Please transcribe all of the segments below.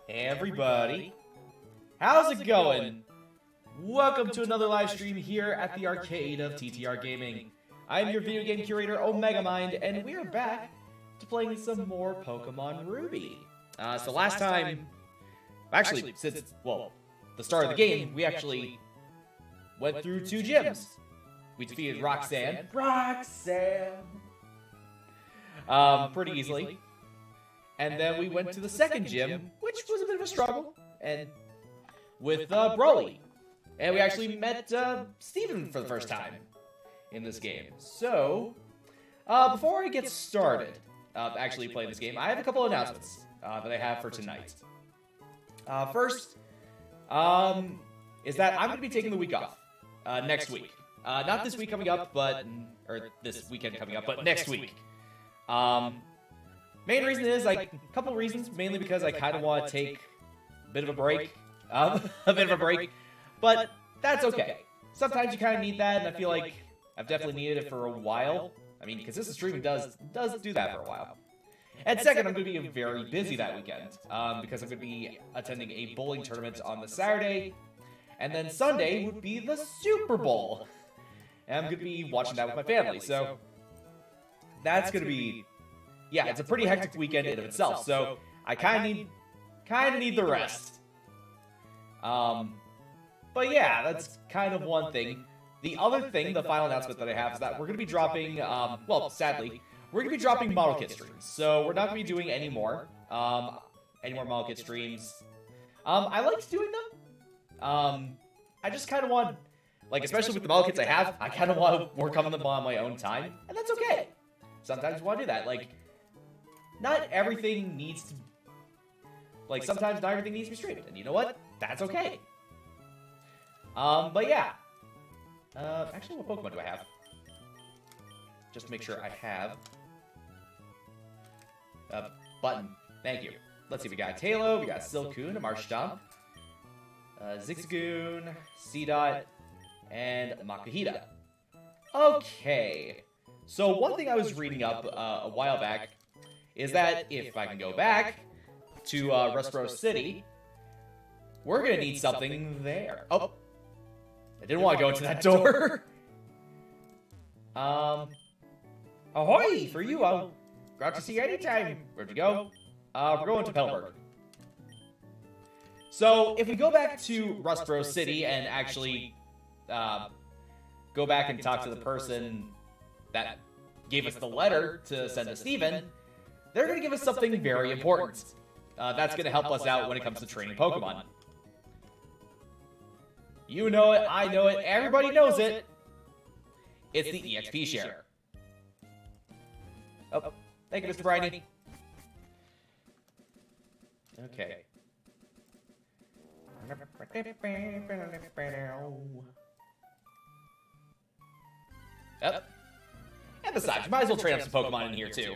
Hey everybody, how's it going? Welcome to another live stream here at the arcade of TTR Gaming. I'm your video game curator, Omega Mind, and we are back to playing some more Pokemon Ruby. So last time, actually, since, well, the start of the game, we actually went through 2 gyms. We defeated Roxanne, pretty easily. And then we went to the second gym, which was a bit of a struggle, and with Broly. And we actually met Steven for the first time in this game. So, before I get started actually playing this game, I have a couple announcements that I have for tonight. First, is that I'm going to be taking the week off next week. Not this week coming up, or this weekend coming up, but next week. Main reason is, like, a couple reasons, mainly because I kind of want to take a bit of a break, but that's okay. Sometimes you kind of need that, and I feel like I've definitely needed it for a while. I mean, consistent streaming does do that for a while. And second, I'm going to be very busy that weekend, because I'm going to be attending a bowling tournament on the Saturday, and then Sunday would be the Super Bowl. And I'm going to be watching that with my family, so that's going to be... Yeah, it's a pretty hectic weekend in of itself, so I kind of need the rest. But yeah, that's kind of one thing. The other thing, the final announcement that I have is that we're going to be dropping, well, sadly, we're going to be dropping model kit streams. So we're not going to be doing any more model kit streams. I liked doing them. I just kind of want, like, especially with the model kits I have, I kind of want to work on them on my own time, and that's okay. Sometimes you want to do that, like... Not everything needs to... Like, sometimes not everything needs to be streamed. And you know what? That's okay. But yeah. Actually, what Pokemon do I have? Just to make sure I have... Button. Thank you. Let's see, we got Tailo, we got Silcoon, a Marshtomp, Zigzagoon, Seedot, and Makuhita. Okay. So one thing I was reading up a while back is that if I can go back to Rustboro City, we're going to need something there. Oh, I didn't want to go into that door. Ahoy, for you, I'll glad to see you anytime. Where'd you go? We're going to Pelberg. So, if we go back to Rustboro City and actually go back and talk to the person that gave us the letter to send to Steven, they're going to give us something very important. That's going to help us out when it comes to training Pokemon. You know it, I know it, everybody knows it. It's the EXP share. Oh, thank you, Mr. Briney. Okay. Yep. And besides, you might as well train up some Pokemon in here, too.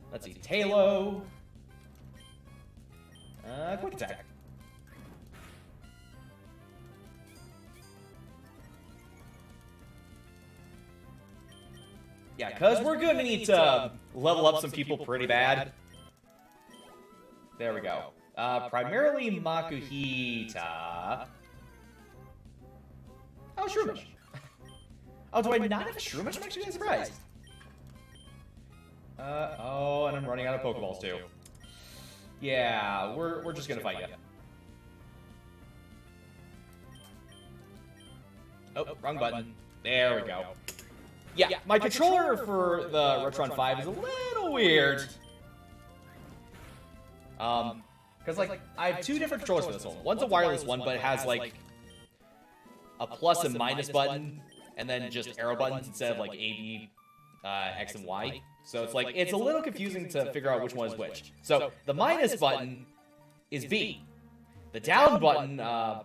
Let's see, Tailo. Quick attack. Yeah, because we're going to need to level up some people pretty bad. There we go. Primarily Makuhita. Oh, Shroomish. Oh, do I not have a Shroomish? I'm actually surprised. Oh, and I'm running out of Pokeballs, too. Yeah, we're just gonna fight you. Oh, wrong button. There we go. Yeah, my controller for the Retron 5 is a little weird. Because, like, I have 2 different controllers for this one. One's a wireless one, but it has, like, a plus and minus button, and then just arrow buttons instead of, like, A, B, X, and Y. So it's like, it's a little confusing to figure out which one is which. So the minus button is B. The down button, or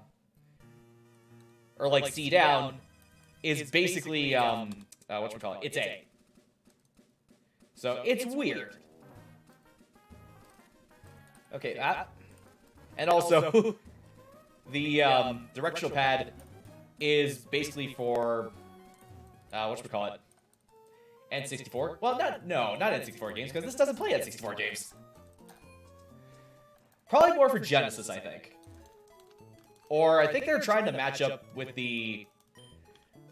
like C down, is basically, whatchamacallit, it's A. So it's weird. Okay, that. And also, the directional pad is basically for, whatchamacallit, N64. Well, not N64 games, because this doesn't play N64 games. Probably more for Genesis, I think. Or I think they're trying to match up with the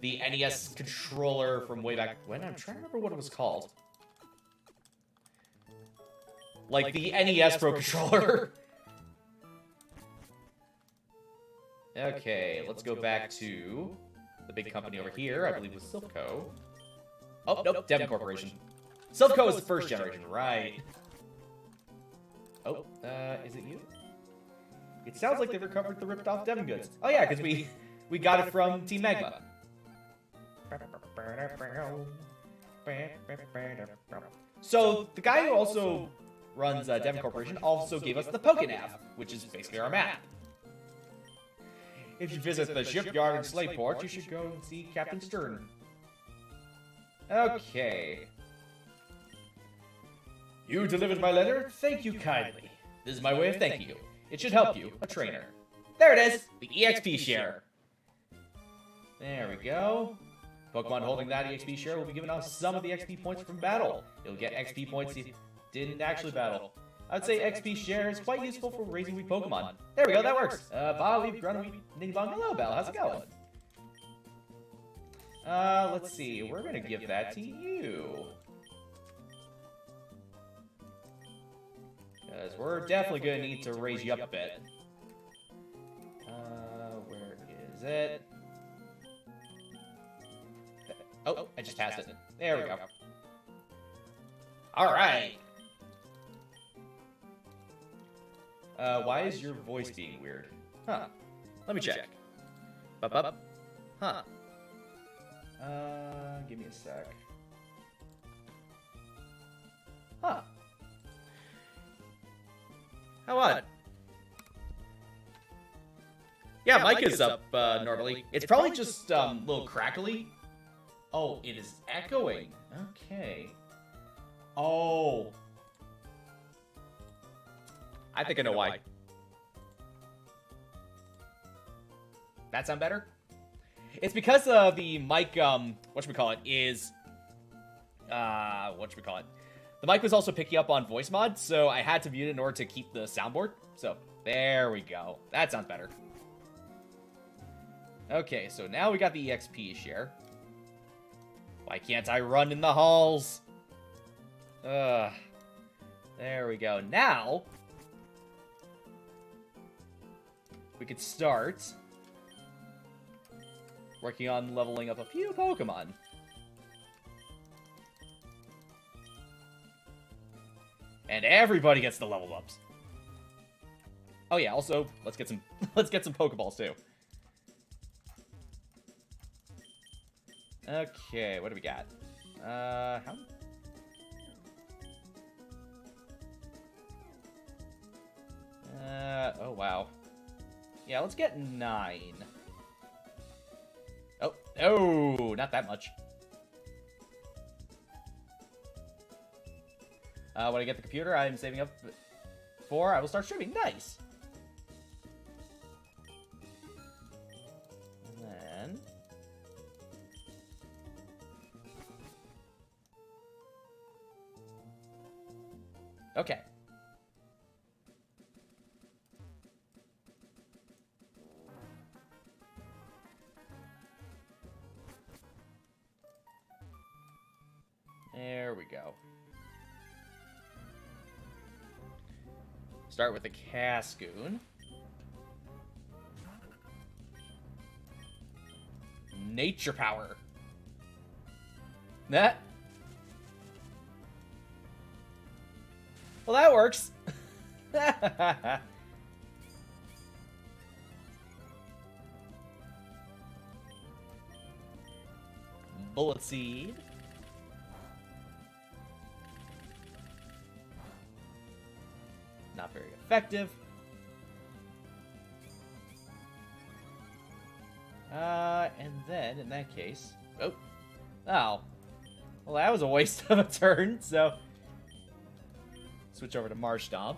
NES controller from way back when. I'm trying to remember what it was called. Like the NES Pro Controller. Okay, let's go back to the big company over here. I believe it was Silpco. Oh, nope, Devon Corporation. Silpco is the first generation, right. Oh, is it you? It sounds like they've recovered the ripped-off Devon goods. Oh yeah, because we got it from Team Magma. So, the guy who also runs Devon Corporation also gave us the Pokénav, which is basically our map. If you visit the shipyard in Slayport, you should go and see Captain Stern. Okay. You delivered my letter? Thank you kindly. This is my way of thanking you. It should help you, a trainer. There it is! The EXP share. There we go. Pokemon holding that EXP share will be giving out some of the XP points from battle. You'll get XP points if you didn't actually battle. I'd say XP share is quite useful for raising weak Pokemon. There we go, that works. Bali, Grunwee, Ningbong, hello, Bell. How's it going? Let's see. We're gonna give that to you. Because we're definitely gonna need to raise you up a bit. Where is it? Oh, I just passed it. There we go. Alright. Why is your voice being weird? Huh. Let me check. Bup. Huh. Give me a sec. Huh. How odd. Yeah, mic is up, normally. It's probably just, a little crackly. Oh, it is echoing. Okay. Oh. I think I know why. That sound better? It's because the mic, whatchamacallit, is, whatchamacallit. The mic was also picking up on voice mod, so I had to mute it in order to keep the soundboard. So, there we go. That sounds better. Okay, so now we got the EXP share. Why can't I run in the halls? There we go. Now, we could start working on leveling up a few Pokemon. And everybody gets the level ups. Oh yeah, also, let's get some Pokeballs too. Okay, what do we got? How? Oh wow. Yeah, let's get 9. Oh, no, not that much. When I get the computer, I'm saving up for, I will start streaming. Nice! And then... Okay. There we go. Start with the Cascoon. Nature Power. That. Well, that works. Bullet Seed. Not very effective. And then, in that case... Oh. Oh. Well, that was a waste of a turn, so... Switch over to Marshtomp.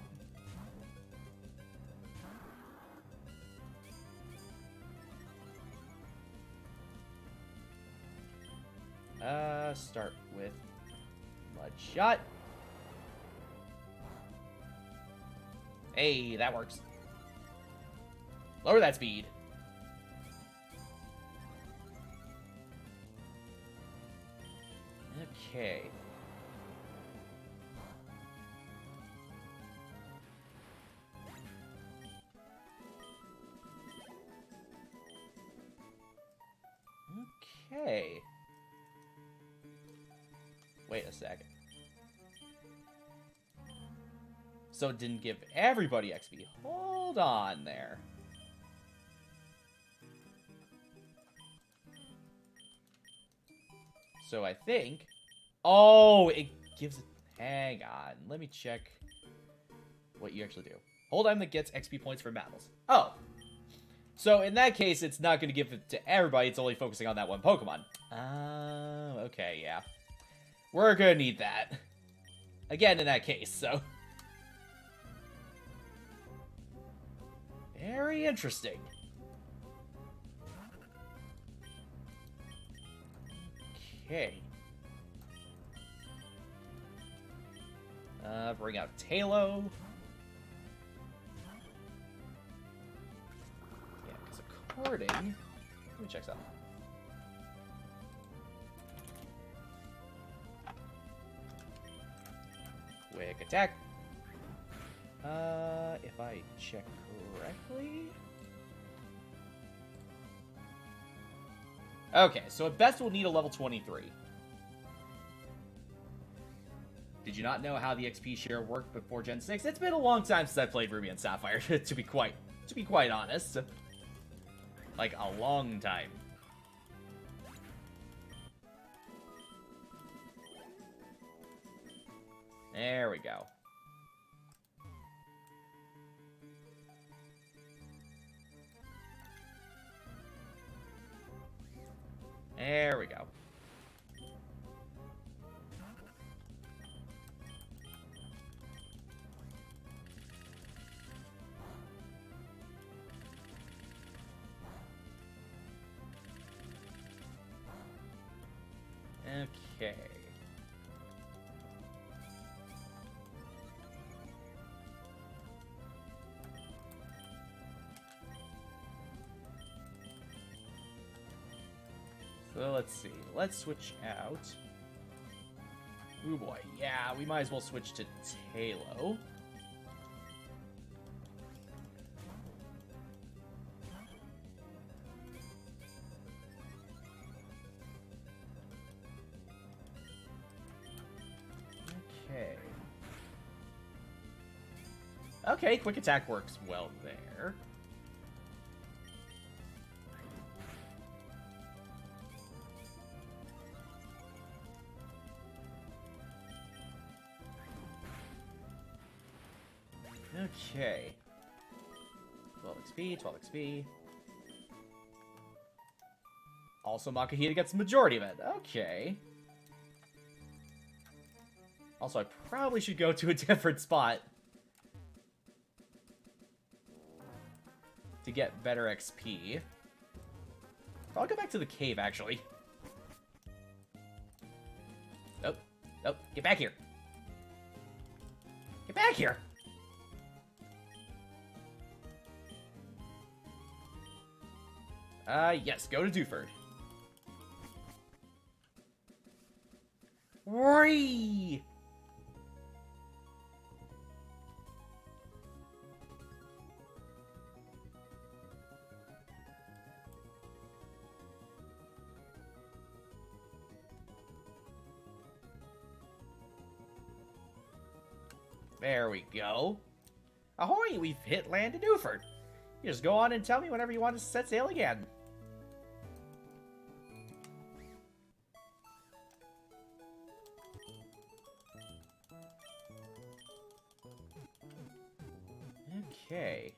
Start with Mudshot. Hey, that works. Lower that speed. Okay. Okay. Wait a second. So it didn't give everybody XP. Hold on there. So I think... Oh, it gives it... Hang on. Let me check what you actually do. Hold on that gets XP points for battles. Oh. So in that case, it's not going to give it to everybody. It's only focusing on that one Pokemon. Okay, yeah. We're going to need that. Again, in that case, so... Very interesting. Okay. Bring out Talo. Yeah, because according... Let me check something. Quick attack. If I check correctly... Okay, so at best we'll need a level 23. Did you not know how the XP share worked before Gen 6? It's been a long time since I played Ruby and Sapphire, to be quite honest. Like, a long time. There we go. There we go. Okay. So let's see. Let's switch out. Ooh boy. Yeah, we might as well switch to Talo. Okay. Okay, quick attack works well there. Okay. 12 XP, 12 XP. Also, Makahita gets the majority of it. Okay. Also, I probably should go to a different spot to get better XP. I'll go back to the cave, actually. Nope. Nope. Get back here. Get back here! Yes, go to Dewford. Whee! There we go. Ahoy, we've hit land in Dewford. You just go on and tell me whenever you want to set sail again. Okay.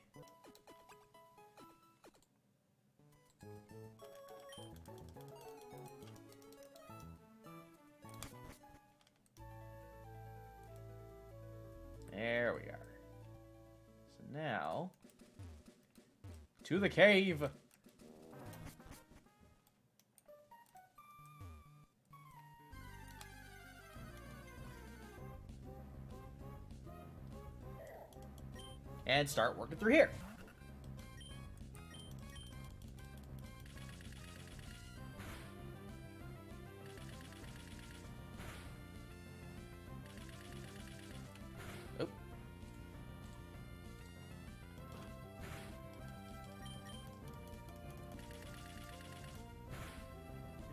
There we are. So now, to the cave. and start working through here. Oh.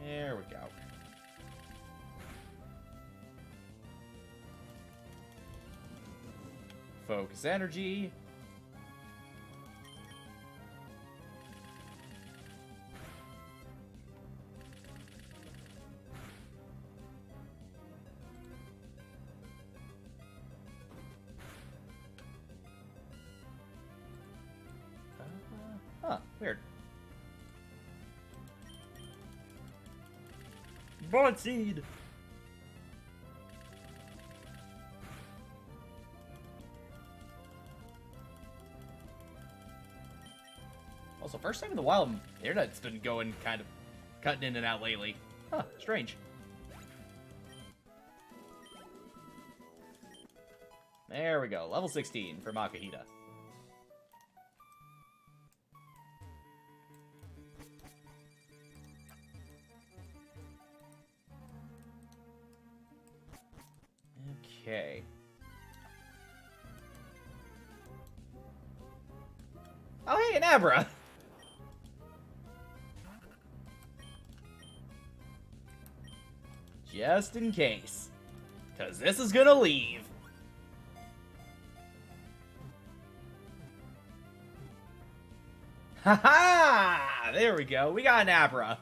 There we go. Focus energy. Weird. Bullet seed. Also, first time in the wild, the internet's been going kind of cutting in and out lately. Huh, strange. There we go, level 16 for Makahita. Okay. Oh, hey, an Abra! Just in case. Because this is gonna leave. Haha! There we go. We got an Abra.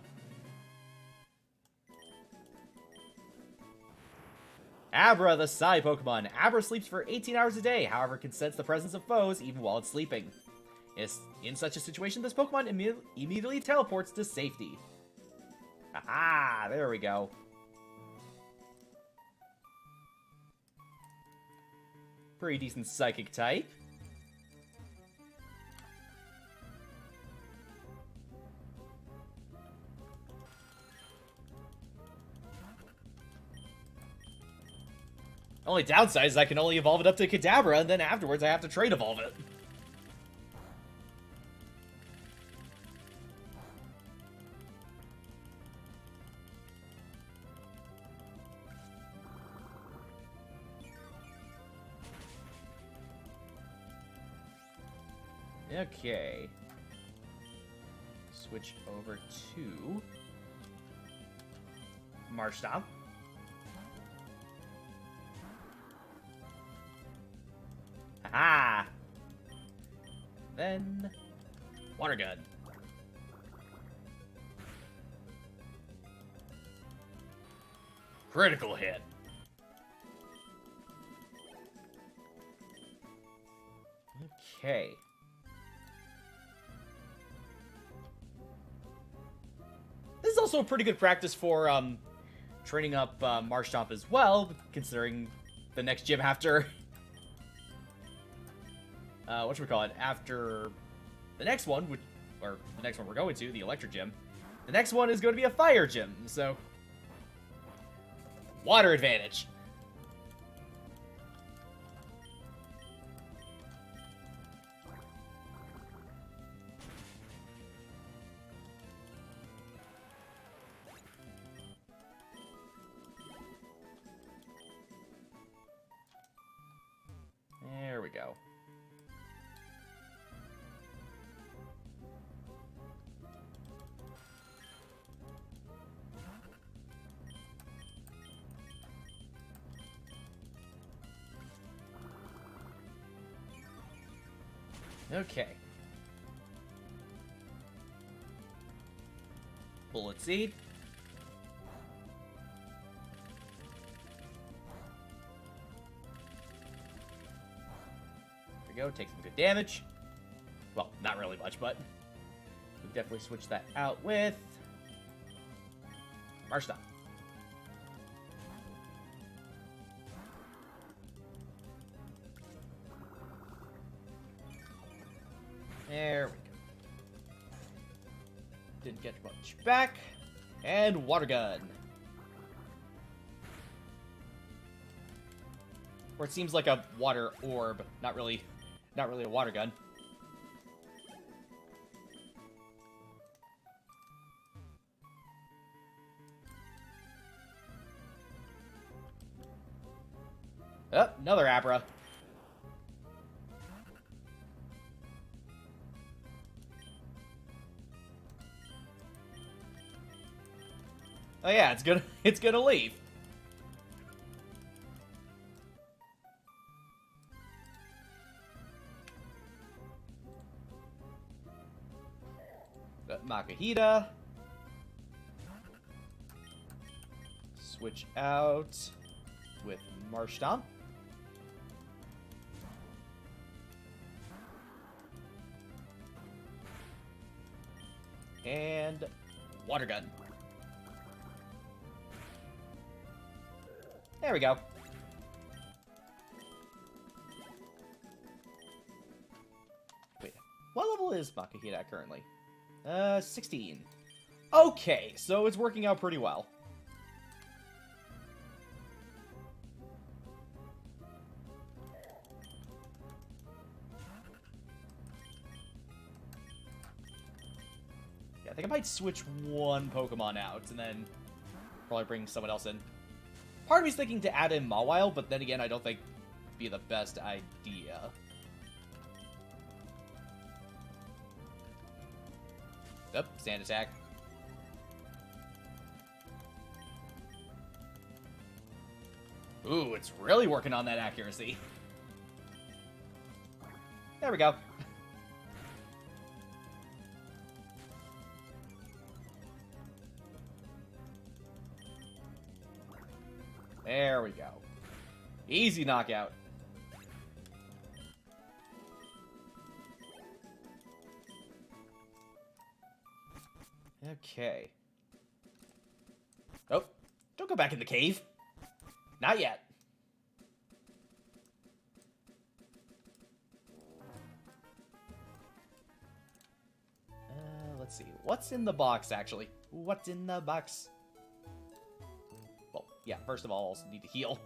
Abra, the Psy Pokemon. Abra sleeps for 18 hours a day, however can sense the presence of foes even while it's sleeping. In such a situation, this Pokemon immediately teleports to safety. Aha! There we go. Pretty decent Psychic type. Only downside is I can only evolve it up to Kadabra, and then afterwards I have to trade evolve it. Okay. Switch over to Marshtomp. Ah! Then Water Gun. Critical hit. Okay. This is also a pretty good practice for training up Marshtomp as well, considering the next gym after whatchamacallit, after the next one, or the next one we're going to, the Electric Gym. The next one is going to be a Fire Gym, so water advantage. There we go. Okay. Bullet Seed. There we go, take some good damage. Well, not really much, but we can definitely switch that out with Marshtomp. There we go. Didn't get much back. And Water Gun. Or it seems like a water orb. Not really not really a water gun. Oh, another Abra. Oh yeah, it's gonna leave. Makahita. Switch out with Marshtomp. And Water Gun. There we go. Wait, what level is Makahita currently? 16. Okay, so it's working out pretty well. Yeah, I think I might switch one Pokemon out and then probably bring someone else in. Part of me's thinking to add in Mawile, but then again, I don't think it'd be the best idea. Yep, Sand Attack. Ooh, it's really working on that accuracy. There we go. There we go. Easy knockout. Okay. Oh, don't go back in the cave. Not yet. Let's see. What's in the box, actually? What's in the box? Well, yeah, first of all, I also need to heal.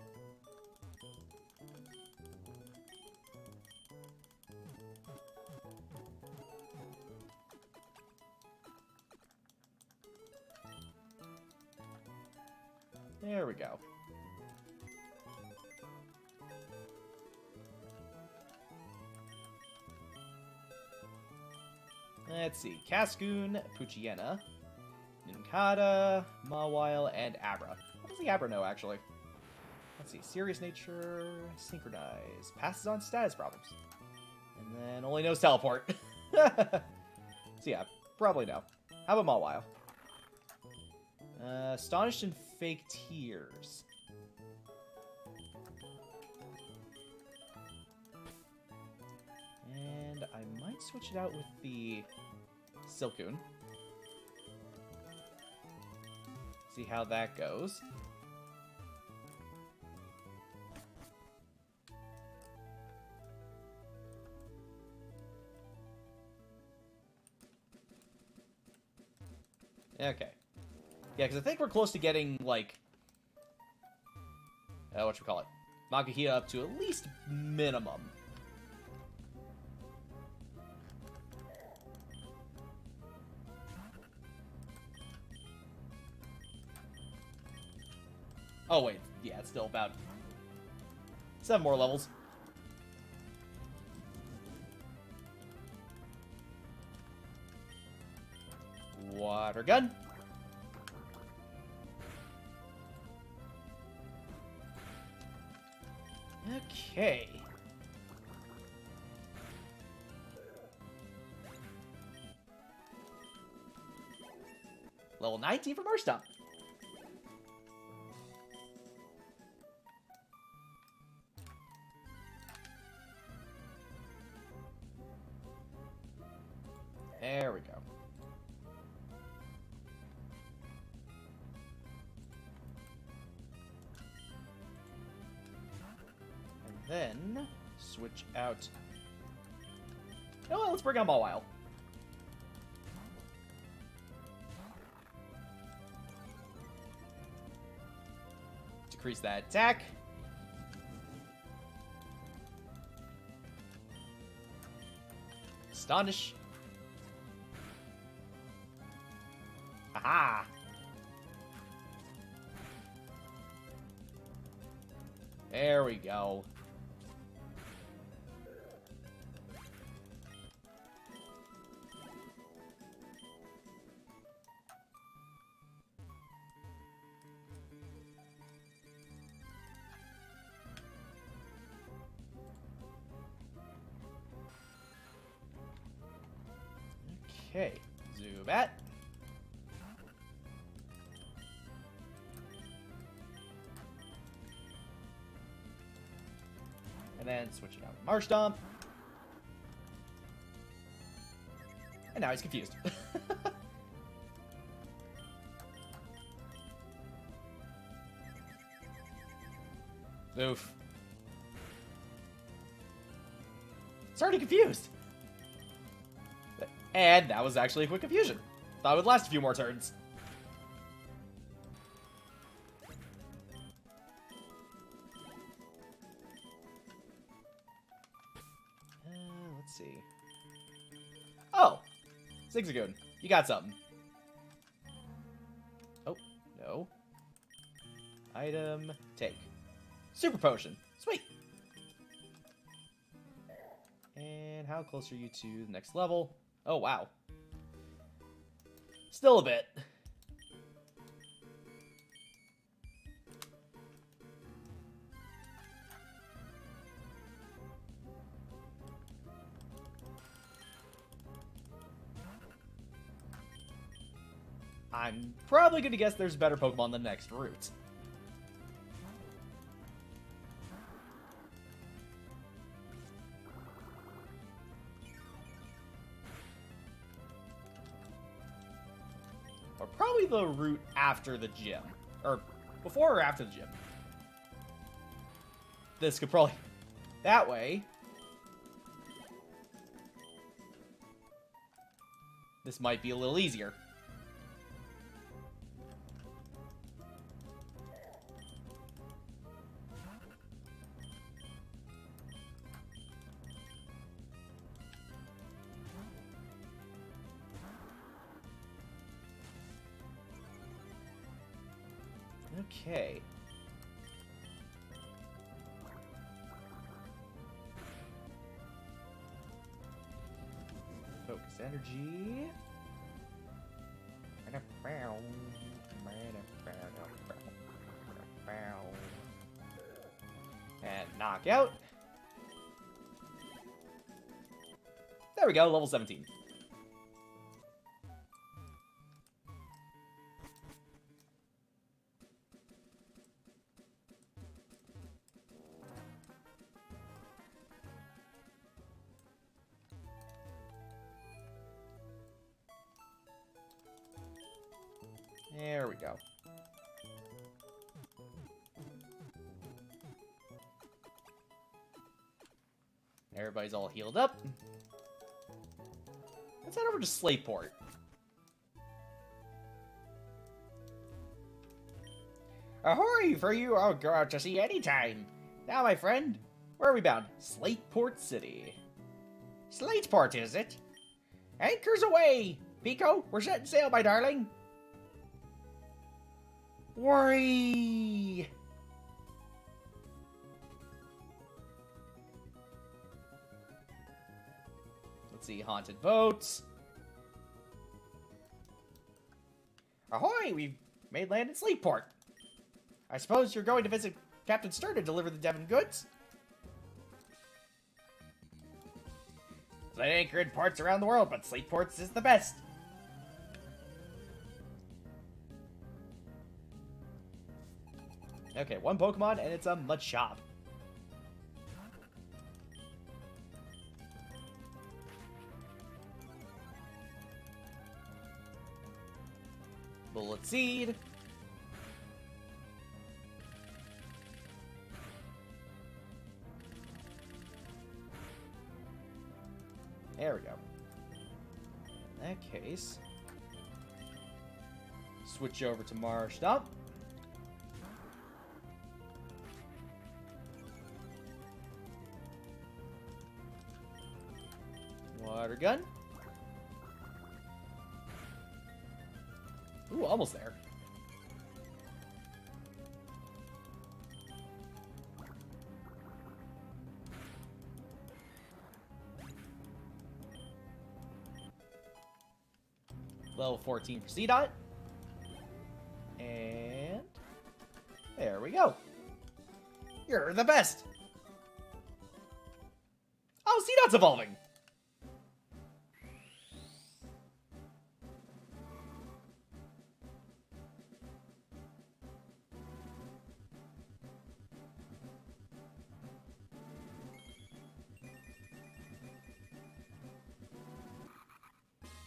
There we go. Let's see. Cascoon, Poochyena, Nincada, Mawile, and Abra. What does the Abra know, actually? Let's see. Serious nature, synchronize, passes on status problems. And then only knows teleport. So yeah, probably no. How about Mawile? Astonished and fake tears. And I might switch it out with the Silcoon. See how that goes. Okay. Yeah, because I think we're close to getting, like... whatchamacallit? Makahita up to at least minimum. Oh, wait. Yeah, it's still about 7 more levels. Water gun. Okay. Level 19 for Marshtomp. There we go. And then switch out. Oh, let's bring on Mawile. Decrease that attack. Astonish. Aha! There we go. Okay, Zubat. And then switch it out with Marshtomp. And now he's confused. Oof. It's already confused. And that was actually a quick confusion. Thought it would last a few more turns. Let's see. Oh! Zigzagoon, you got something. Oh, no. Item, take. Super Potion. Sweet! And how close are you to the next level? Oh, wow. Still a bit. I'm probably going to guess there's better Pokemon than the next route. Or probably the route after the gym. Or before or after the gym. This could probably... That way. This might be a little easier. Okay. Focus energy. And knockout. There we go, level 17. There we go. Everybody's all healed up. Let's head over to Slateport. Ahoy for you! I'll go out to sea anytime. Now, my friend, where are we bound? Slateport City. Slateport, is it? Anchors away! Pico, we're setting sail, my darling. Worry! Let's see, haunted boats. Ahoy! We've made land in Slateport. I suppose you're going to visit Captain Stern to deliver the Devon goods? They anchor in ports around the world, but Slateport's is the best. Okay, one Pokemon, and it's a Machop. Bullet Seed. There we go. In that case, switch over to Marshtomp. Water gun. Ooh, almost there. Level 14 for C-Dot. And there we go. You're the best. Oh, C-Dot's evolving.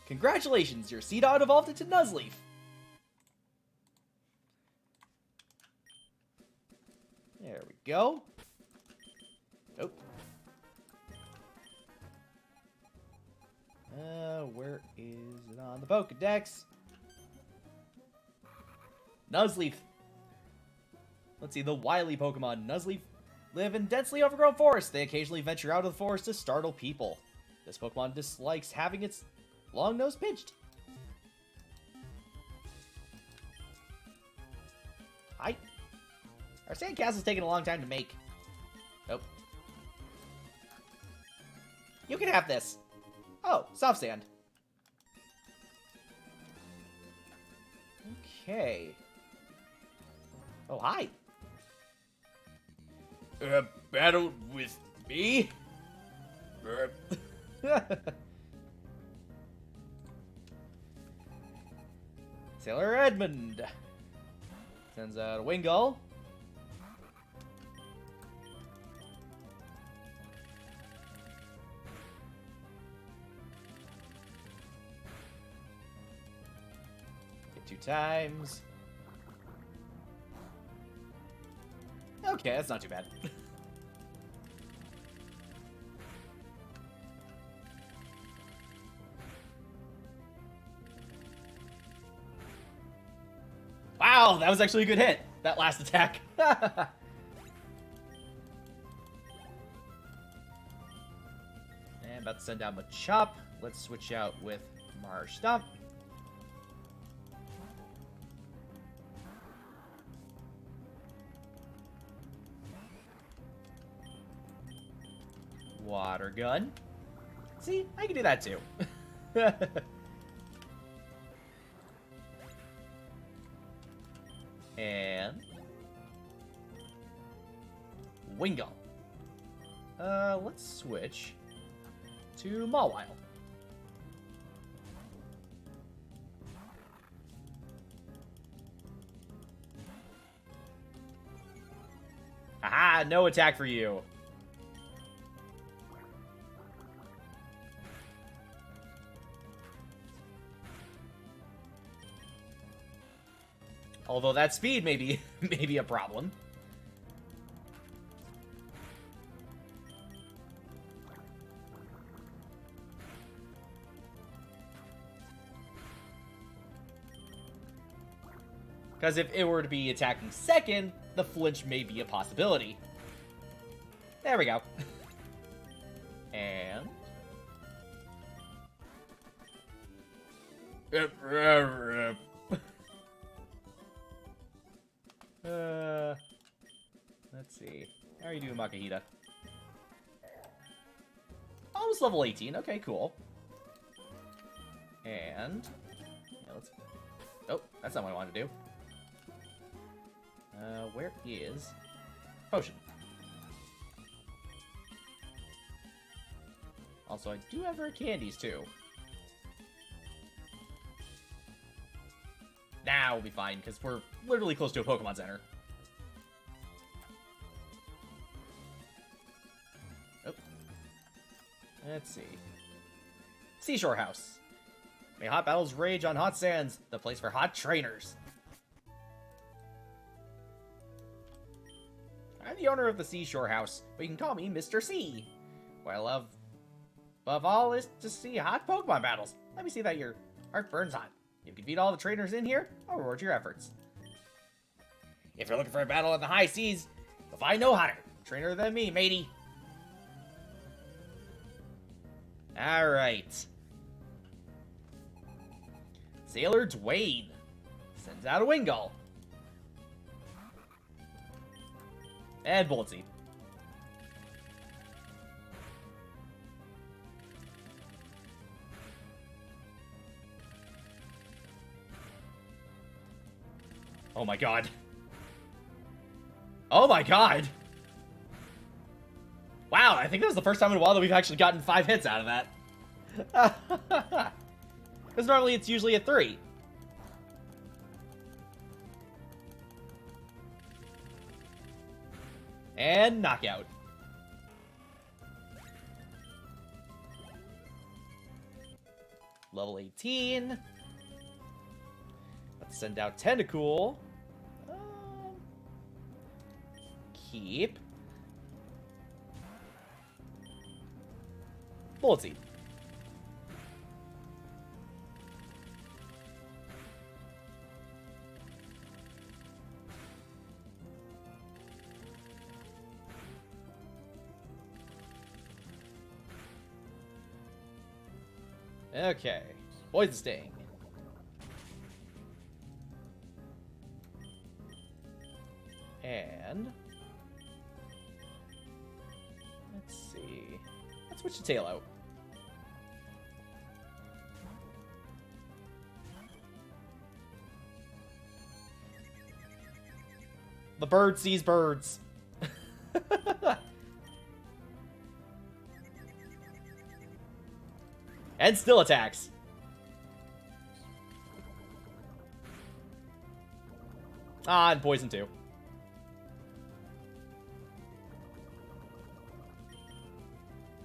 Congratulations, your C-Dot evolved into Nuzleaf. There we go. Oh. Where is it on the Pokedex? Nuzleaf. Let's see, the wily Pokemon Nuzleaf live in densely overgrown forests. They occasionally venture out of the forest to startle people. This Pokemon dislikes having its long nose pinched. Hi. Our sandcastle's taking a long time to make. Nope. You can have this. Oh, soft sand. Okay. Oh, hi. Battle with me? Sailor Edmund sends out a Wingull. Get 2 times. Okay, that's not too bad. Wow, that was actually a good hit. That last attack. And about to send down Machop. Let's switch out with Marshtomp. Water gun. See, I can do that too. And Wingull. Let's switch to Mawile. Aha, no attack for you. Although that speed may be a problem. Because if it were to be attacking second, the flinch may be a possibility. There we go. And... let's see. How are you doing, Makahita? Almost level 18. Okay, cool. And... yeah, let's... oh, that's not what I wanted to do. Where is... Potion. Also, I do have rare candies, too. Now we'll be fine, because we're literally close to a Pokemon Center. Oh. Let's see. Seashore House. May hot battles rage on hot sands, the place for hot trainers. I'm the owner of the Seashore House, but you can call me Mr. C. What I love above all is to see hot Pokemon battles. Let me see that your heart burns hot. If you can beat all the trainers in here, I'll reward your efforts. If you're looking for a battle in the high seas, you'll find no hotter trainer than me, matey. Alright. Sailor Dwayne sends out a Wingull. And Bullet Seed. Oh my god. Oh my god! Wow, I think that was the first time in a while that we've actually gotten 5 hits out of that. Because normally it's usually a 3. And knockout. Level 18. Let's send out Tentacool. Keep. Bullet Seed. Okay. Poison Sting. And let's see. Let's switch to Tail out. The bird sees birds. And still attacks. Ah, and poison too.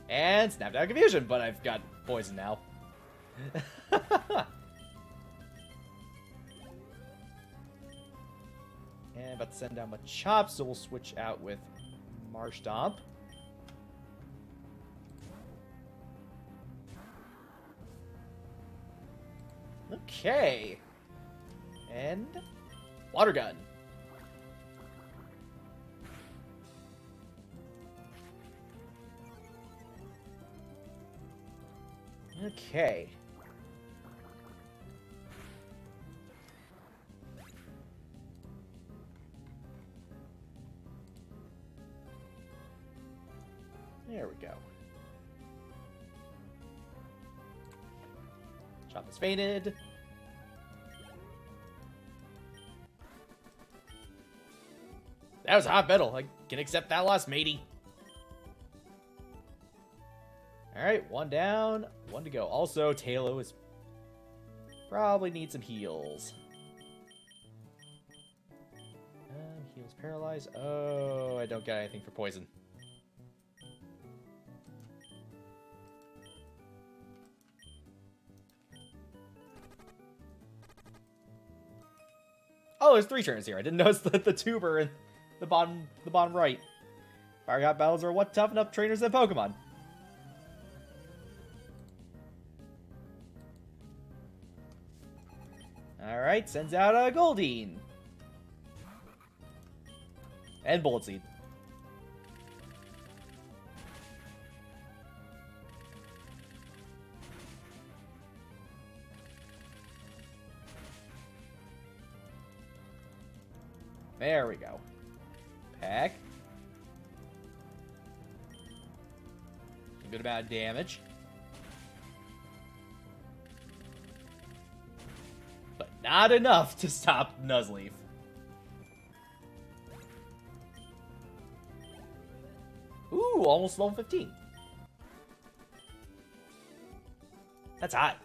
And snapped out Confusion, but I've got poison now. And about to send down Machop, so we'll switch out with Marshtomp. Okay. And Water Gun. Okay. There we go. Chop is faded. That was a hot battle. I can accept that loss, matey. Alright, 1 down, 1 to go. Also, Tailo is probably needs some heals. Heals paralyzed. Oh, I don't got anything for poison. Oh, there's 3 trainers here. I didn't notice the tuber in the bottom right. Fire God battles are what toughen up trainers in Pokemon. Alright, sends out a Goldeen. And Bullet Seed. There we go. Pack. A good amount of damage. But not enough to stop Nuzleaf. Ooh, almost level 15. That's hot.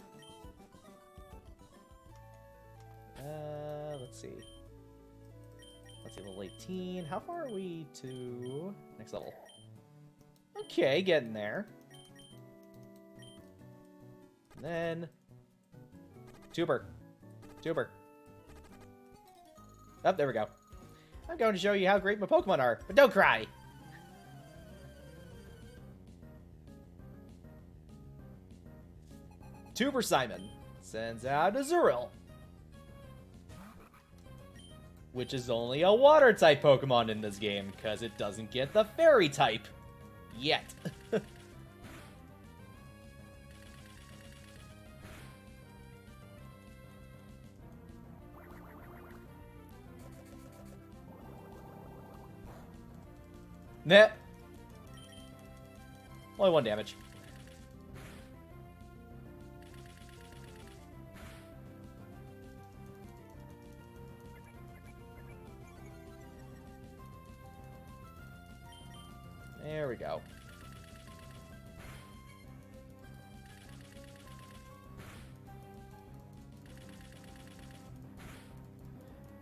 Let's see. Let's see, level 18. How far are we to next level? Okay, getting there. And then Tuber. Oh, there we go. I'm going to show you how great my Pokemon are, but don't cry. Tuber Simon sends out a Azurill, which is only a water-type Pokemon in this game, because it doesn't get the fairy type yet. Nah. Only 1 damage. There we go.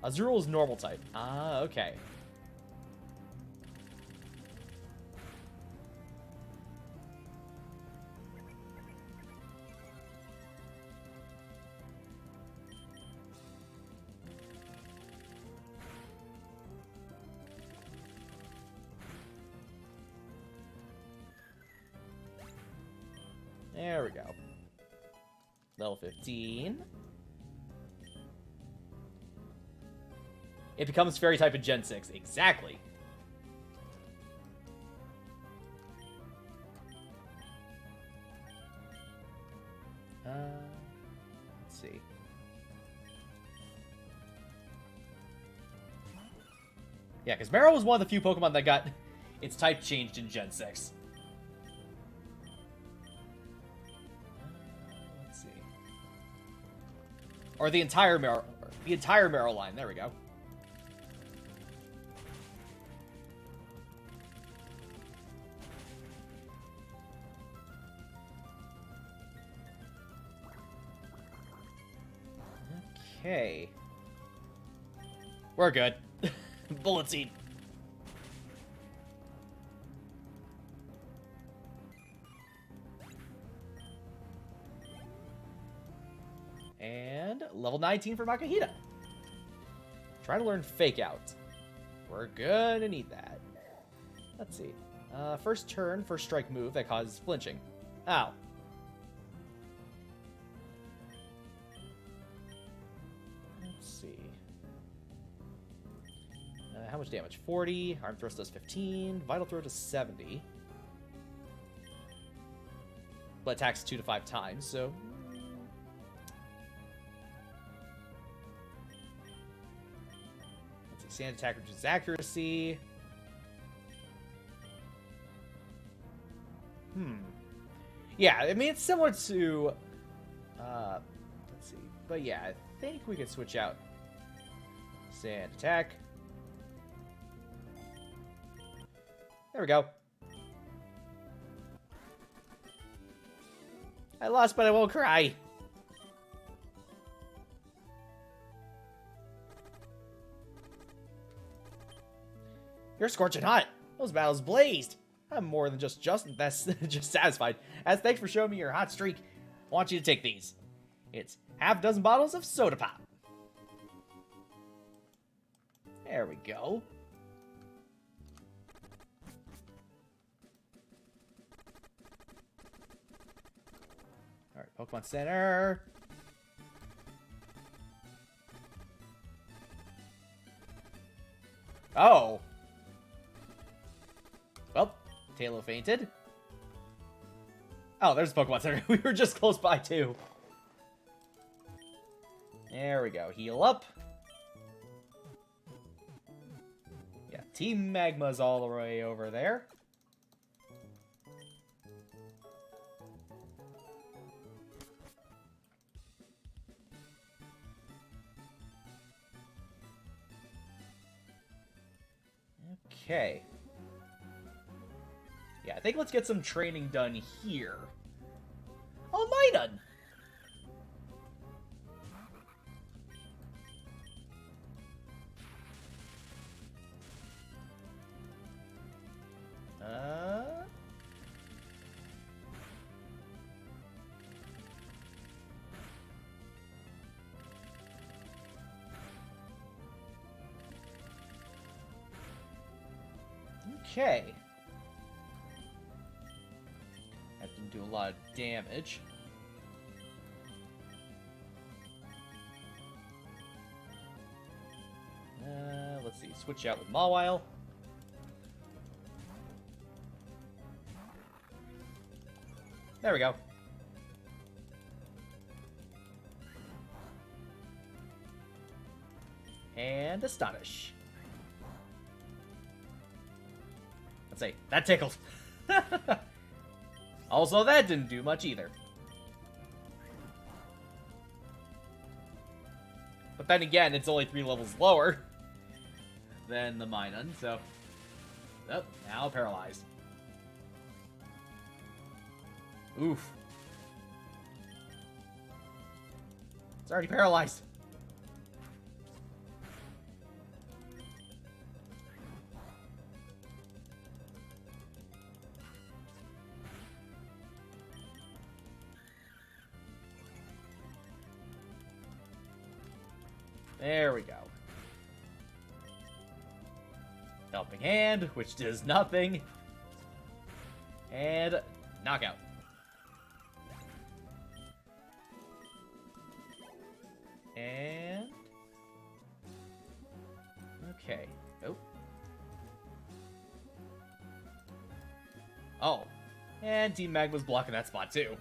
Azurill is normal type. Ah, okay. There we go. Level 15. It becomes fairy type in Gen 6. Exactly. Let's see. Yeah, because Meryl was one of the few Pokemon that got its type changed in Gen 6. Let's see. Or the entire Meryl line. There we go. Okay. We're good. Bullet Seed. And level 19 for Makahita. Try to learn Fake Out. We're gonna need that. Let's see. First turn, first strike move that causes flinching. Ow. Let's see. How much damage? 40. Arm Thrust does 15. Vital Throw does 70. But attacks 2 to 5 times, so... Let's see. Sand Attack reduces accuracy. Yeah, I mean, it's similar to... let's see. But yeah, I think we could switch out Sand Attack. There we go. I lost, but I won't cry. You're scorching hot. Those battles blazed. I'm more than just that's just satisfied. As thanks for showing me your hot streak, I want you to take these. It's half a dozen bottles of soda pop. There we go. Alright, Pokemon Center. Oh. Well, Tailo fainted. Oh, there's Pokemon Center. We were just close by, too. There we go. Heal up. Yeah, Team Magma's all the way over there. Okay. Yeah, I think let's get some training done here. Oh, Minun! Okay. That didn't do a lot of damage. Let's see. Switch out with Mawile. There we go. And Astonish. Let's say, that tickled. Also, that didn't do much either. But then again, it's only 3 levels lower than the Minun, so... Oh, now paralyzed. Oof. It's already paralyzed. There we go. Helping Hand, which does nothing. And knockout. And... okay. Oh. Oh. And Team Magma's blocking that spot too.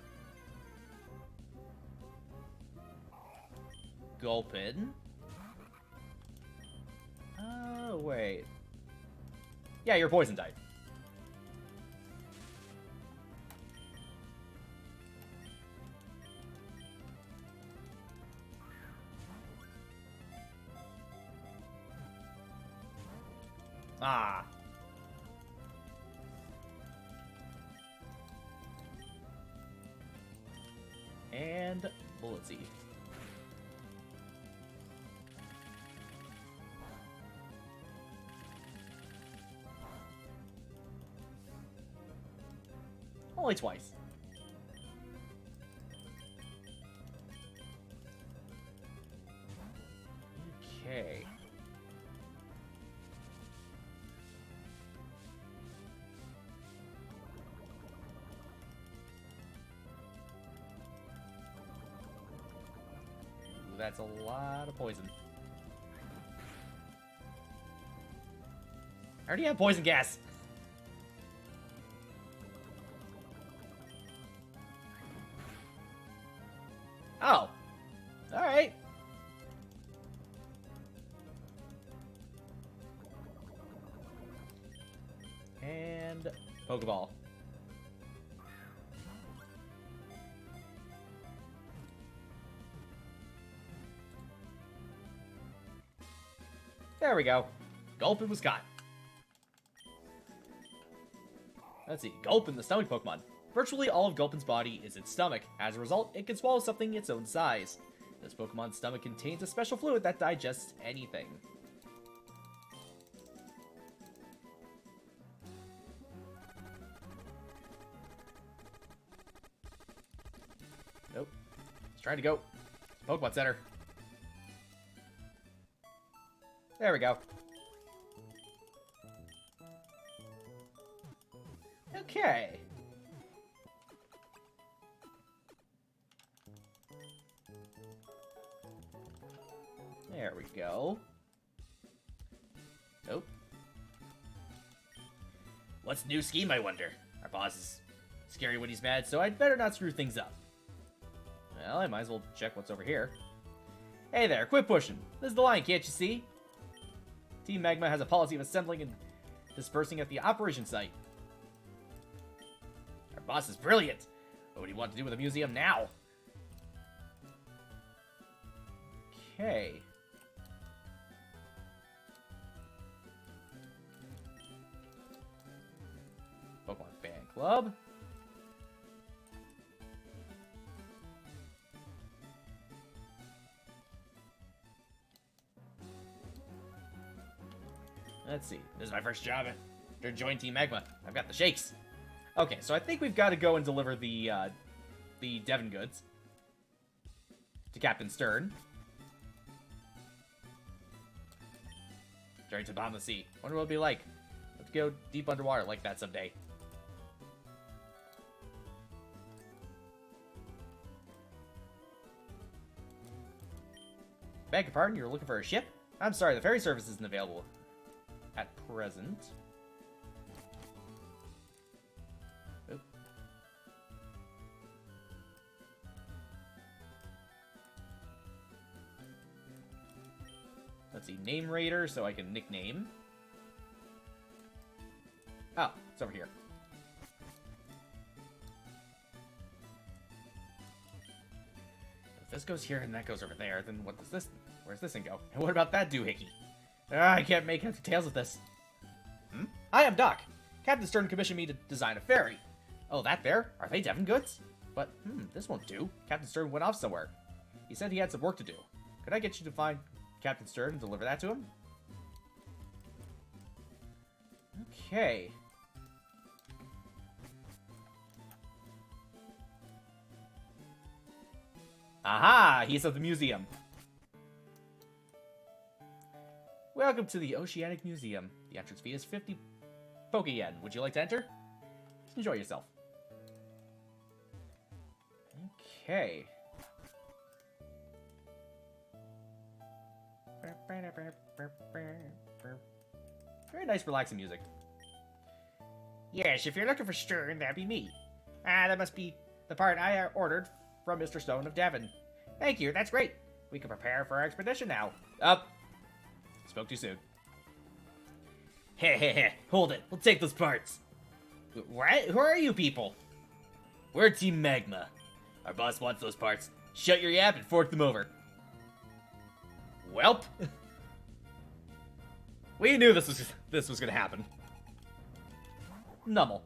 Gulpin. Oh, wait. Yeah, you're poison type. Ah. And Bulletsy. Only twice. Okay. Ooh, that's a lot of poison. I already have poison gas. Oh. Alright. And Pokeball. There we go. Gulpin was caught. Let's see. Gulpin, the stomach Pokemon. Virtually all of Gulpin's body is its stomach. As a result, it can swallow something its own size. This Pokemon's stomach contains a special fluid that digests anything. Nope. It's trying to go. Pokemon Center. There we go. Okay. There we go. Nope. What's the new scheme, I wonder? Our boss is scary when he's mad, so I'd better not screw things up. Well, I might as well check what's over here. Hey there, quit pushing. This is the line, can't you see? Team Magma has a policy of assembling and dispersing at the operation site. Our boss is brilliant. What would he want to do with a museum now? Okay. Pokemon Fan Club. Let's see. This is my first job to join Team Magma. I've got the shakes. Okay, so I think we've got to go and deliver the Devon goods to Captain Stern. Journey to the bottom of the sea. Wonder what it'll be like. Let's go deep underwater like that someday. Beg your pardon, you're looking for a ship? I'm sorry, the ferry service isn't available at present. Oop. Let's see, name raider, so I can nickname. Oh, over here. If this goes here and that goes over there, then what does this... Where's this thing go? And what about that doohickey? I can't make heads or tails with this. Hi, I'm Doc. Captain Stern commissioned me to design a ferry. Oh, that there? Are they Devon goods? But, this won't do. Captain Stern went off somewhere. He said he had some work to do. Could I get you to find Captain Stern and deliver that to him? Okay. Aha! He's at the museum. Welcome to the Oceanic Museum. The entrance fee is 50 Poké-Yen. Would you like to enter? Enjoy yourself. Okay. Very nice, relaxing music. Yes, if you're looking for Stern, that'd be me. That must be the part I ordered from Mr. Stone of Devon. Thank you, that's great. We can prepare for our expedition now. Spoke too soon. Heh, hold it. We'll take those parts. What? Who are you people? We're Team Magma. Our boss wants those parts. Shut your yap and fork them over. Welp. We knew this was gonna happen. Nummel.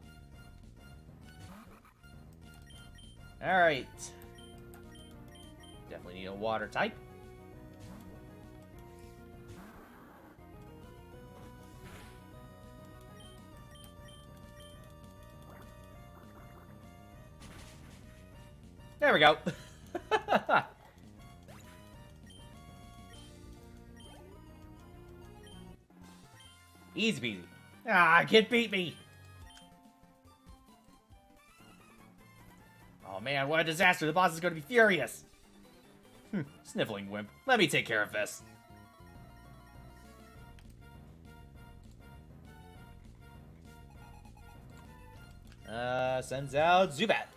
Alright. Definitely need a water type. There we go. Easy peasy. Ah, kid beat me. Oh man, what a disaster. The boss is going to be furious. Sniveling wimp. Let me take care of this. Sends out Zubat.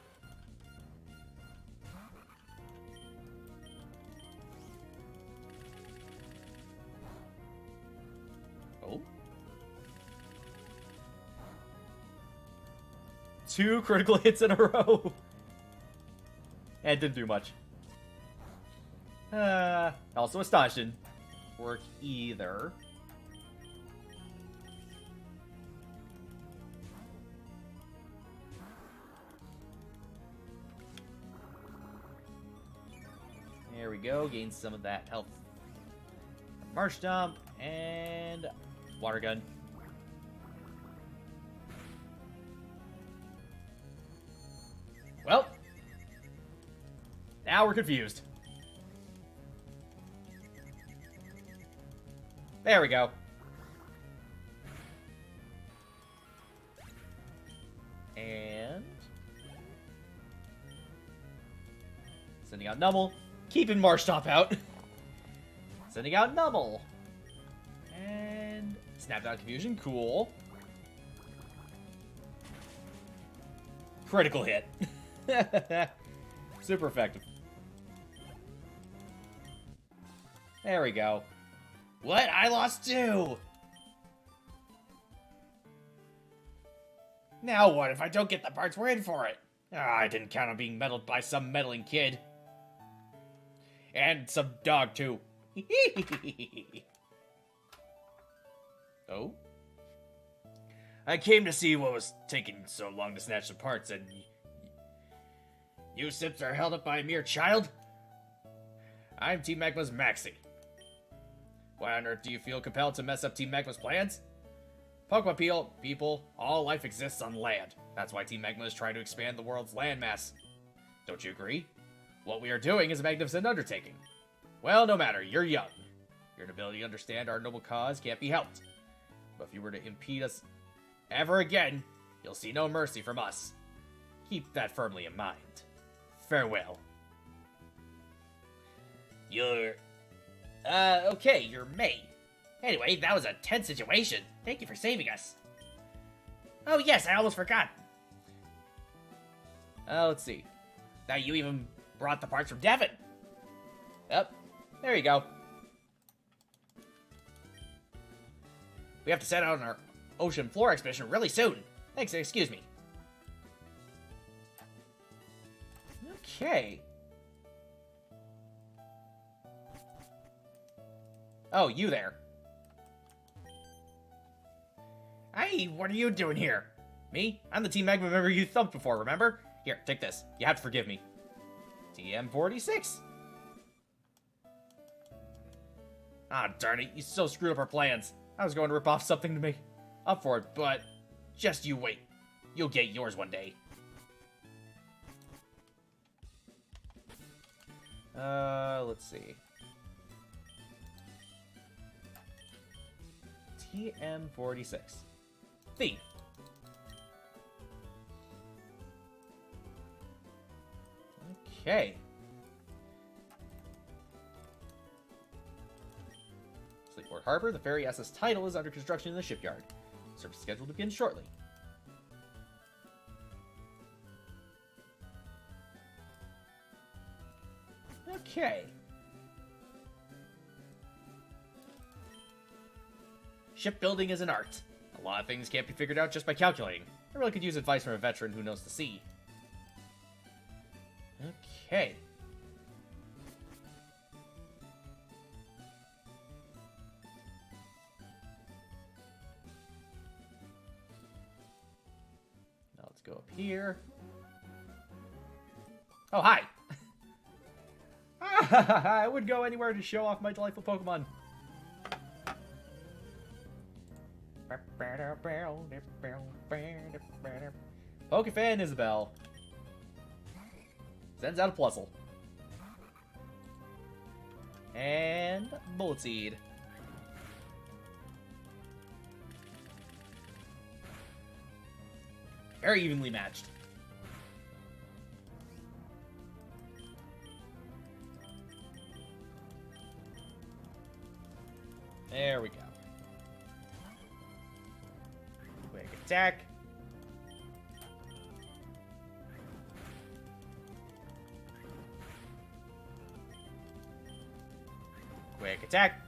Oh. 2 critical hits in a row. And didn't do much. Also astonishing. Work either. There we go. Gain some of that health. Marsh Dump and Water Gun. Well, now we're confused. There we go. And sending out Nummel. Keeping Marshtomp out. Sending out Nummel. And Snap Out Confusion. Cool. Critical hit. Super effective. There we go. What? I lost 2! Now what if I don't get the parts we're in for it? I didn't count on being meddled by some meddling kid. And some dog, too. Oh? I came to see what was taking so long to snatch the parts, and you sips are held up by a mere child? I'm Team Magma's Maxi. Why on earth do you feel compelled to mess up Team Magma's plans? Pokemon people, all life exists on land. That's why Team Magma is trying to expand the world's landmass. Don't you agree? What we are doing is a magnificent undertaking. Well, no matter, you're young. Your inability to understand our noble cause can't be helped. But if you were to impede us ever again, you'll see no mercy from us. Keep that firmly in mind. Farewell. Okay, you're May. Anyway, that was a tense situation. Thank you for saving us. Oh yes, I almost forgot. Let's see. Now you even brought the parts from Devon. Yep, there you go. We have to set out on our ocean floor expedition really soon. Thanks, excuse me. Okay. Oh, you there. Hey, what are you doing here? Me? I'm the Team Magma member you thumped before, remember? Here, take this. You have to forgive me. TM46. Ah, darn it. You so screwed up our plans. I was going to rip off something to make up for it, but just you wait. You'll get yours one day. Let's see. TM46. Thief. Okay. Sleeport Harbor, the ferry SS Title is under construction in the shipyard. Service is scheduled to begin shortly. Okay. Shipbuilding is an art. A lot of things can't be figured out just by calculating. I really could use advice from a veteran who knows the sea. Okay. Now let's go up here. Oh, hi! I would go anywhere to show off my delightful Pokemon. Pokefan Isabel sends out a Plusle. And Bullet Seed. Very evenly matched. There we go. Quick attack. Quick attack.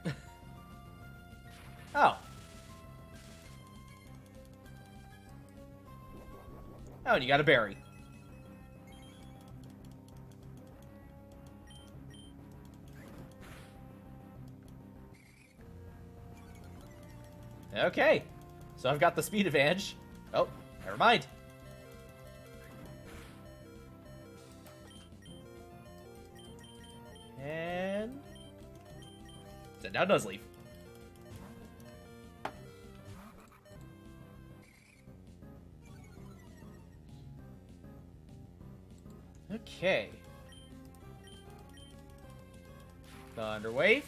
Oh. Oh, and you got a berry. Okay. So I've got the speed advantage. Oh, never mind. And send out Nuzleaf. Okay. Thunder Wave.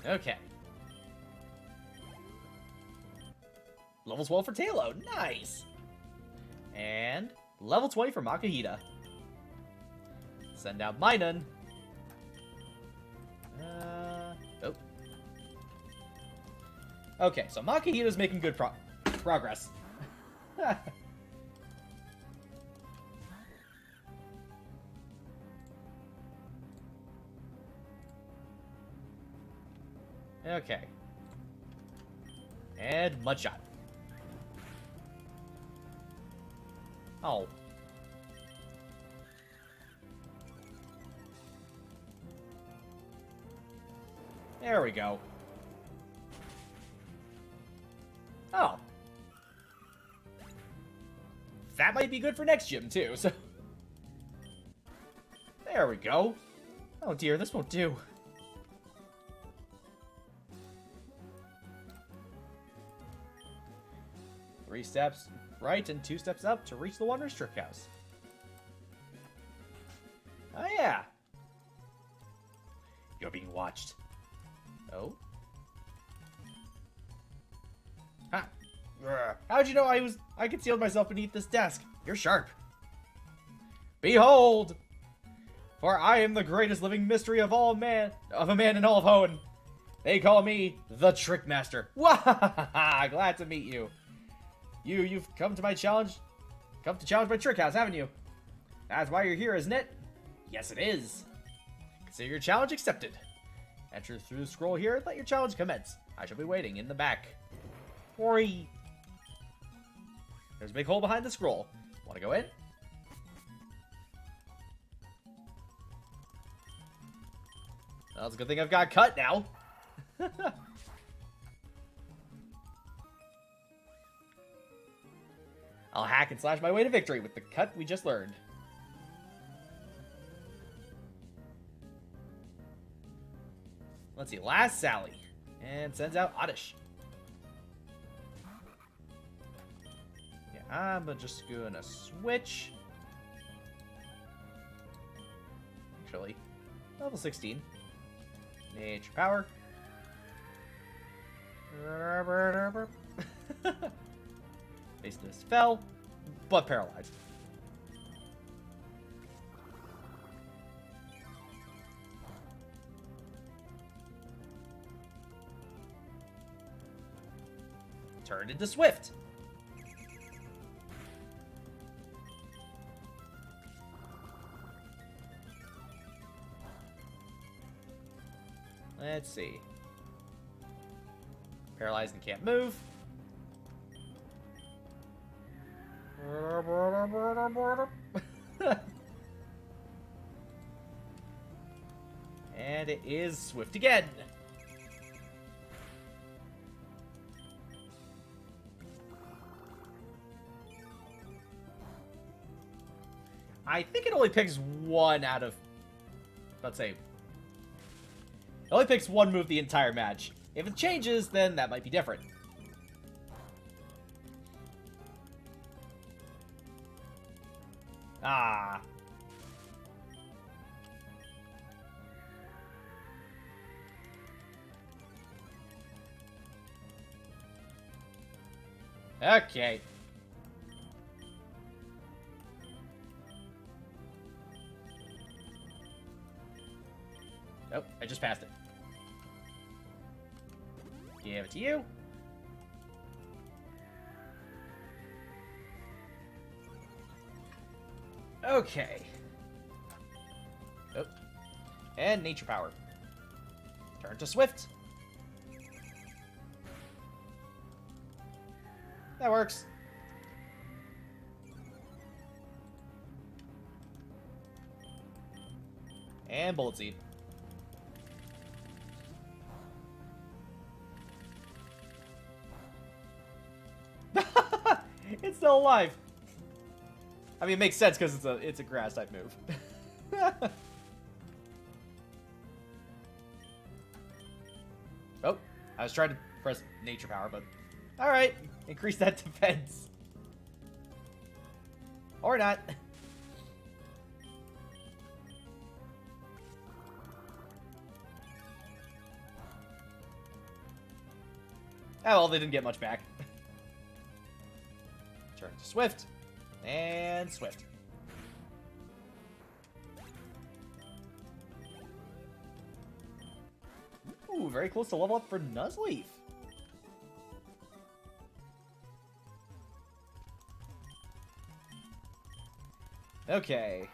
Okay. Level 12 for Tailo. Nice. And level 20 for Makahita. Send out Minun. Oh. Okay, so Makahita's making good progress. Okay. And Mudshot. Oh. There we go. Oh. That might be good for next gym, too, so... There we go. Oh dear, this won't do. Three steps right and 2 steps up to reach the Wanderer's Trick House. Oh yeah. You're being watched. Oh? Ha! How'd you know I concealed myself beneath this desk? You're sharp. Behold! For I am the greatest living mystery of a man in all of Hoenn. They call me the Trick Master. Wahahaha! Glad to meet you. You've come to my challenge. Come to challenge my trick house, haven't you? That's why you're here, isn't it? Yes, it is. Consider your challenge accepted. Enter through the scroll here and let your challenge commence. I shall be waiting in the back. Hurry. There's a big hole behind the scroll. Want to go in? Well, it's a good thing I've got cut now. I'll hack and slash my way to victory with the cut we just learned. Let's see, last Sally. And sends out Oddish. Yeah, I'm just gonna switch. Actually, level 16. Nature Power. Basically this fell, but paralyzed. Turned into Swift. Let's see. Paralyzed and can't move. And it is Swift again. I think it only picks one out of, let's say, it only picks one move the entire match. If it changes, then that might be different. Ah. Okay. Nope, I just passed it. Give it to you. Okay. Oh. And Nature Power. Turn to Swift. That works. And Bullet Seed. It's still alive. I mean, it makes sense because it's a grass type move. Oh, I was trying to press Nature Power, but all right, increase that defense, or not. Oh well, they didn't get much back. Turn to Swift. And Swift. Ooh, very close to level up for Nuzleaf. Okay.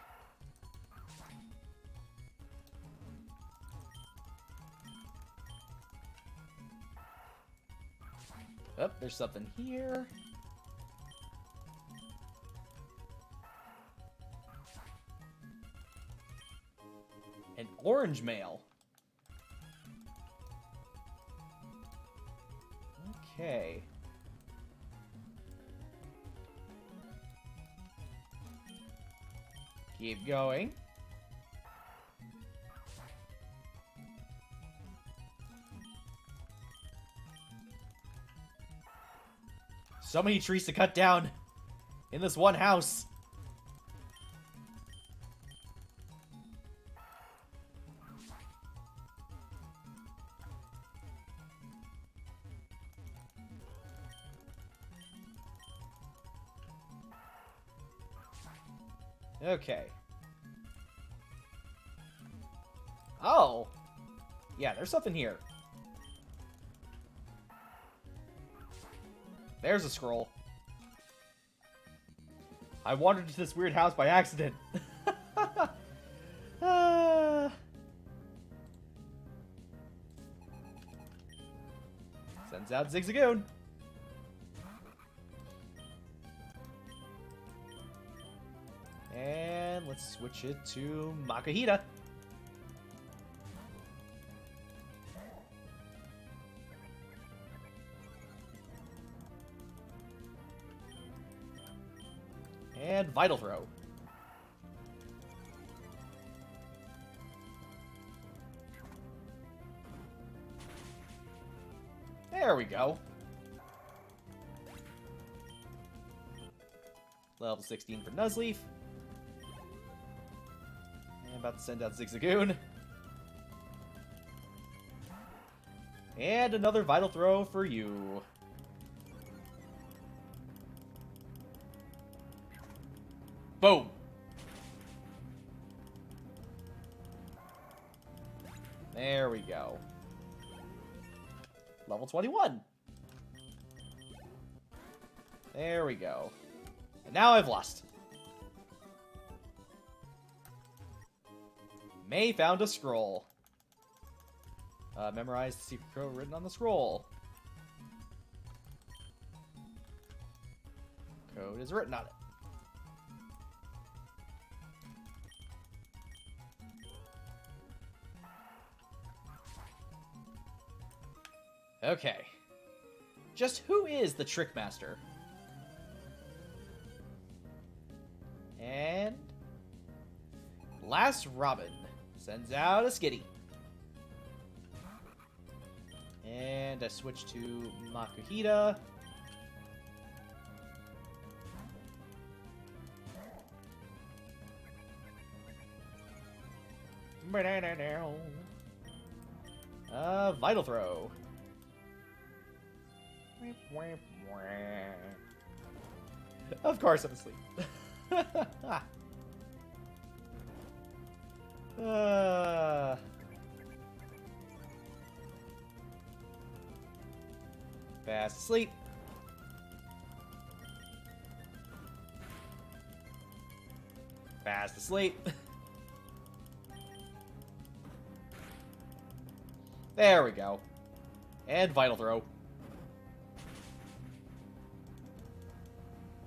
Oh, there's something here. An orange mail. Okay. Keep going. So many trees to cut down in this one house. Okay. Oh. Yeah, there's something here. There's a scroll. I wandered into this weird house by accident. Sends out Zigzagoon. And let's switch it to Makahita. And Vital Throw. There we go. Level 16 for Nuzleaf. And about to send out Zigzagoon. And another Vital Throw for you. Boom! There we go. Level 21. There we go. And now I've lost. May found a scroll. Memorize the secret code written on the scroll. Code is written on it. Okay. Just who is the Trick Master? And Last Robin sends out a Skitty. And I switch to Makuhita. Vital Throw. Of course I'm asleep. Fast asleep. Fast asleep. There we go. And Vital Throw.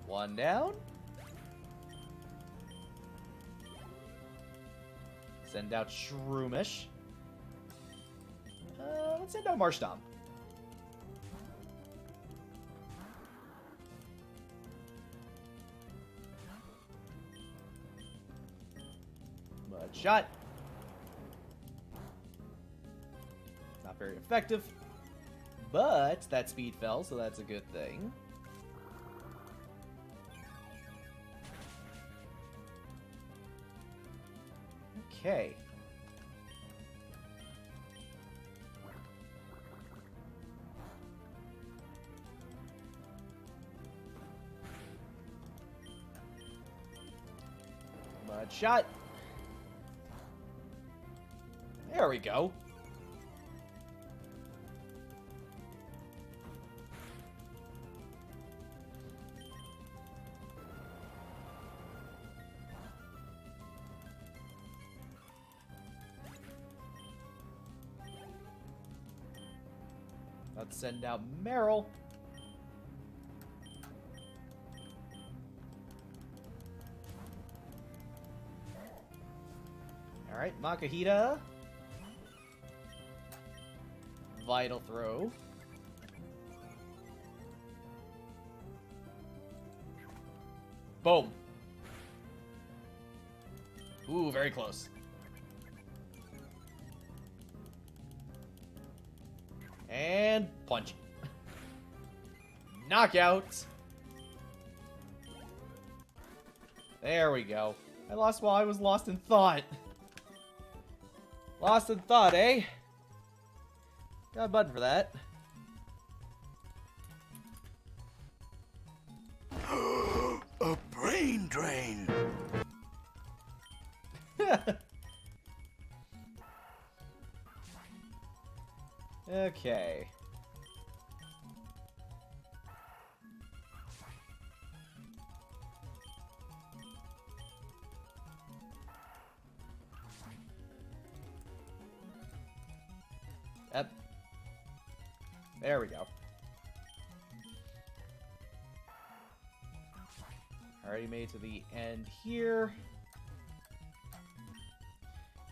One down. Send out Shroomish. Let's send out Marshtomp. Mud Shot. Not very effective. But that speed fell, so that's a good thing. Okay. Mud Shot. There we go. Let's send out Meryl. Alright, Makahita. Vital Throw. Boom. Ooh, very close. And punch. Knockout. There we go. I lost while I was lost in thought. Lost in thought, eh? Got a button for that. A brain drain. Okay. There we go. Already made to the end here.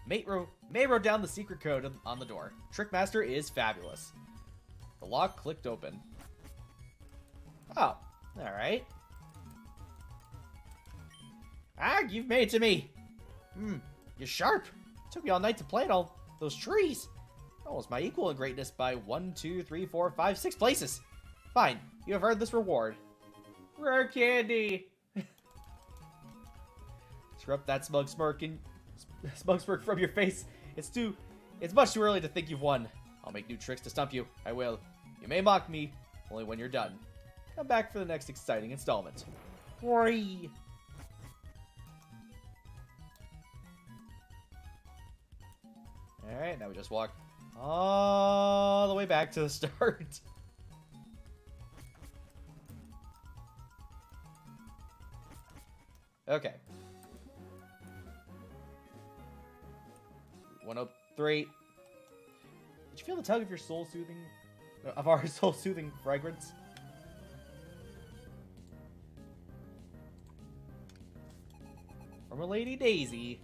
May wrote down the secret code on the door. Trickmaster is fabulous. The lock clicked open. Oh, alright. Ah, you've made it to me. You're sharp. It took me all night to plant all those trees. Almost my equal in greatness by 1, 2, 3, 4, 5, 6 places. Fine, you have earned this reward. Rare candy. Disrupt that smug smirk from your face. It's much too early to think you've won. I'll make new tricks to stump you. I will. You may mock me, only when you're done. Come back for the next exciting installment. Free. Alright, now we just walk all the way back to the start. Okay. 103. Did you feel the tug of your our soul-soothing fragrance? From a Lady Daisy.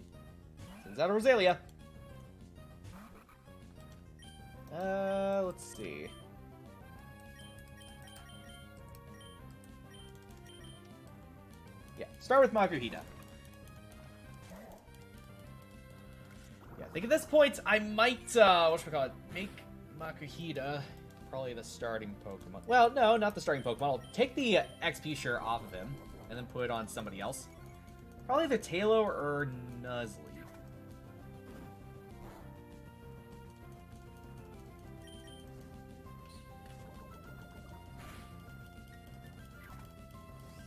Sends out a Rosalia. Let's see. Yeah, start with Makuhita. Yeah, I think at this point I might, whatchamacallit, make Makuhita probably the starting Pokemon. Well, no, not the starting Pokemon. I'll take the XP share off of him and then put it on somebody else. Probably either Tailo or Nuzly.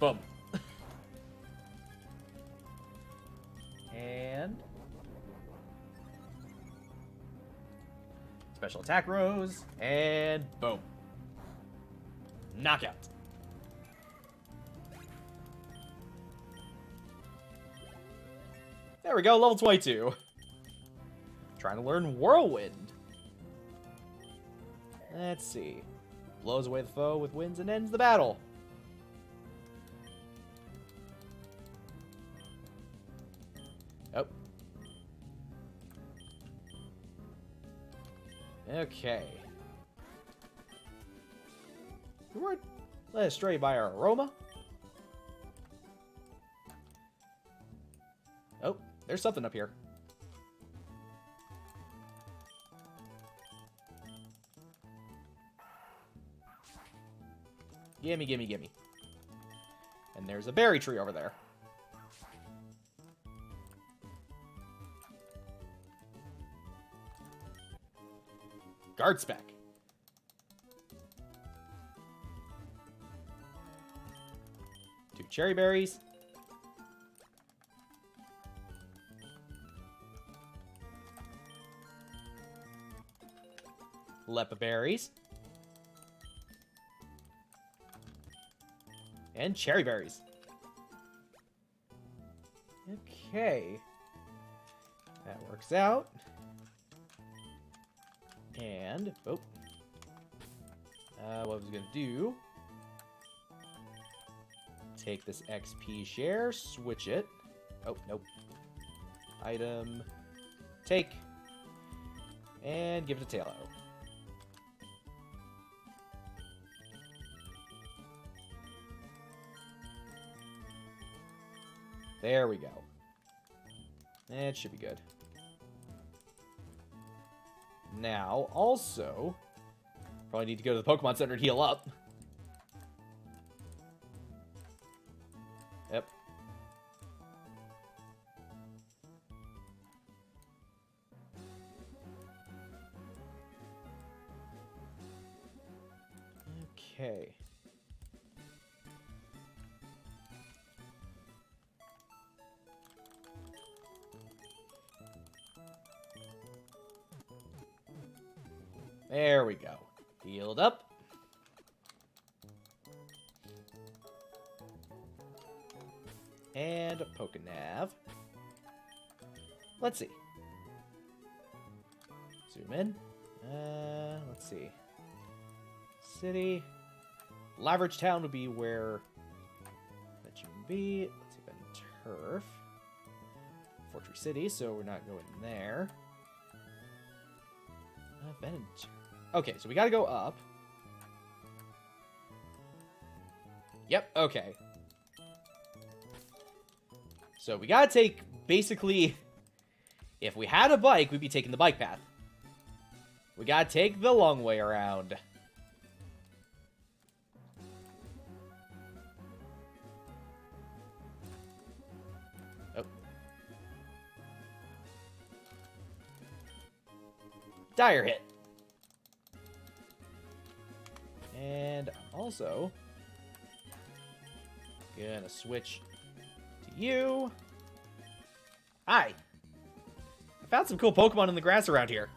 Boom. And special attack rose, and boom. Knockout. There we go, level 22. Trying to learn Whirlwind. Let's see. Blows away the foe with winds and ends the battle. Oh. Okay. We weren't led astray by our aroma. Oh, there's something up here. Gimme, gimme, gimme. And there's a berry tree over there. Guard spec. Two cherry berries. Lepa berries. And cherry berries. Okay. That works out. And, oh. What I was gonna do. Take this XP share, switch it. Oh, nope. Item. Take. And give it to Tailo. There we go. It should be good. Now, also, probably need to go to the Pokemon Center and heal up. Yep. Okay. There we go. Healed up. And a Pokenav. Let's see. Zoom in. Let's see. City. Laveridge Town would be where that should be. Let's see if I can turf. Fortress City, so we're not going there. Okay, so we gotta go up. Yep, okay. So we gotta take, basically, if we had a bike, we'd be taking the bike path. We gotta take the long way around. Oh. Dire hit. And I'm also gonna switch to you. Hi. I found some cool Pokemon in the grass around here.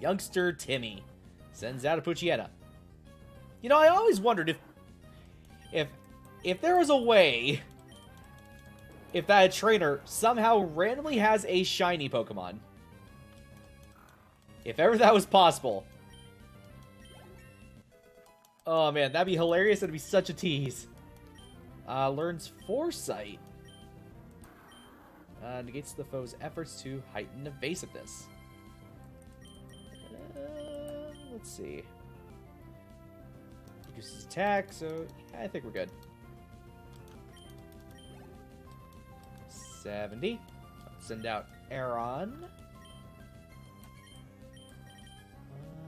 Youngster Timmy sends out a Poochyena. You know, I always wondered if there was a way, if that trainer somehow randomly has a shiny Pokemon. If ever that was possible. Oh man, that'd be hilarious. That'd be such a tease. Learns Foresight. Negates the foe's efforts to heighten evasiveness. Let's see. Reduces attack, so yeah, I think we're good. 70. Send out Aron.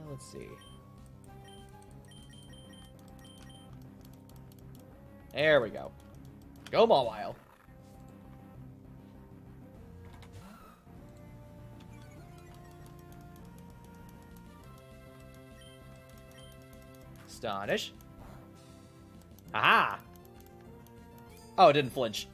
Let's see. There we go. Go Mawile. Astonish. Aha! Oh, it didn't flinch.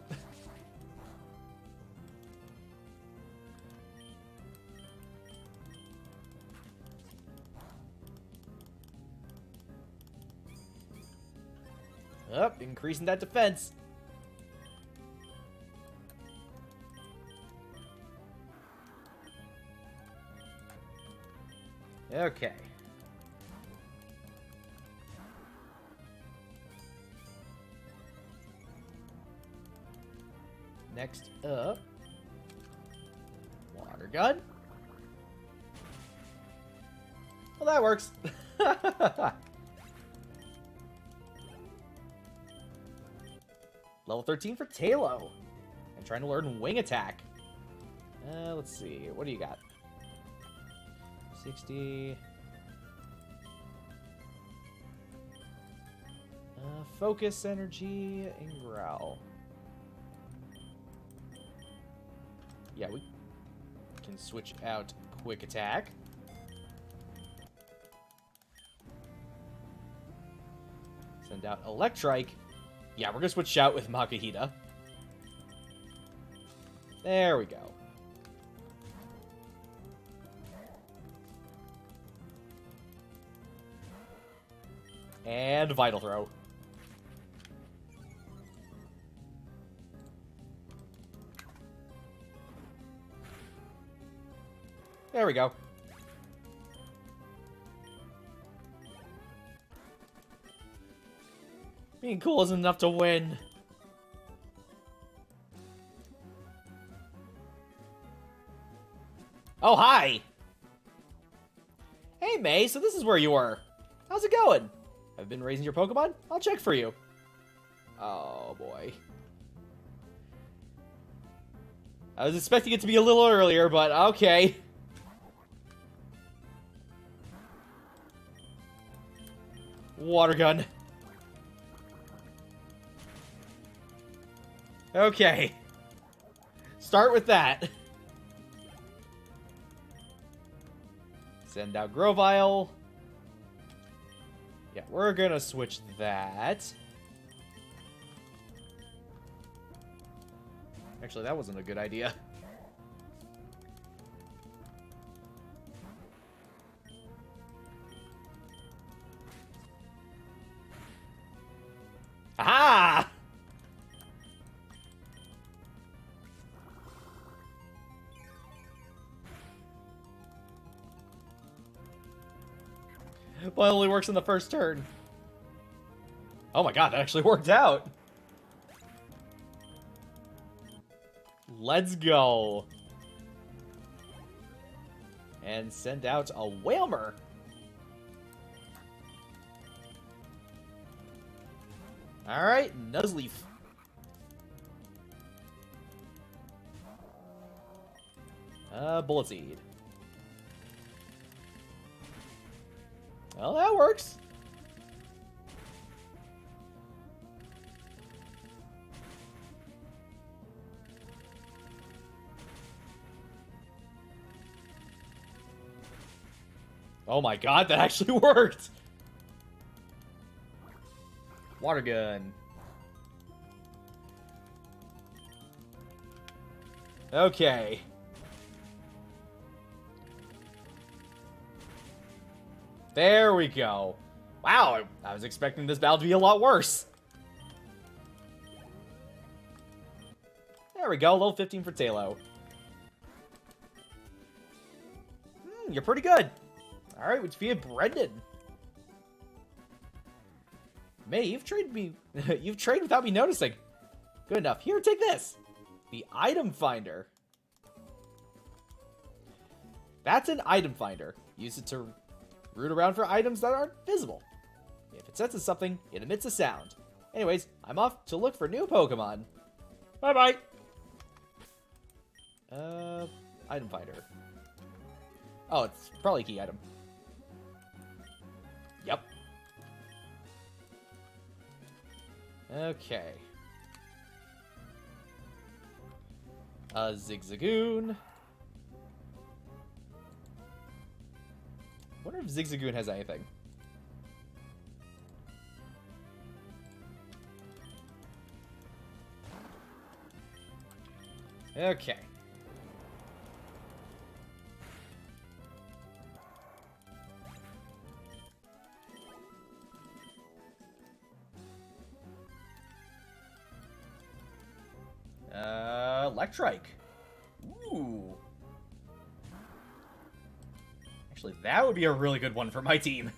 Up, increasing that defense. Okay. Next up, water gun. Well, that works. Level 13 for Talo. I'm trying to learn Wing Attack. Let's see. What do you got? 60. Focus, Energy, and Growl. Yeah, we can switch out Quick Attack. Send out Electrike. Yeah, we're gonna switch out with Makahita. There we go. And Vital Throw. There we go. Being cool isn't enough to win. Oh, hi! Hey, May, so this is where you were. How's it going? Have been raising your Pokemon? I'll check for you. Oh, boy. I was expecting it to be a little earlier, but okay. Water gun. Okay. Start with that. Send out Grovyle. Yeah, we're gonna switch that. Actually, that wasn't a good idea. Aha! Well, it only works in the first turn. Oh my god, that actually worked out. Let's go. And send out a Whalmer. Alright, Nuzleaf. Bullet Seed. Well, that works. Oh my god, that actually worked! Water gun. Okay. There we go. Wow, I was expecting this battle to be a lot worse. There we go, level 15 for Talo. You're pretty good. Alright, which via Brendan. May, you've traded me. You've traded without me noticing. Good enough. Here, take this. The item finder. That's an item finder. Use it to root around for items that aren't visible. If it senses something, it emits a sound. Anyways, I'm off to look for new Pokemon. Bye-bye. Item finder. Oh, it's probably a key item. Yep. Okay. Zigzagoon. Wonder if Zigzagoon has anything. Okay. Electrike. Ooh. Actually, that would be a really good one for my team.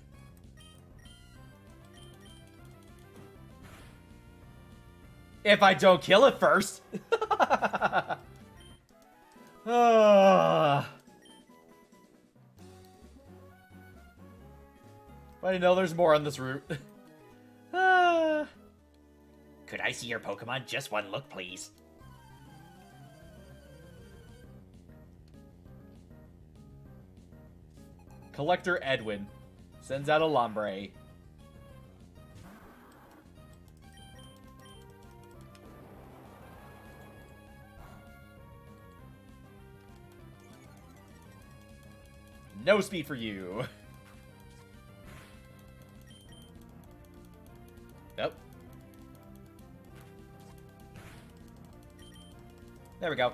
If I don't kill it first. But I know there's more on this route. Could I see your Pokemon? Just one look, please. Collector Edwin sends out a Lombre. No speed for you. Nope. There we go.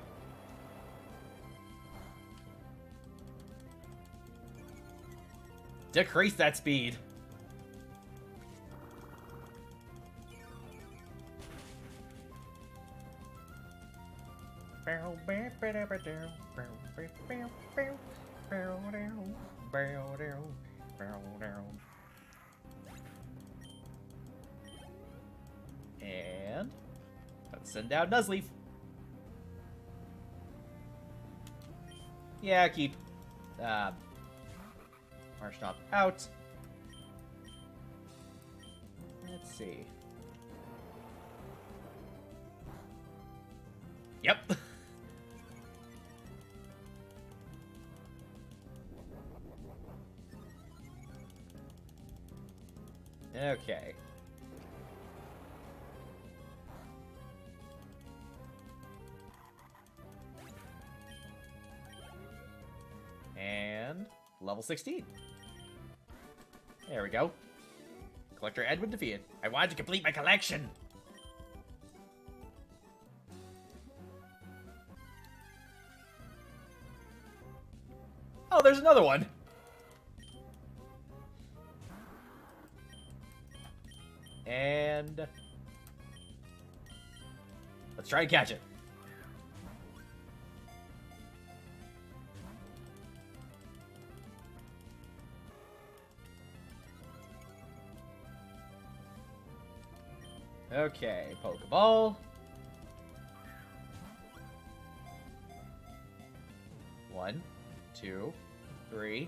Decrease that speed. And let's send out Nuzleaf. Yeah, keep Marshtomp out. Let's see. Yep. Okay. And level 16. There we go. Collector Edwin defeated. I wanted to complete my collection. Oh, there's another one. And let's try and catch it. Okay, Pokeball. One, two, three.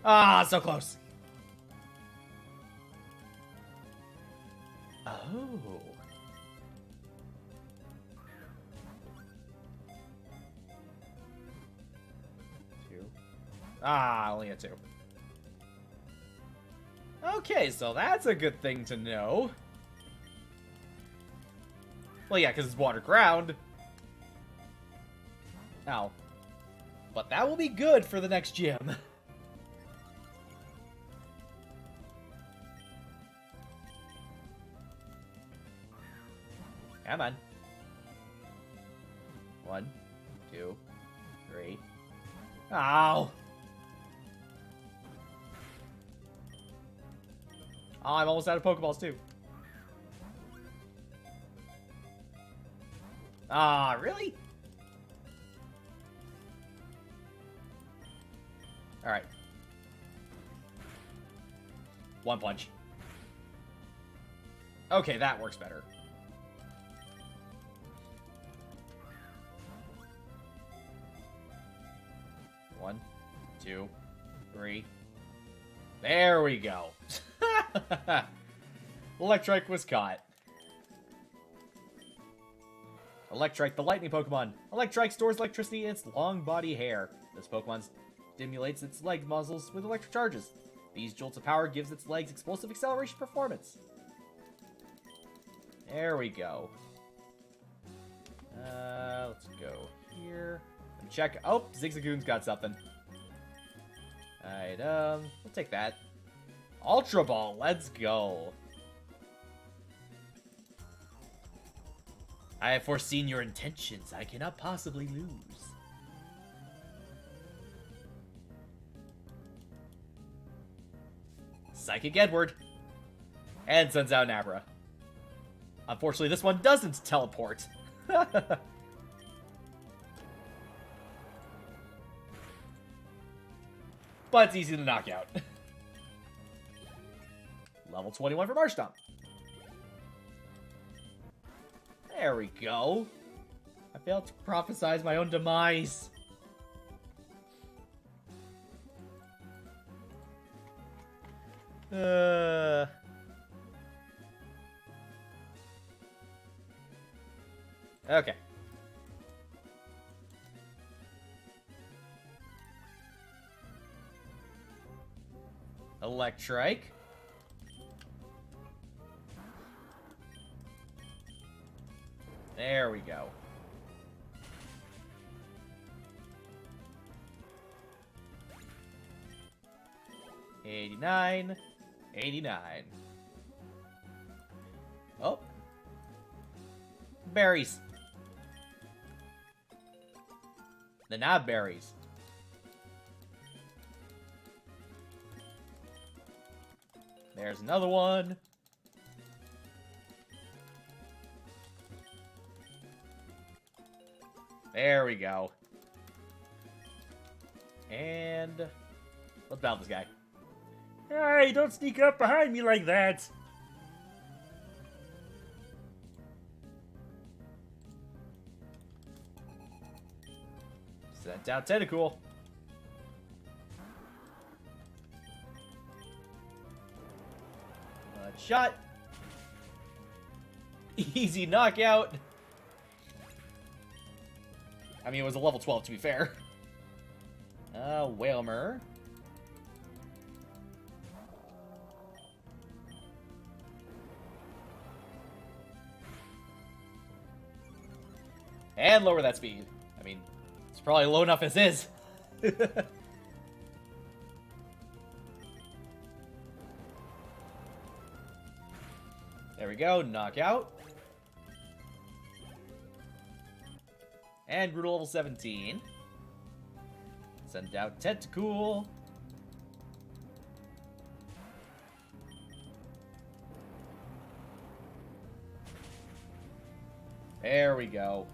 Ah, so close. Oh. Two. Ah, only a two. Okay, so that's a good thing to know. Well, yeah, because it's water ground. Ow. But that will be good for the next gym. Come on. One, two, three. Ow! Oh, I'm almost out of Pokeballs, too. Ah, really? Alright. One punch. Okay, that works better. One, two, three. There we go. Electrike was caught. Electrike, the lightning Pokemon. Electrike stores electricity in its long body hair. This Pokemon stimulates its leg muscles with electric charges. These jolts of power gives its legs explosive acceleration performance. There we go. Let's go here. Check. Oh, Zigzagoon's got something. Alright, we'll take that. Ultra Ball, let's go. I have foreseen your intentions. I cannot possibly lose. Psychic Edward. And sends out an Abra. Unfortunately, this one doesn't teleport. But it's easy to knock out. Level 21 for Marshtomp. There we go. I failed to prophesize my own demise. Okay. Electrike. There we go. $89. $89. Oh. Berries. The knob berries. There's another one. There we go. And let's battle this guy. Hey, don't sneak up behind me like that. Sent out Tentacool. Shot. Easy knockout. I mean, it was a level 12 to be fair. Whalmer. And lower that speed. I mean, it's probably low enough as is. There we go, knockout. And Brutal level 17. Send out Tentacool. There we go.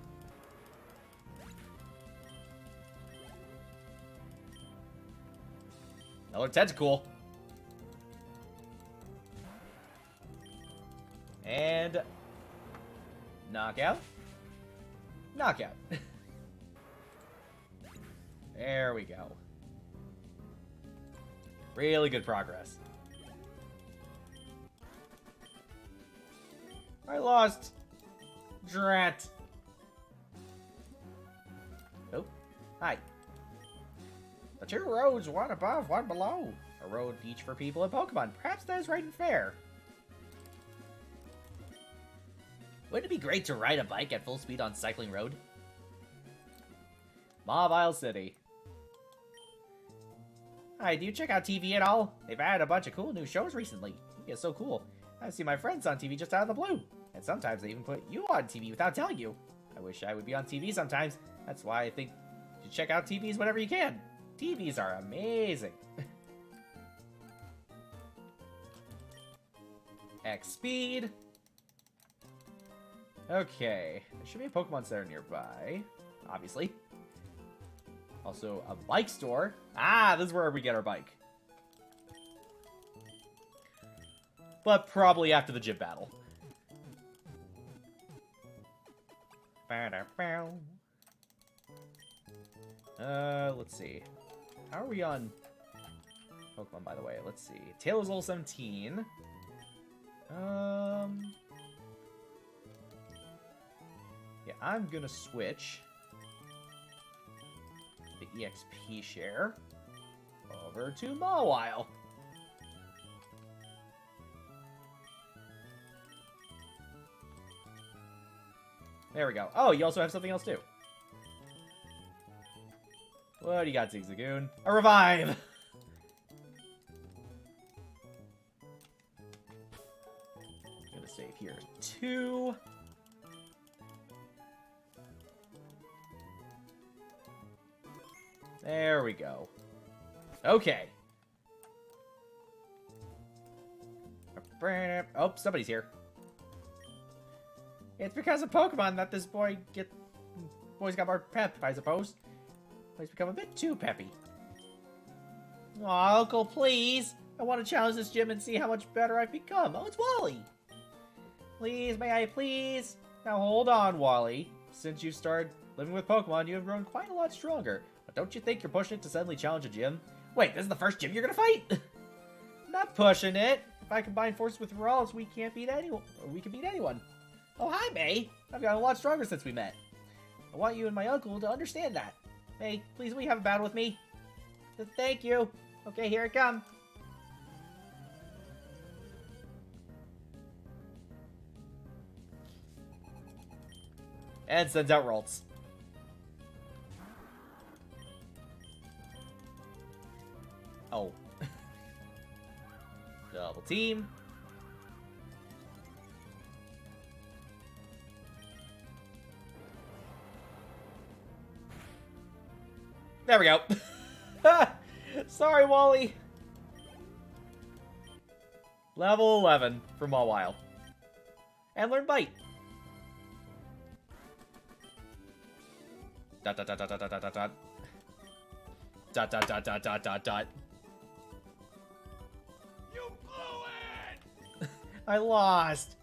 Another Tentacool. And Knockout. Knockout. There we go. Really good progress. I lost. Drat. Oh, hi. The two roads, one above, one below. A road each for people and Pokemon. Perhaps that is right and fair. Wouldn't it be great to ride a bike at full speed on Cycling Road? Mobile City. Hi, do you check out TV at all? They've added a bunch of cool new shows recently. It's so cool. I see my friends on TV just out of the blue. And sometimes they even put you on TV without telling you. I wish I would be on TV sometimes. That's why I think you should check out TVs whenever you can. TVs are amazing. X speed. Okay. There should be a Pokemon Center nearby. Obviously. Also, a bike store. Ah, this is where we get our bike. But probably after the gym battle. Let's see. How are we on Pokemon, by the way? Let's see. Taylor's level 17. Yeah, I'm gonna switch the EXP share over to Mawile. There we go. Oh, you also have something else too. What do you got, Zigzagoon? A revive! Gonna save here. 2. There we go. Okay. Oh, somebody's here. It's because of Pokemon that this boy's got more pep, I suppose. He's become a bit too peppy. Aw, Uncle, please. I want to challenge this gym and see how much better I've become. Oh, it's Wally. Please, may I please? Now hold on, Wally. Since you started living with Pokemon, you have grown quite a lot stronger. But don't you think you're pushing it to suddenly challenge a gym? Wait, this is the first gym you're gonna fight? Not pushing it. If I combine forces with Rawls, we can't beat anyone. Or we can beat anyone. Oh, hi, May. I've gotten a lot stronger since we met. I want you and my uncle to understand that. May, please will you have a battle with me? Thank you. Okay, here it comes. And sends out Ralts. Oh. Double team. There we go. Sorry, Wally. Level 11 for Mawile. And learn Bite. Dot dot dot dot dot dot dot dot. Dot dot dot dot dot dot dot. You blew it! I lost.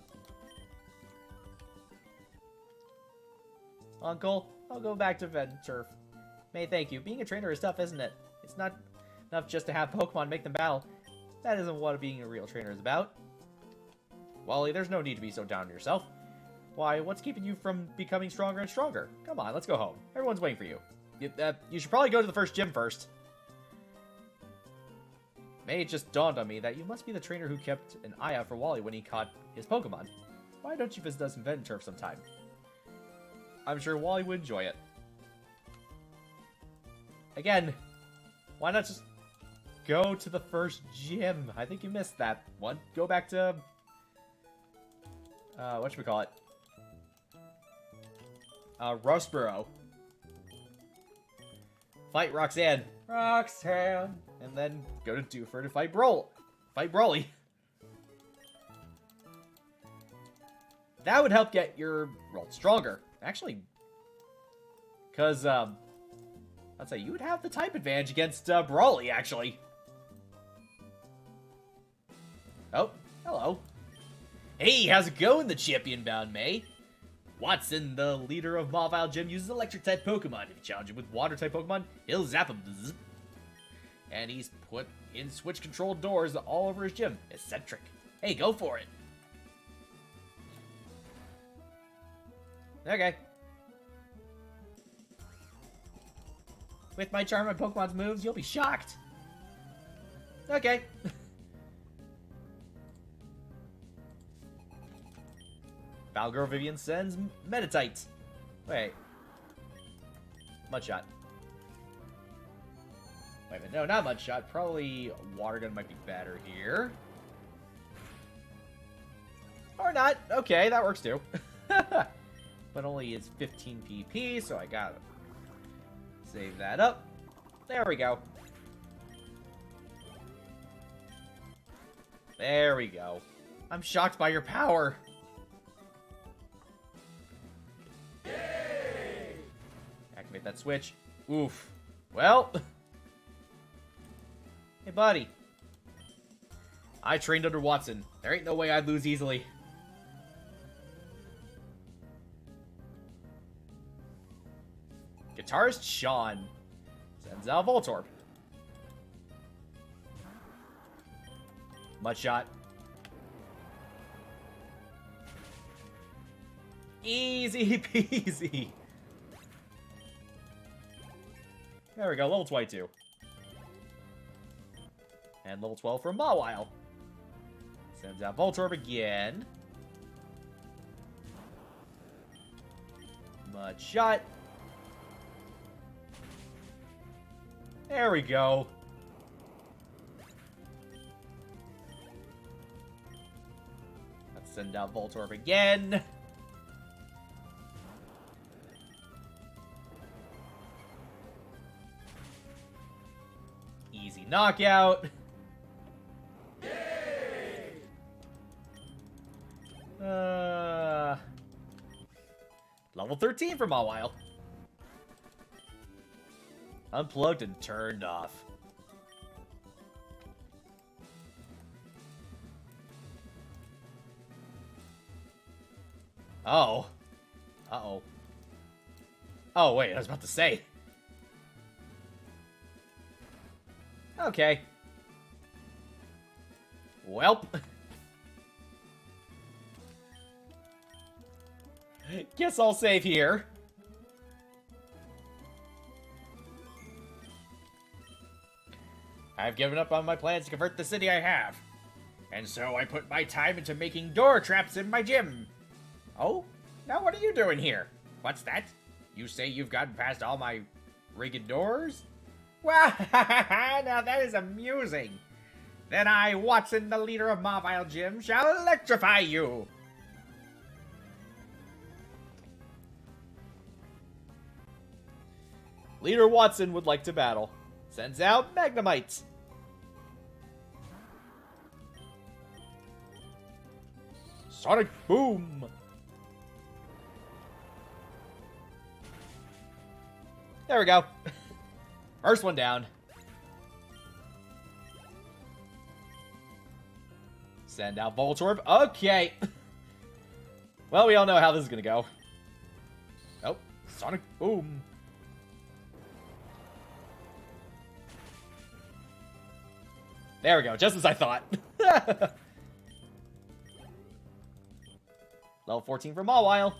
Uncle, I'll go back to Venturf. May, thank you. Being a trainer is tough, isn't it? It's not enough just to have Pokemon make them battle. That isn't what being a real trainer is about. Wally, there's no need to be so down on yourself. Why, what's keeping you from becoming stronger and stronger? Come on, let's go home. Everyone's waiting for you. You should probably go to the first gym first. May, it just dawned on me that you must be the trainer who kept an eye out for Wally when he caught his Pokemon. Why don't you visit us in Venturf sometime? I'm sure Wally would enjoy it. Again, why not just go to the first gym? I think you missed that one. Go back to... whatchamacallit? Rustboro. Fight Roxanne. Roxanne! And then go to Dewford to fight Broly. That would help get your roll stronger. Actually, because, I'd say you would have the type advantage against Broly, actually. Oh, hello. Hey, how's it going, the champion-bound May? Watson, the leader of Mawile Gym, uses electric-type Pokemon. If you challenge him with water-type Pokemon, he'll zap him. And he's put in switch-controlled doors all over his gym. Eccentric. Hey, go for it. Okay. With my charm and Pokemon's moves, you'll be shocked. Okay. Valgirl Vivian sends Meditite. Wait. Mudshot. Wait a minute. No, not Mudshot. Probably Water Gun might be better here. Or not. Okay, that works too. But only is 15 PP, so I gotta save that up. There we go. There we go. I'm shocked by your power. Yay! Activate that switch. Oof. Well. Hey, buddy. I trained under Watson. There ain't no way I'd lose easily. Guitarist Sean sends out Voltorb. Mudshot. Easy peasy. There we go, level 22. And level 12 for Mawile. Sends out Voltorb again. Mudshot. There we go. Let's send out Voltorb again. Easy knockout. Yay! Level 13 for Mawile. Unplugged and turned off. Oh. Uh-oh. Oh, wait, I was about to say. Okay. Welp. Guess I'll save here. I've given up on my plans to convert the city I have. And so I put my time into making door traps in my gym. Oh? Now what are you doing here? What's that? You say you've gotten past all my rigged doors? Well, now that is amusing. Then I, Watson, the leader of Mawile Gym, shall electrify you. Leader Watson would like to battle. Sends out Magnemite. Sonic Boom. There we go. First one down. Send out Voltorb. Okay. Well, we all know how this is gonna go. Oh, Sonic Boom. There we go, just as I thought. Level 14 for Mawile.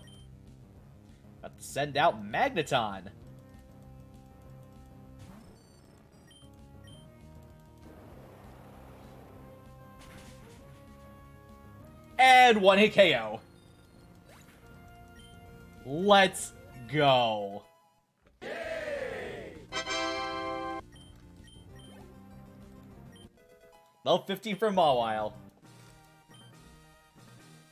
Got to send out Magneton. And one hit KO. Let's go. Yay! Level 15 for Mawile.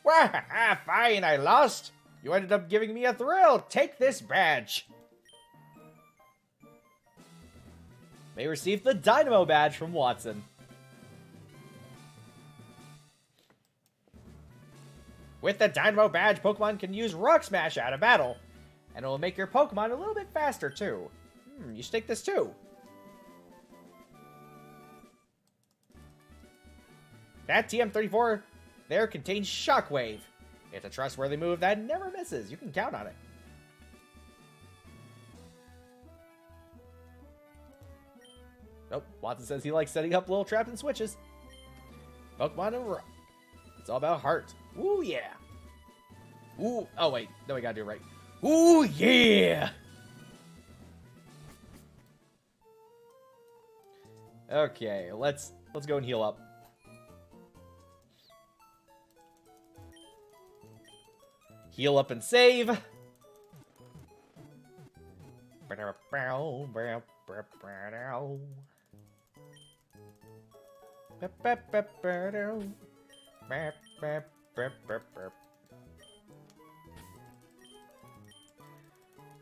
Fine, I lost. You ended up giving me a thrill. Take this badge. May receive the Dynamo badge from Watson. With the Dynamo badge, Pokemon can use Rock Smash out of battle. And it will make your Pokemon a little bit faster, too. You should take this, too. That TM34 there contains Shockwave. It's a trustworthy move that never misses. You can count on it. Nope, Watson says he likes setting up little traps and switches. Pokemon and Rock. It's all about heart. Ooh, yeah. Ooh, oh wait, no, we gotta do it right. Ooh, yeah! Okay, let's go and heal up. Heal up and save.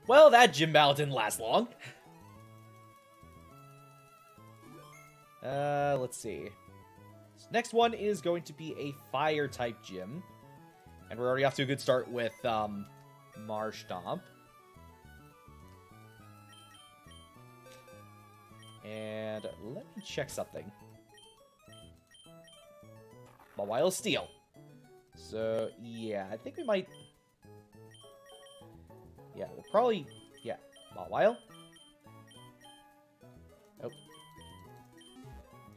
Well, that gym battle didn't last long. Let's see. So next one is going to be a fire-type gym. And we're already off to a good start with, Marshtomp. And let me check something. Mawile Steel. So, yeah, I think we might... Yeah, we'll probably... Yeah, Mawile. Oh.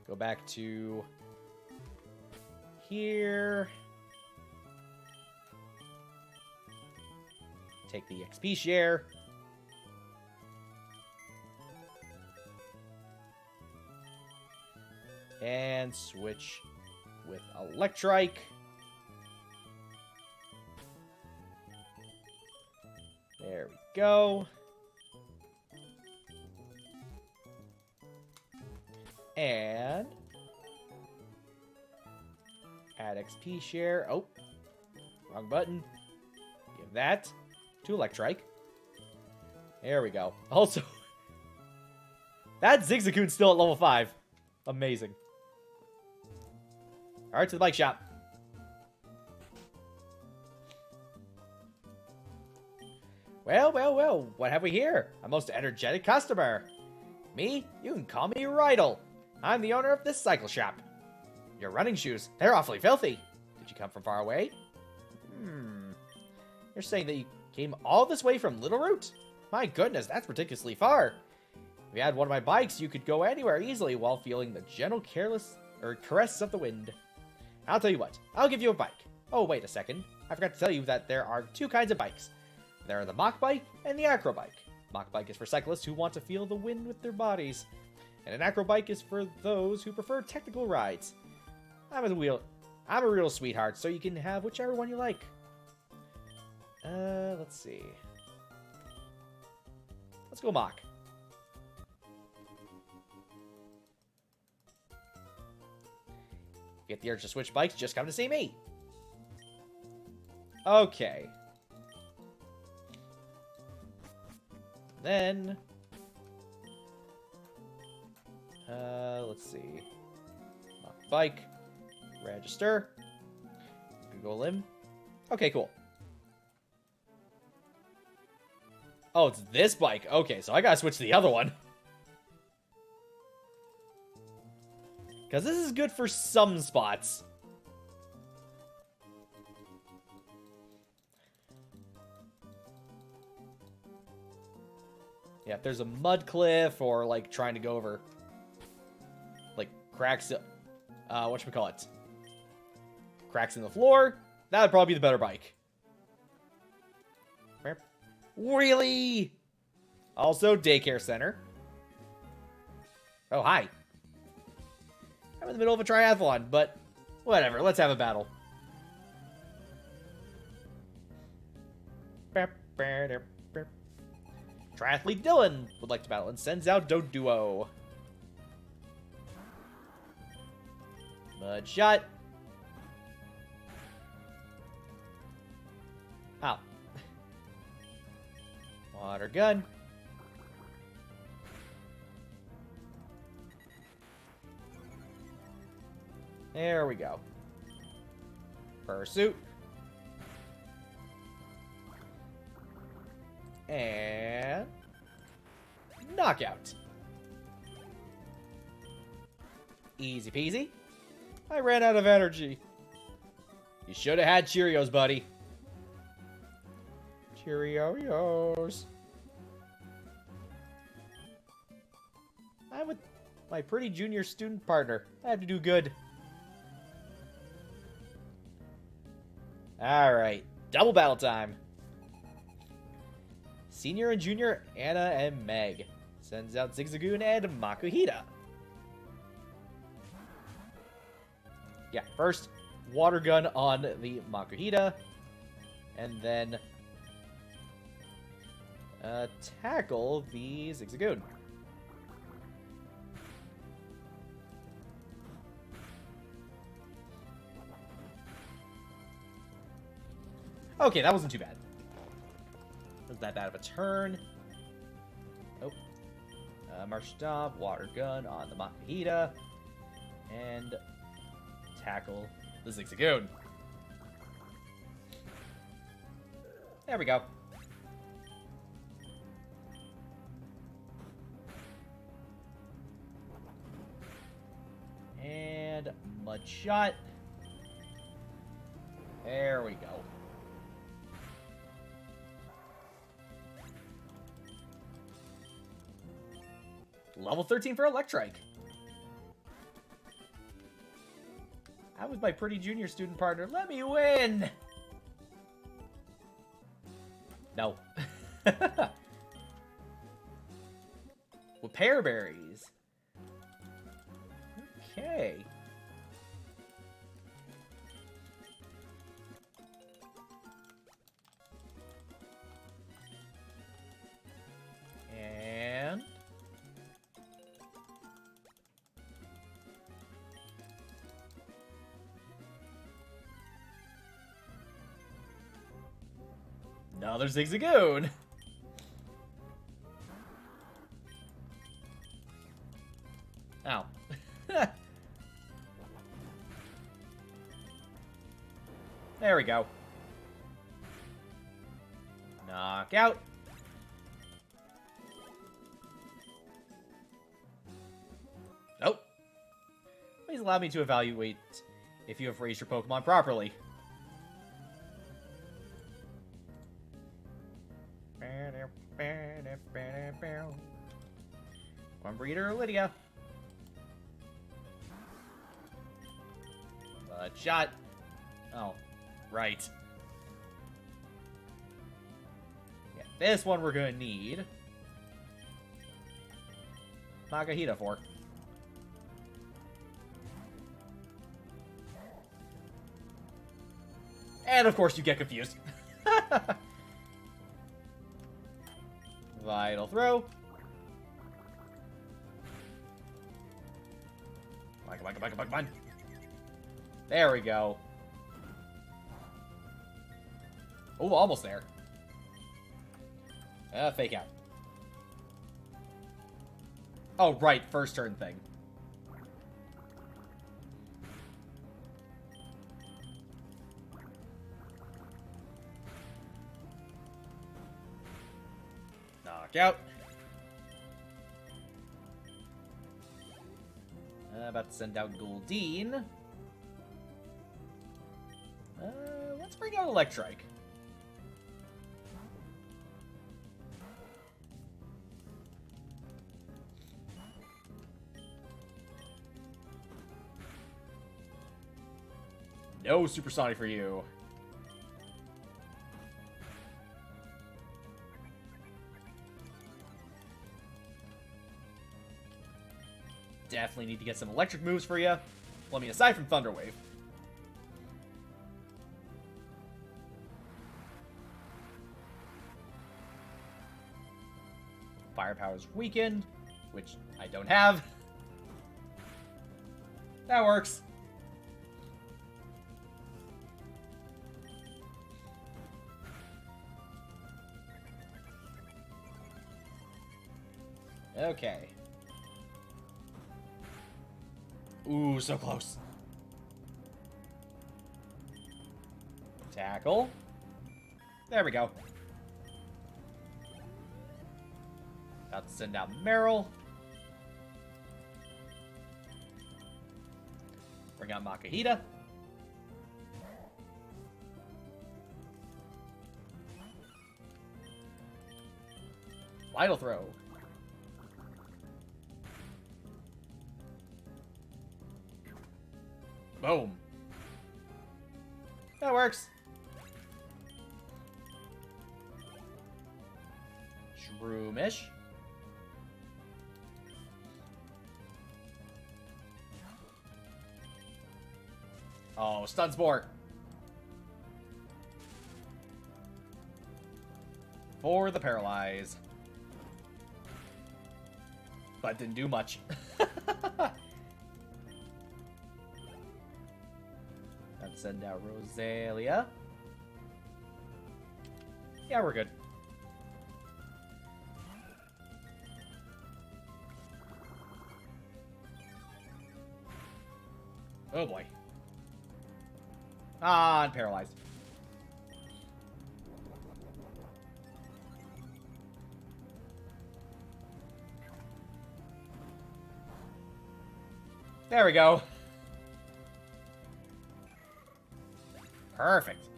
Go back to... here. Take the XP share. And switch with Electrike. There we go. And add XP share. Oh, wrong button. Give that to Electrike. There we go. Also, that Zigzagoon's still at level 5. Amazing. Alright, to the bike shop. Well, well, well, what have we here? A most energetic customer. Me? You can call me Rydell. I'm the owner of this cycle shop. Your running shoes, they're awfully filthy. Did you come from far away? You're saying that you came all this way from Little Root? My goodness, that's ridiculously far. If you had one of my bikes, you could go anywhere easily while feeling the gentle caress of the wind. I'll tell you what, I'll give you a bike. Oh, wait a second. I forgot to tell you that there are two kinds of bikes. There are the Mach Bike and the Acro Bike. Mach Bike is for cyclists who want to feel the wind with their bodies. And an Acro Bike is for those who prefer technical rides. I'm a real sweetheart, so you can have whichever one you like. Let's see. Let's go Mach. Get the urge to switch bikes, just come to see me. Okay. Then... let's see. Bike. Register. Google Lim. Okay, cool. Oh, it's this bike. Okay, so I gotta switch to the other one. Because this is good for some spots. Yeah, if there's a mud cliff or, like, trying to go over, like, cracks, whatchamacallit? Cracks in the floor, that would probably be the better bike. Really? Also, daycare center. Oh, hi. I'm in the middle of a triathlon, but whatever, let's have a battle. Triathlete Dylan would like to battle and sends out Doduo. Mud shot. Ow. Water gun. There we go. Fursuit. And... knockout. Easy peasy. I ran out of energy. You should have had Cheerios, buddy. Cheerios. I'm with my pretty junior student partner. I have to do good. Alright, double battle time. Senior and Junior, Anna and Meg. Sends out Zigzagoon and Makuhita. Yeah, first, water gun on the Makuhita. And then tackle the Zigzagoon. Okay, that wasn't too bad. Was that bad of a turn? Nope. March stop, water gun on the Makuhita, and tackle the Zigzagoon. There we go. And mud shot. There we go. Level 13 for Electrike. I was my pretty junior student partner. Let me win! No. With pear berries. Okay. And another Zigzagoon. Ow. There we go. Knockout. Nope. Please allow me to evaluate if you have raised your Pokemon properly. One breeder, Lydia. Shot. Oh, right. Yeah, this one we're gonna need Makuhita for. And of course you get confused. Vital throw. Come on. There we go. Oh, almost there. Fake out. Oh, right. First turn thing. Knockout. About to send out Goldeen. Let's bring out Electrike. No Supersonic for you. Definitely need to get some electric moves for you. Well, I mean, aside from Thunder Wave. Firepower's weakened, which I don't have. That works. Okay. Ooh, so close. Tackle. There we go. About to send out Meryl. Bring out Makuhita. Vital throw. Boom. That works. Shroomish. Oh, stun spore. For the paralyze. But didn't do much. Let's send out Rosalia. Yeah, we're good. Oh boy. Ah, I'm paralyzed. There we go. Perfect.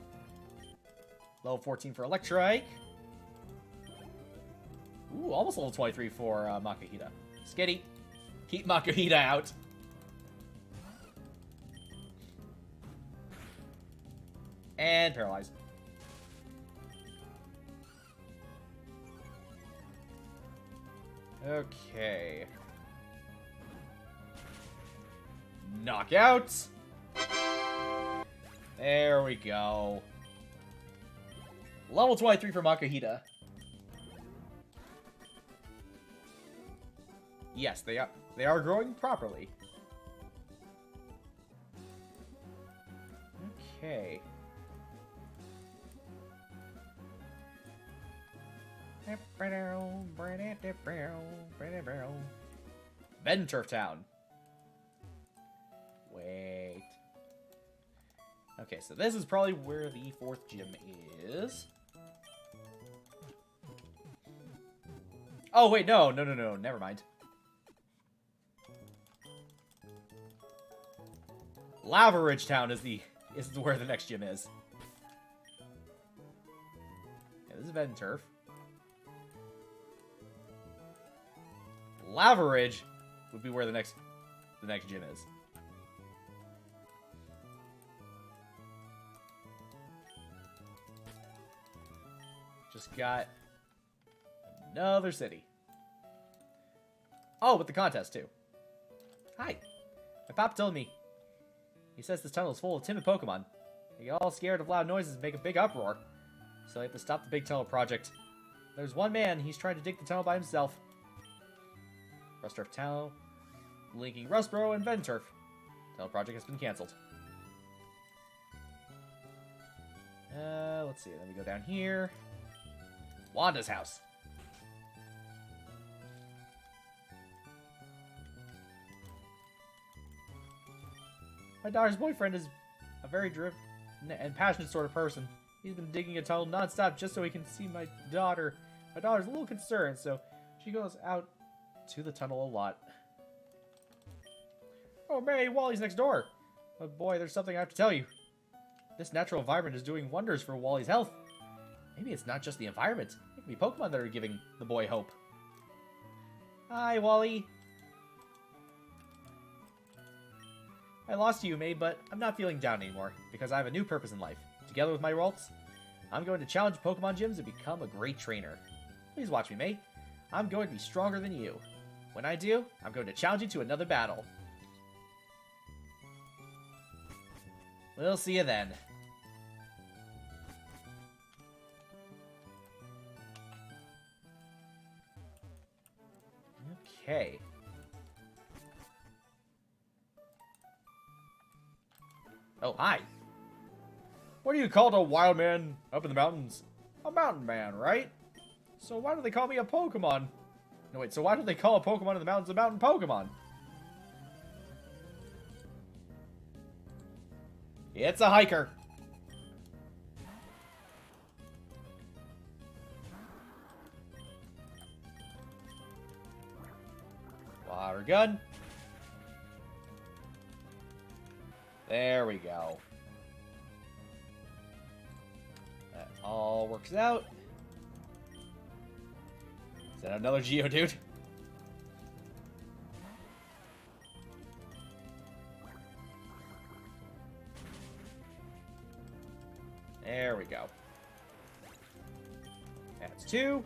Level 14 for Electrike. Ooh, almost level 23 for Makuhita. Skitty. Keep Makuhita out. And paralyzed. Okay. Knockout. There we go. Level 23 for Makuhita. Yes, they are growing properly. Okay. Venturf Town. Wait. Okay, so this is probably where the 4th gym is. Oh, wait, no, never mind. Lava Ridge Town is where the next gym is. Yeah, this is Venturf. Lava Ridge would be where the next gym is. Just got another city. Oh, with the contest too. Hi. My pop told me. He says this tunnel is full of timid Pokemon. They get all scared of loud noises and make a big uproar. So they have to stop the big tunnel project. There's one man, he's trying to dig the tunnel by himself. Rustturf Tunnel, linking Rustboro and Venturf. Tunnel project has been cancelled. Let's see, then we go down here. Wanda's house. My daughter's boyfriend is a very driven and passionate sort of person. He's been digging a tunnel non-stop just so he can see my daughter. My daughter's a little concerned, so she goes out to the tunnel a lot. Oh, Mary, Wally's next door. Oh boy, there's something I have to tell you. This natural environment is doing wonders for Wally's health. Maybe it's not just the environment. It could be Pokemon that are giving the boy hope. Hi, Wally. I lost you, May, but I'm not feeling down anymore, because I have a new purpose in life. Together with my Ralts, I'm going to challenge Pokemon gyms and become a great trainer. Please watch me, May. I'm going to be stronger than you. When I do, I'm going to challenge you to another battle. We'll see you then. Okay. Oh, hi. What do you call a wild man up in the mountains? A mountain man, right? So why do they call me a Pokemon? No, wait, so why do they call a Pokemon in the mountains a mountain Pokemon? It's a hiker. Water gun. There we go. That all works out. that another Geodude? There we go. That's 2.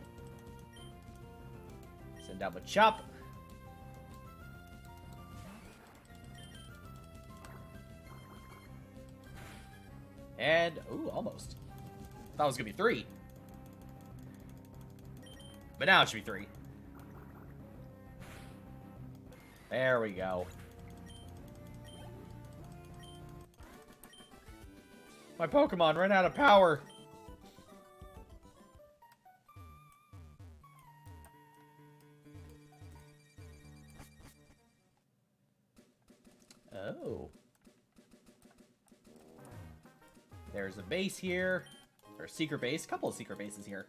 Send out Machop. And, ooh, almost. Thought it was gonna be 3. But now it should be 3. There we go. My Pokemon ran out of power. Oh. There's a base here. Or a secret base. A couple of secret bases here.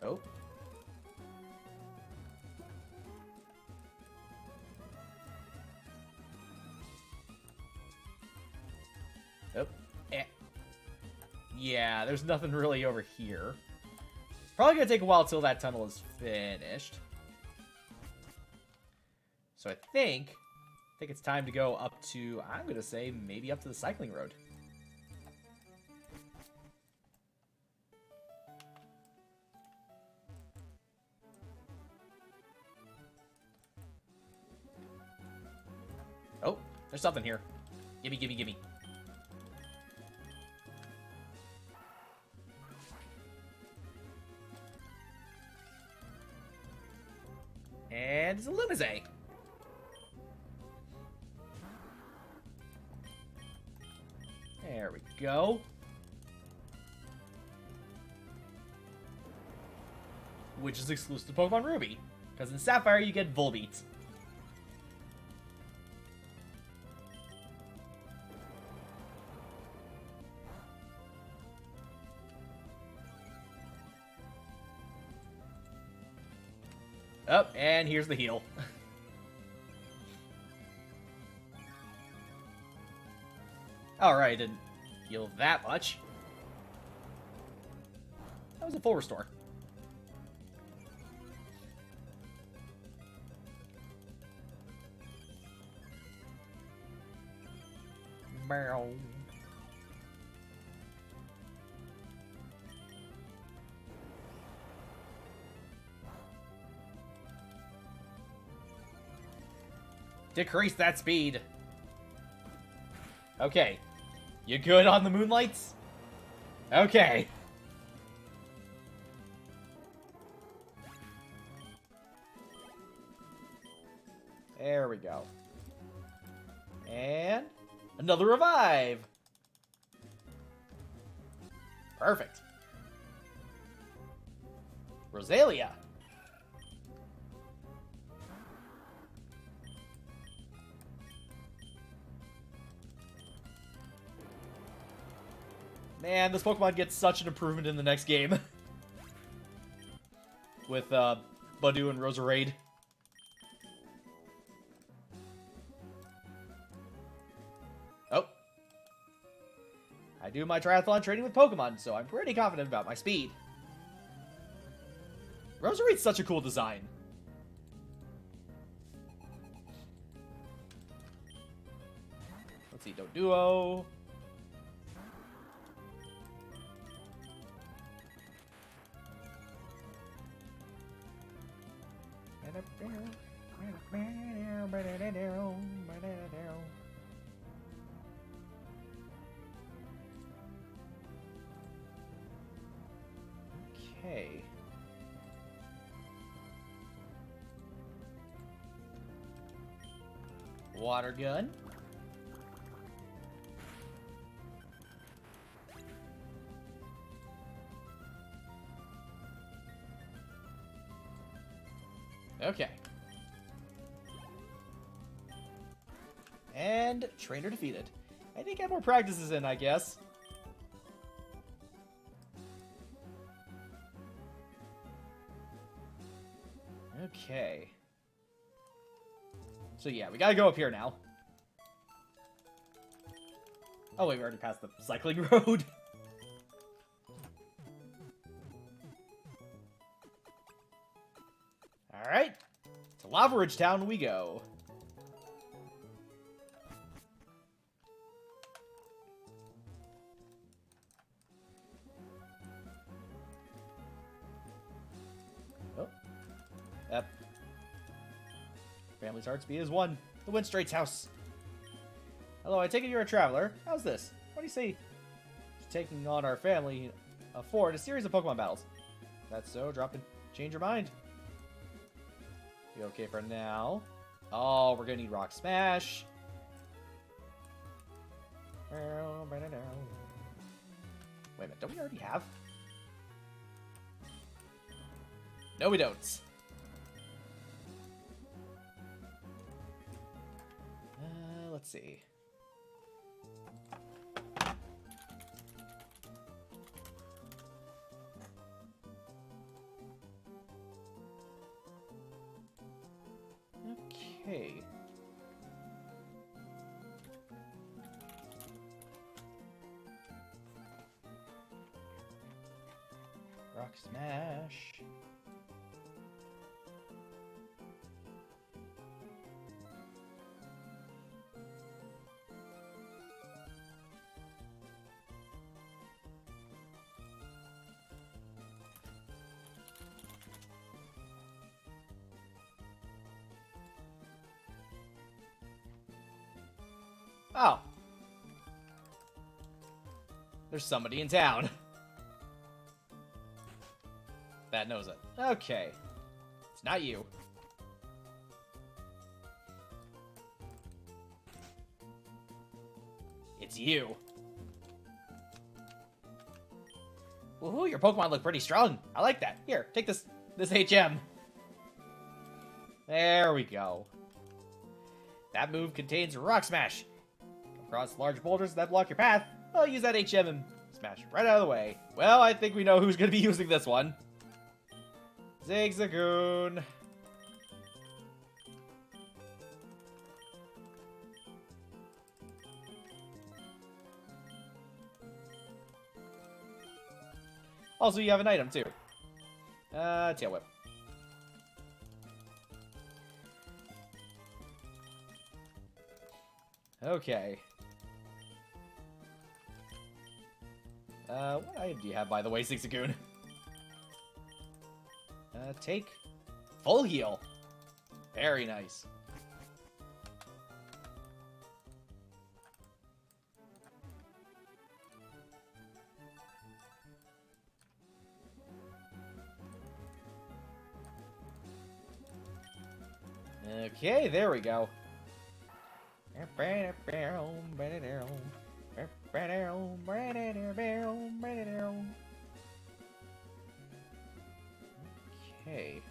Oh. Oh. Eh. Yeah, there's nothing really over here. Probably gonna take a while till that tunnel is finished. So I think it's time to go up to, I'm gonna say, maybe up to the cycling road. Oh, there's something here. Gimme, gimme, gimme. And it's a Lumize. There we go. Which is exclusive to Pokemon Ruby. Because in Sapphire you get Volbeat. Oh, and here's the heal. Alright, didn't heal that much. That was a full restore. Bow. Decrease that speed. Okay. You good on the Moonlights? Okay. There we go. And another revive. Perfect. Rosalia. Man, this Pokemon gets such an improvement in the next game. With, Budew and Roserade. Oh. I do my triathlon training with Pokemon, so I'm pretty confident about my speed. Roserade's such a cool design. Let's see, Doduo. Okay. Water gun. Okay. And trainer defeated. I think I have more practices in, I guess. Okay. So yeah, we gotta go up here now. Oh wait, we already passed the cycling road. Alright. To Lava Ridge Town we go. Oh. Yep. Family's Heartsbeat is one. The Windstrait's house. Hello, I take it you're a traveler. How's this? What do you say? Taking on our family forward a series of Pokemon battles. That's so. Drop and change your mind. Be okay for now. Oh, we're gonna need Rock Smash. Wait a minute, don't we already have? No, we don't. Let's see. Okay. Rock Smash. Oh. There's somebody in town. That knows it. Okay. It's not you. It's you. Woohoo, your Pokemon look pretty strong. I like that. Here, take this HM. There we go. That move contains Rock Smash. Across large boulders that block your path, I'll use that HM and smash right out of the way. Well, I think we know who's going to be using this one. Zigzagoon. Also, you have an item, too. Tail Whip. Okay. What item do you have, by the way, Zigzagoon? Take Full Heal. Very nice. Okay, there we go. Okay.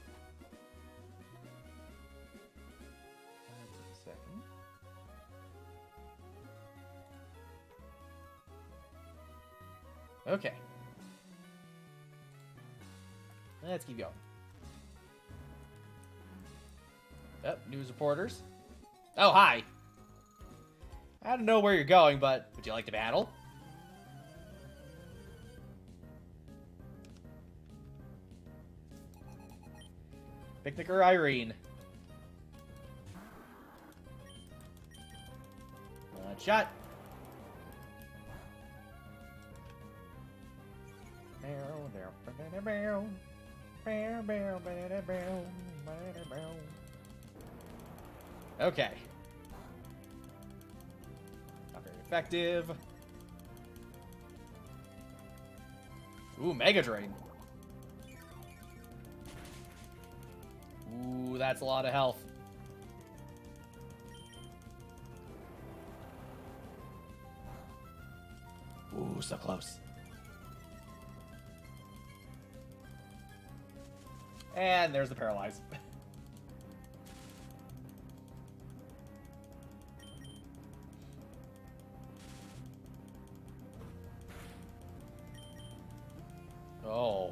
Second. Okay. Let's keep going. Oh, news reporters. Oh, hi. I don't know where you're going, but would you like to battle? Picnicker Irene. One shot. Okay. Not very effective. Ooh, Mega Drain. Ooh, that's a lot of health. Ooh, so close. And there's the Paralyze. Oh.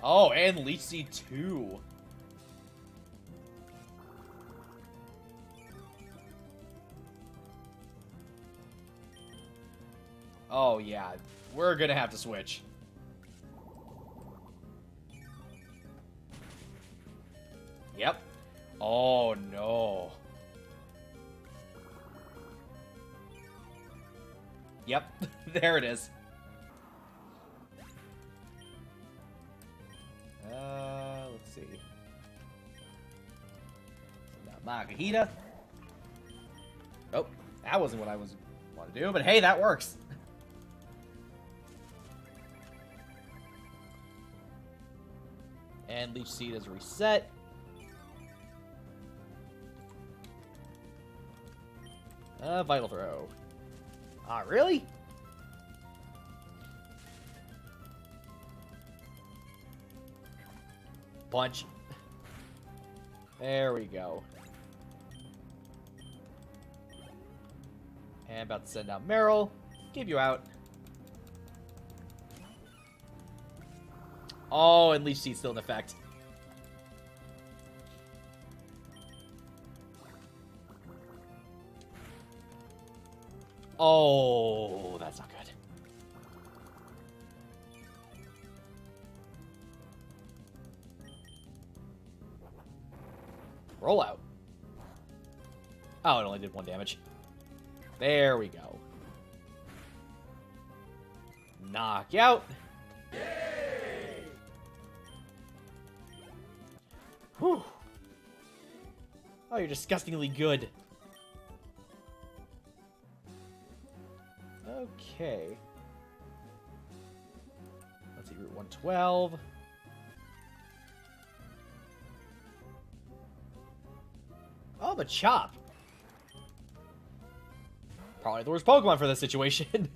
Oh, and Leech Seed too. Oh, yeah. We're gonna have to switch. Oh, no. Yep, there it is. Let's see. So now Makahita. Oh, that wasn't what I want to do, but hey, that works. And Leech Seed is reset. Vital Throw. Ah, really? Punch. There we go. And about to send out Meryl. Give you out. Oh, and Leech Seed's still in effect. Oh, that's not good. Roll out. Oh, it only did 1 damage. There we go. Knockout. Whew. Oh, you're disgustingly good. Okay. Let's see, Route 112. Oh, the Chop. Probably the worst Pokemon for this situation.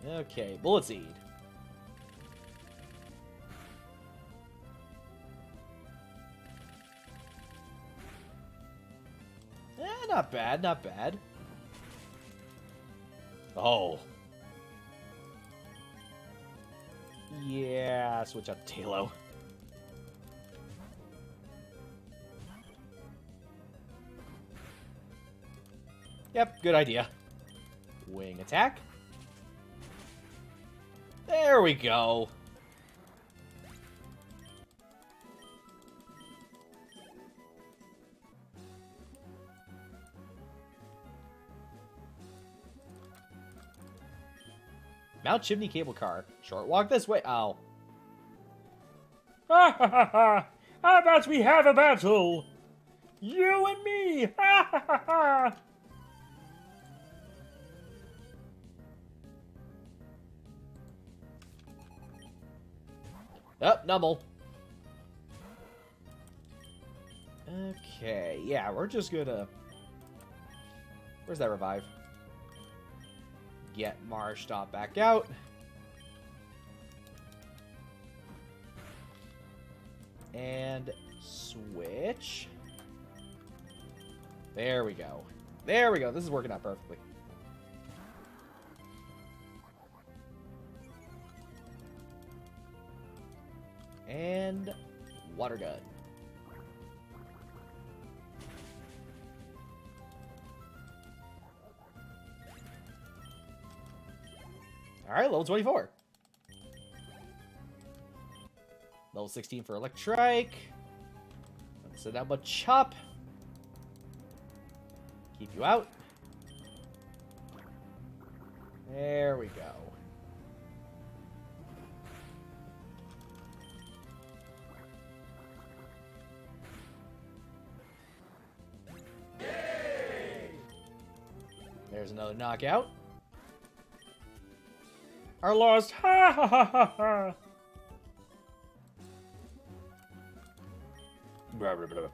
Okay, Bullet Seed. Not bad, not bad. Oh. Yeah, switch out Talo. Yep, good idea. Wing attack. There we go. Mount Chimney Cable Car. Short walk this way. Oh. Ha ha ha ha! How about we have a battle? You and me! Ha ha ha ha! Oh, Numble. Okay, yeah, we're just gonna... Where's that revive? Get Marshtomp back out. And switch. There we go. There we go. This is working out perfectly. And Water Gun. Alright, level 24. Level 16 for Electrike. Let's send out a Chop. Keep you out. There we go. There's another knockout. Are lost. Ha ha ha ha ha! Blah, blah, blah.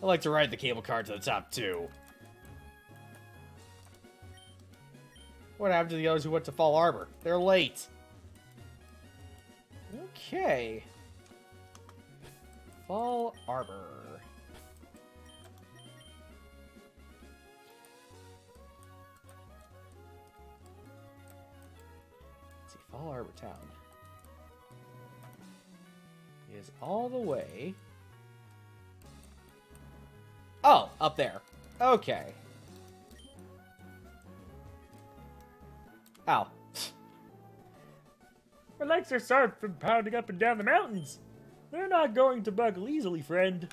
I like to ride the cable car to the top, too. What happened to the others who went to Fall Arbor? They're late. Okay. Fall Arbor. Let's see, Fall Arbor Town is all the way... Oh, up there. Okay. Ow. My legs are sore from pounding up and down the mountains. They're not going to buckle easily, friend.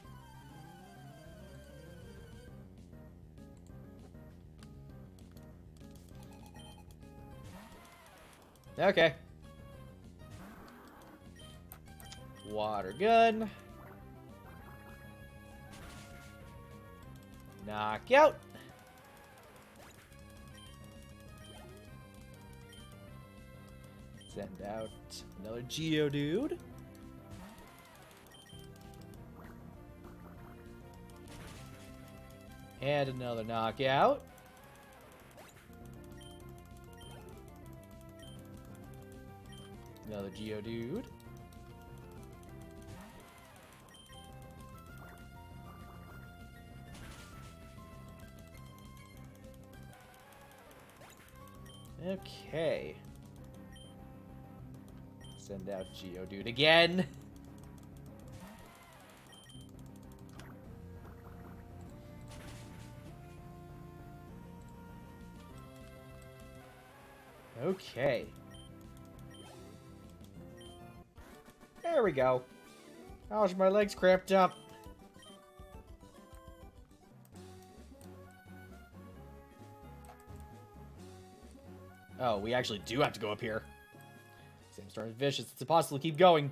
Okay. Water gun. Knockout. Send out another Geodude. And another knockout. Another Geodude. Okay. Send out Geodude again. Okay. There we go. Gosh, my legs cramped up. Oh, we actually do have to go up here. Same start as Vicious. It's impossible to keep going.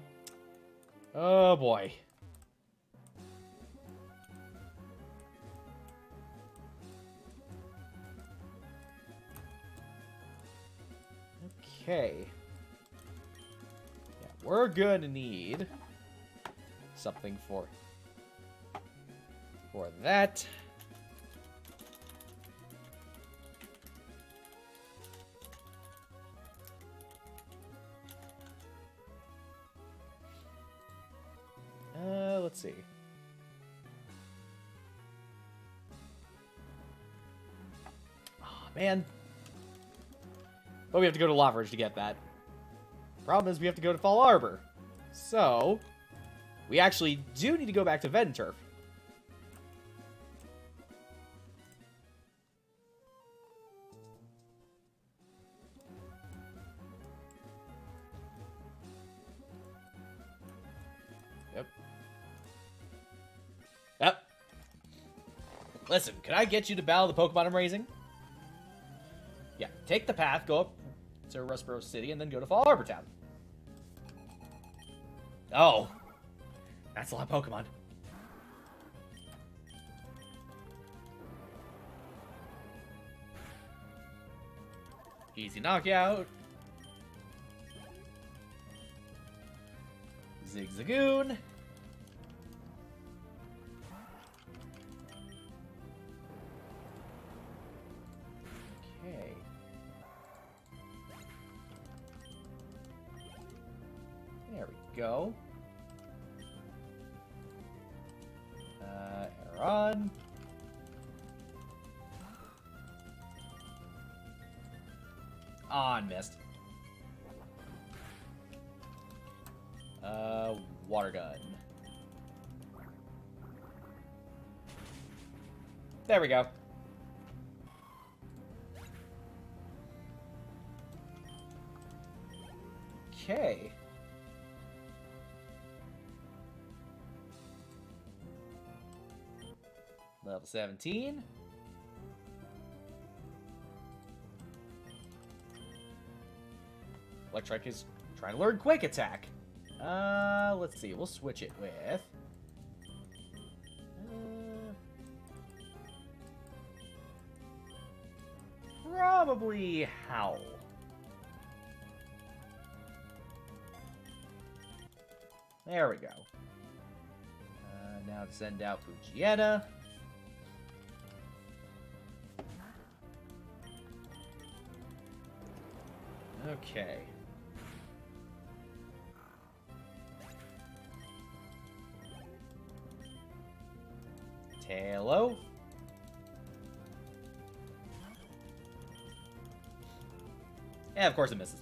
Oh, boy. Okay. Yeah, we're gonna need something for that. Let's see. Oh, man. But we have to go to Lava Ridge to get that. Problem is we have to go to Fall Arbor. So, we actually do need to go back to Venturf. Yep. Yep. Listen, can I get you to battle the Pokemon I'm raising? Yeah, take the path, go up to Rustboro City, and then go to Fall Arbor Town. Oh. That's a lot of Pokemon. Easy knockout. Zigzagoon. Okay. There we go. Aeron. On missed. Water gun. There we go. Okay. Level 17. Electric is trying to learn Quick Attack. Let's see. We'll switch it with... probably Howl. There we go. Now to send out Fujietta. Okay. Tailo. And of course it misses.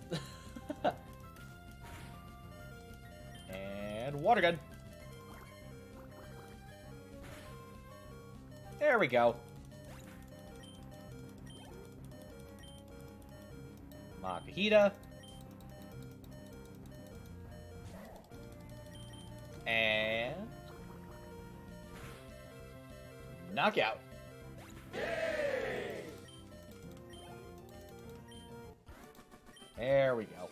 And water gun. There we go. Makahita. And... knockout. There we go.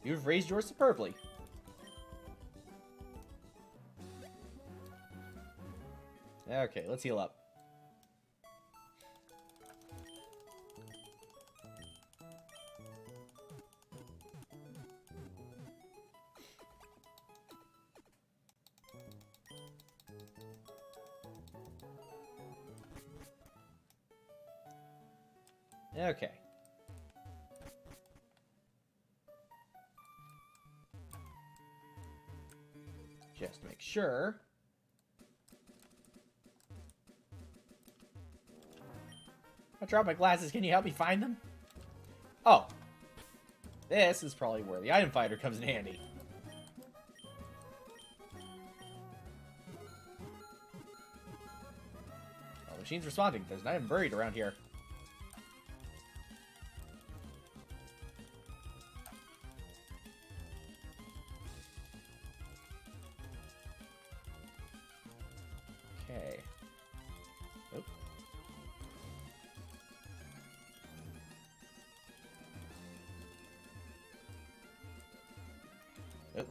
You've raised yours superbly. Okay, let's heal up. Okay. Just make sure. I dropped my glasses. Can you help me find them? Oh. This is probably where the item finder comes in handy. Oh, the machine's responding. There's an item buried around here. Okay. Oop. Oop.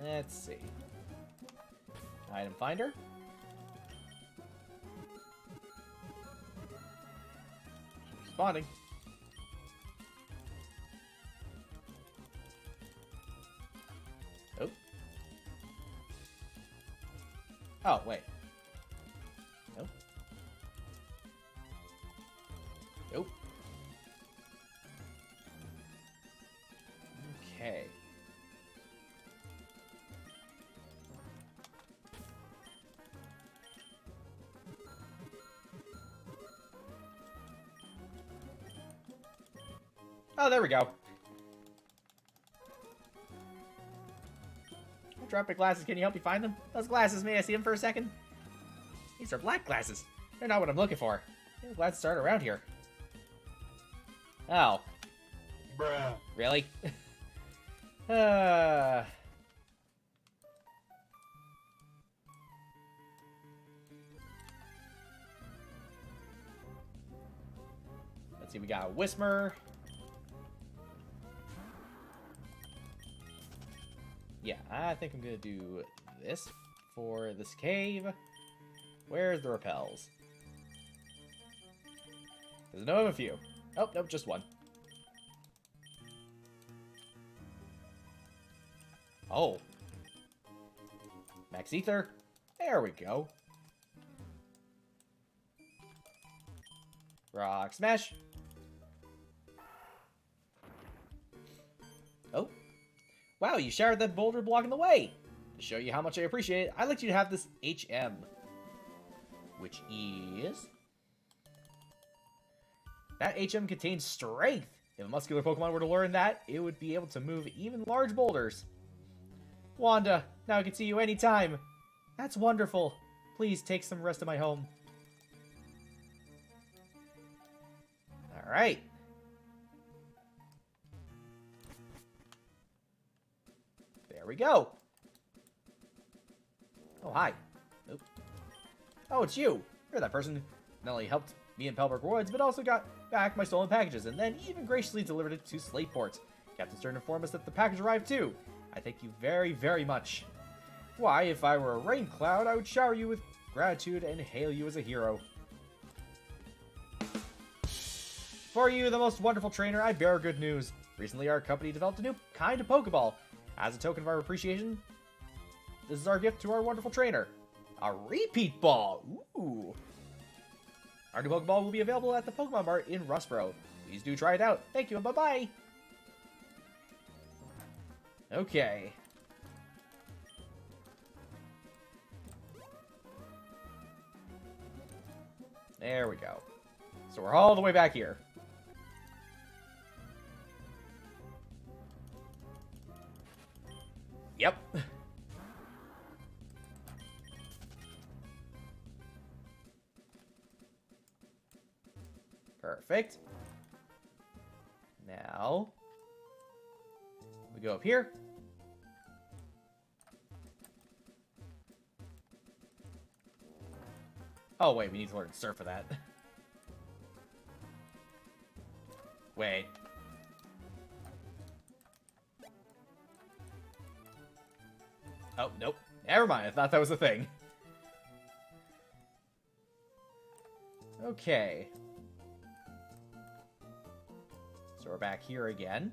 Let's see. Item finder. Responding. Oh. Oh, wait. Nope. Nope. Okay. Oh, there we go. I dropped my glasses. Can you help me find them? Those glasses, may I see them for a second? These are black glasses. They're not what I'm looking for. I'm glad to start around here. Oh. Bruh. Really? Let's see, we got a Whismer. Yeah, I think I'm gonna do this for this cave. Where's the repels? There's no of a few. Oh, nope, just one. Oh. Max Ether. There we go. Rock Smash. Oh. Wow, you showered that boulder blocking the way. To show you how much I appreciate it, I'd like you to have this HM. Which is... that HM contains strength. If a muscular Pokemon were to learn that, it would be able to move even large boulders. Wanda, now I can see you anytime. That's wonderful. Please take some rest in my home. Alright. There we go. Oh, hi. Nope. Oh, it's you. You're that person who not only helped me in Pelbrook Woods, but also got back my stolen packages, and then even graciously delivered it to Slateport. Captain Stern informed us that the package arrived too. I thank you very, very much. Why, if I were a rain cloud, I would shower you with gratitude and hail you as a hero. For you, the most wonderful trainer, I bear good news. Recently, our company developed a new kind of Pokeball. As a token of our appreciation, this is our gift to our wonderful trainer. A repeat ball! Ooh! Our new Pokeball will be available at the Pokemon Mart in Rustboro. Please do try it out. Thank you and bye-bye! Okay. There we go. So we're all the way back here. Yep. Perfect. Now, we go up here. Oh, wait, we need to learn surf for that. Wait. Oh, nope. Never mind, I thought that was a thing. Okay. So we're back here again.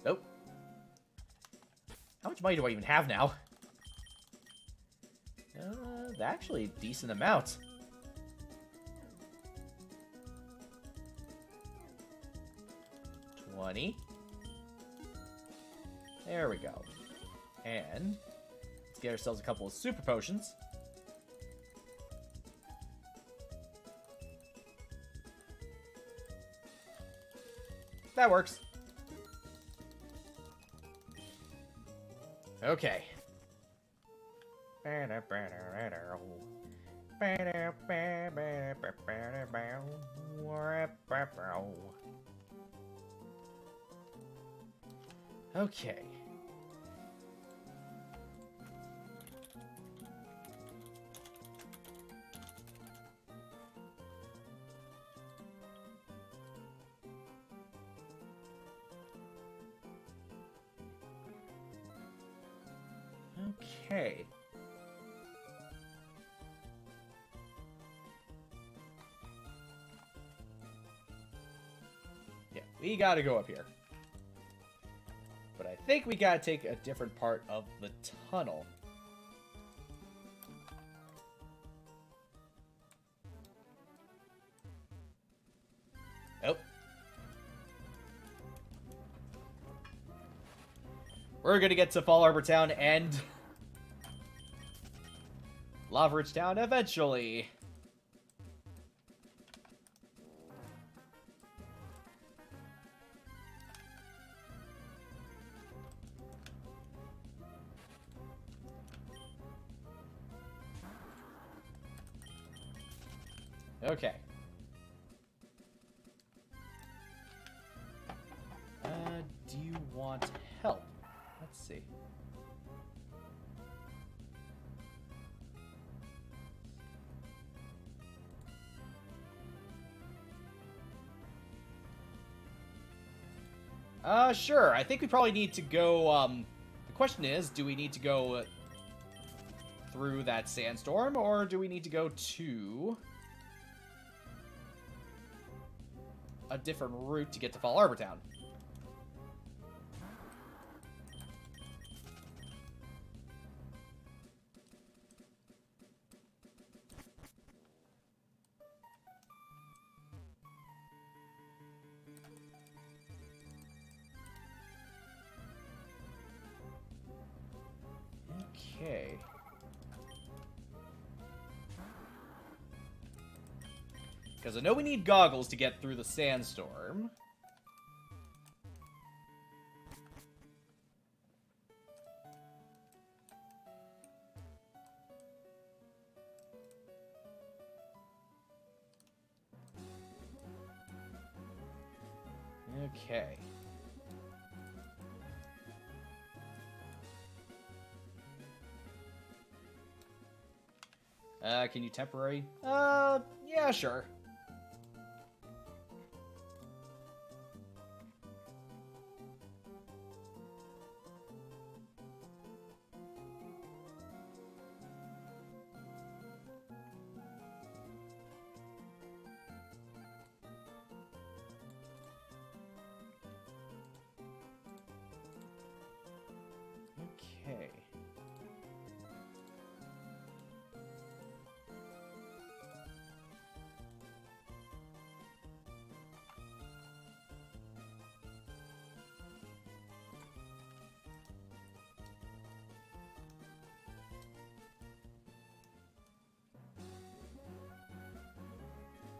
Nope. How much money do I even have now? Actually, a decent amount. $20. There we go. And let's get ourselves a couple of super potions. That works. Okay. Okay. Okay. Yeah, we gotta go up here. But I think we gotta take a different part of the tunnel. Nope. We're gonna get to Fall Harbor Town and Lava Ridge Town eventually. Okay. Do you want help? Let's see. Sure. I think we probably need to go, the question is, do we need to go through that sandstorm, or do we need to go to a different route to get to Fall Harbor Town? Okay. Because I know we need goggles to get through the sandstorm. Okay. Can you temporary? Yeah, sure. Okay.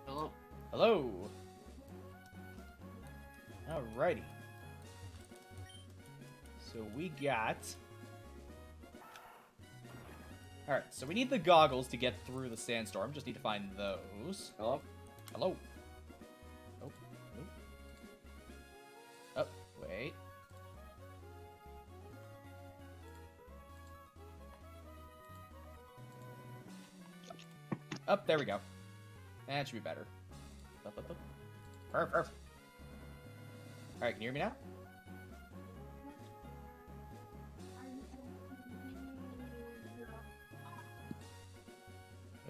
Hello. Hello. Alrighty. So we got Alright, so we need the goggles to get through the sandstorm. Just need to find those. Hello? Hello. Oh. Oh, wait. Up, there we go. That should be better. Up. Perf. Alright, can you hear me now?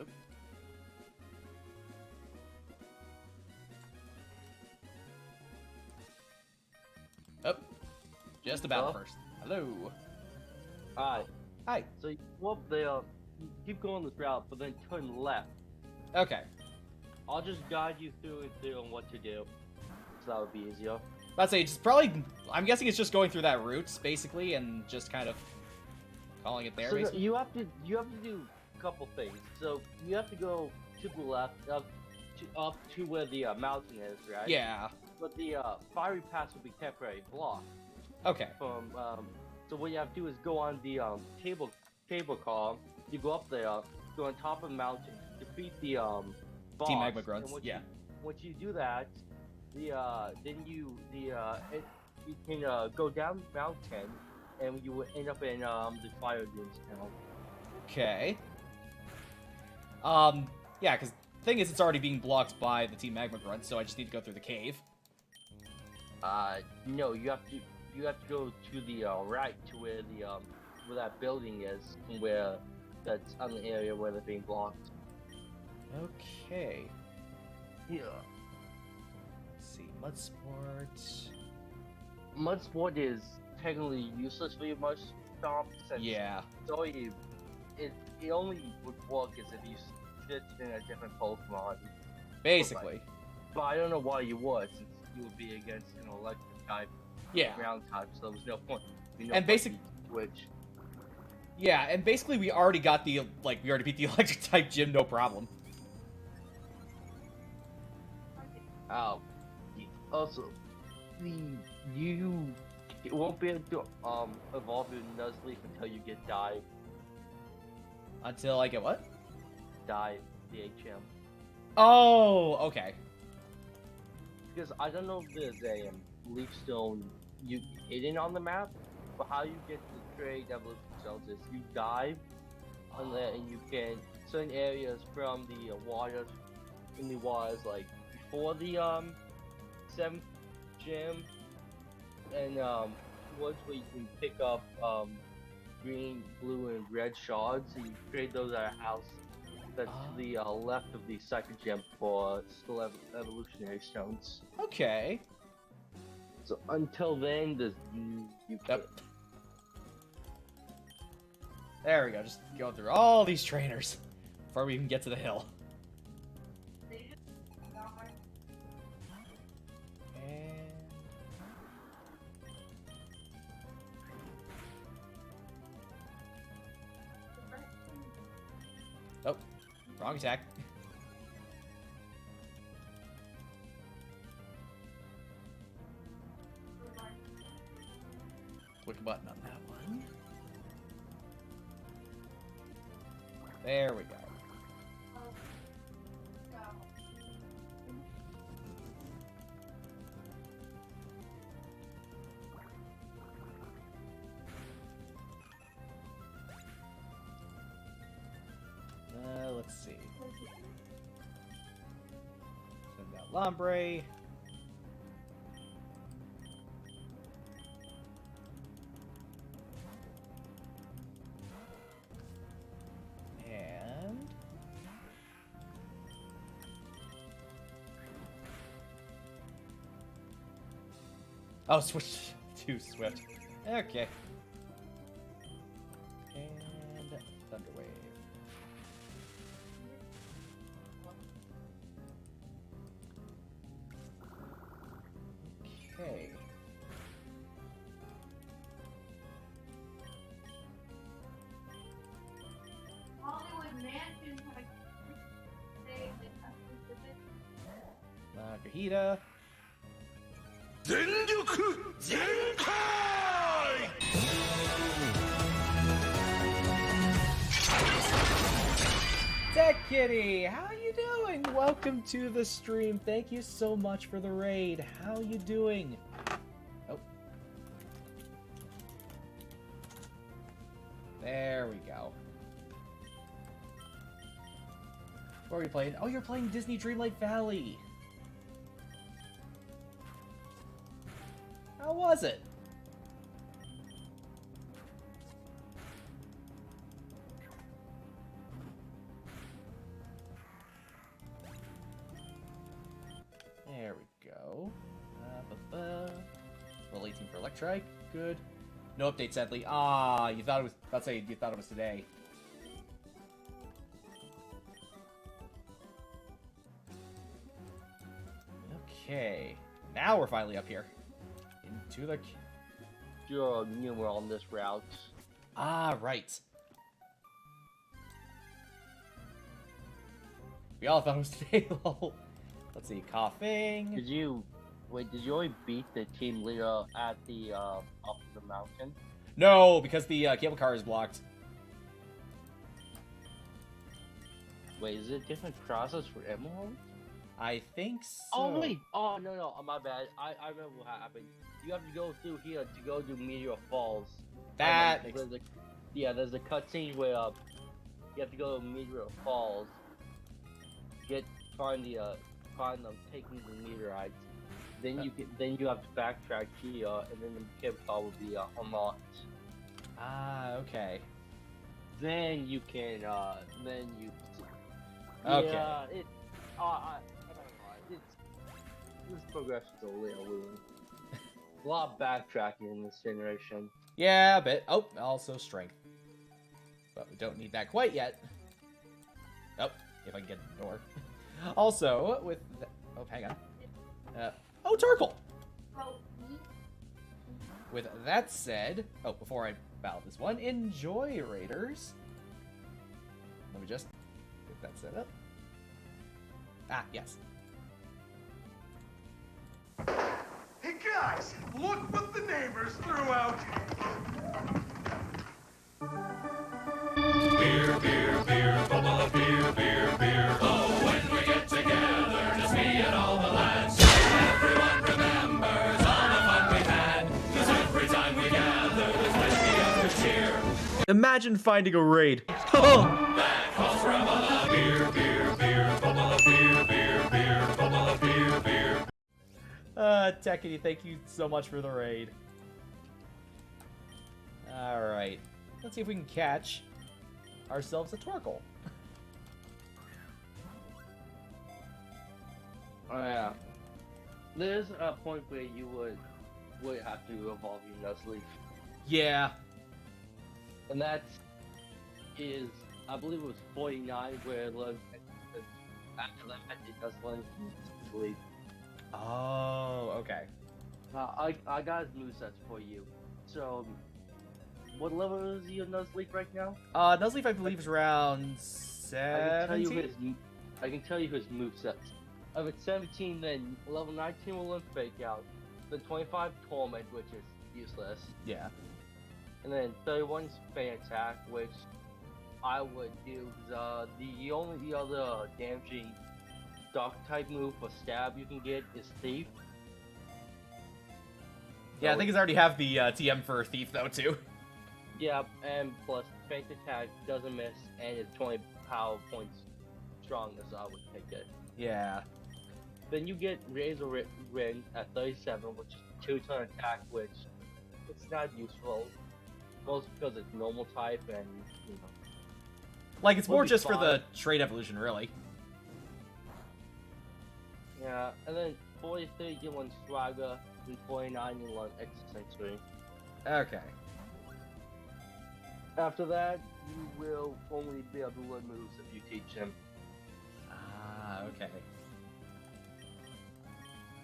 Oop. Up. Just about Hello? first. Hello. Alright, Hi. so you go up there, you keep going this route, but then turn left. Okay. I'll just guide you through and through on what to do. So that would be easier. I'd say it's probably. I'm guessing it's just going through that route, basically, and just kind of calling it there. So basically. you have to do a couple things. So you have to go to the left, up to where the mountain is, right? Yeah. But the fiery pass will be temporary blocked Okay. from. So what you have to do is go on the cable car. You go up there, go on top of the mountain, defeat the boss. Team Magma Grunts. and Yeah. Once you do that, then you can go down the mountain, and you will end up in the fire dunes town. Okay. Yeah, because the thing is, it's already being blocked by the Team Magma Grunt, so I just need to go through the cave. No, you have to go to the right to where the where that building is, and where that's on the area where they're being blocked. Okay. Yeah. Let's see. Mud Sport. Mud sport is technically useless for your most stomp. Since Yeah. So it only would work as if you switched in a different Pokemon. Basically. But I don't know why you would, since you would be against an electric type, Yeah. ground type, so there was no point. And Switch. Yeah, and basically we already got the, we already beat the electric type gym, no problem. Also, you won't be able to evolve your Nuzleaf until you get dive, Until I get what? the HM. Oh, okay. Because I don't know if there's a leaf stone hidden on the map, but how you get the trade evolution cells is you dive, and you can certain areas from the waters, in the waters like before the 7th gym, and ones where you can pick up green, blue, and red shards, and you trade those at a house that's to the left of the 2nd gym for still evolutionary stones. Okay. So until then, you Yep. can't. There we go, just going through all these trainers before we even get to the hill. And... Oh, wrong attack. Click a button on that one. There we go. Let's see. Send out Lombre. And... oh, switch to Swift. Okay. And Thunderwave. Okay. Gahita. 全力全開 Kitty, how you doing? Welcome to the stream. Thank you so much for the raid. How you doing? Oh. There we go. What are we playing? Oh, you're playing Disney Dreamlight Valley. How was it? There we go. Roll 18 for Electrike. Good. No update, sadly. Ah, you thought it was. Let's say you thought it was today. Okay. Now we're finally up here. Into the. You're newer on this route. Ah, right. We all thought it was today, lol. Let's see, coughing. Did you already beat the team leader at the up the mountain? No, because the cable car is blocked. Wait, is it a different process for Emerald? I think so. Oh wait! Oh no, my bad. I remember what happened. You have to go through here to go to Meteor Falls. That And makes... there's a cutscene where you have to go to Meteor Falls. Find them taking the meteorites. Then you have to backtrack here, and then the cable car will be unlocked. Ah, okay. Then you can Okay. Yeah, I don't know. This progression's a little weird. A lot of backtracking in this generation. Yeah, a bit. Oh, also strength. But we don't need that quite yet. Oh, if I can get the door. Also, with... Oh, hang on. Oh, Turkle! With that said... Oh, before I battle this one, enjoy, Raiders. Let me just get that set up. Ah, yes. Hey guys, look what the neighbors threw out. Beer, beer, beer, bubble of beer, beer, beer. Oh, when we get together, just me and all the lads. Everyone remembers all the fun we had. 'Cause every time we gather, there's whiskey after cheer. Imagine finding a raid. That calls for a bubble of beer, beer, beer, bubble of beer, beer, beer, bubble of beer, beer. Tekity, thank you so much for the raid. Alright. Let's see if we can catch ourselves a Torkoal. Oh yeah. There's a point where you would have to evolve your Nuzleaf. Yeah. And that is, I believe it was 49 where it learned after that it does learn Nuzleaf. Oh, okay. I got his movesets for you. So, what level is your Nuzleaf right now? Nuzleaf, I believe, is around I 17? can tell you his movesets. If it's 17, then level 19 will learn Fake Out. Then 25 Torment, which is useless. Yeah. And then 31 Fan Attack, which I would do. The only other damaging Dark type move for stab you can get is Thief. Yeah, I think it's already have the TM for Thief, though, too. Yeah, and plus Faint Attack doesn't miss, and it's 20 power points stronger, so I would take it. Yeah. Then you get Razor Ring at 37, which is 2-turn attack, which it's not useful. Mostly because it's normal type and, you know. Like, it's Would more be just for the fine. trade evolution, really. Yeah, and then 43 you learn Swagger, and 49 you learn Extra. Okay. After that, you will only be able to learn moves if you teach him. Ah, okay.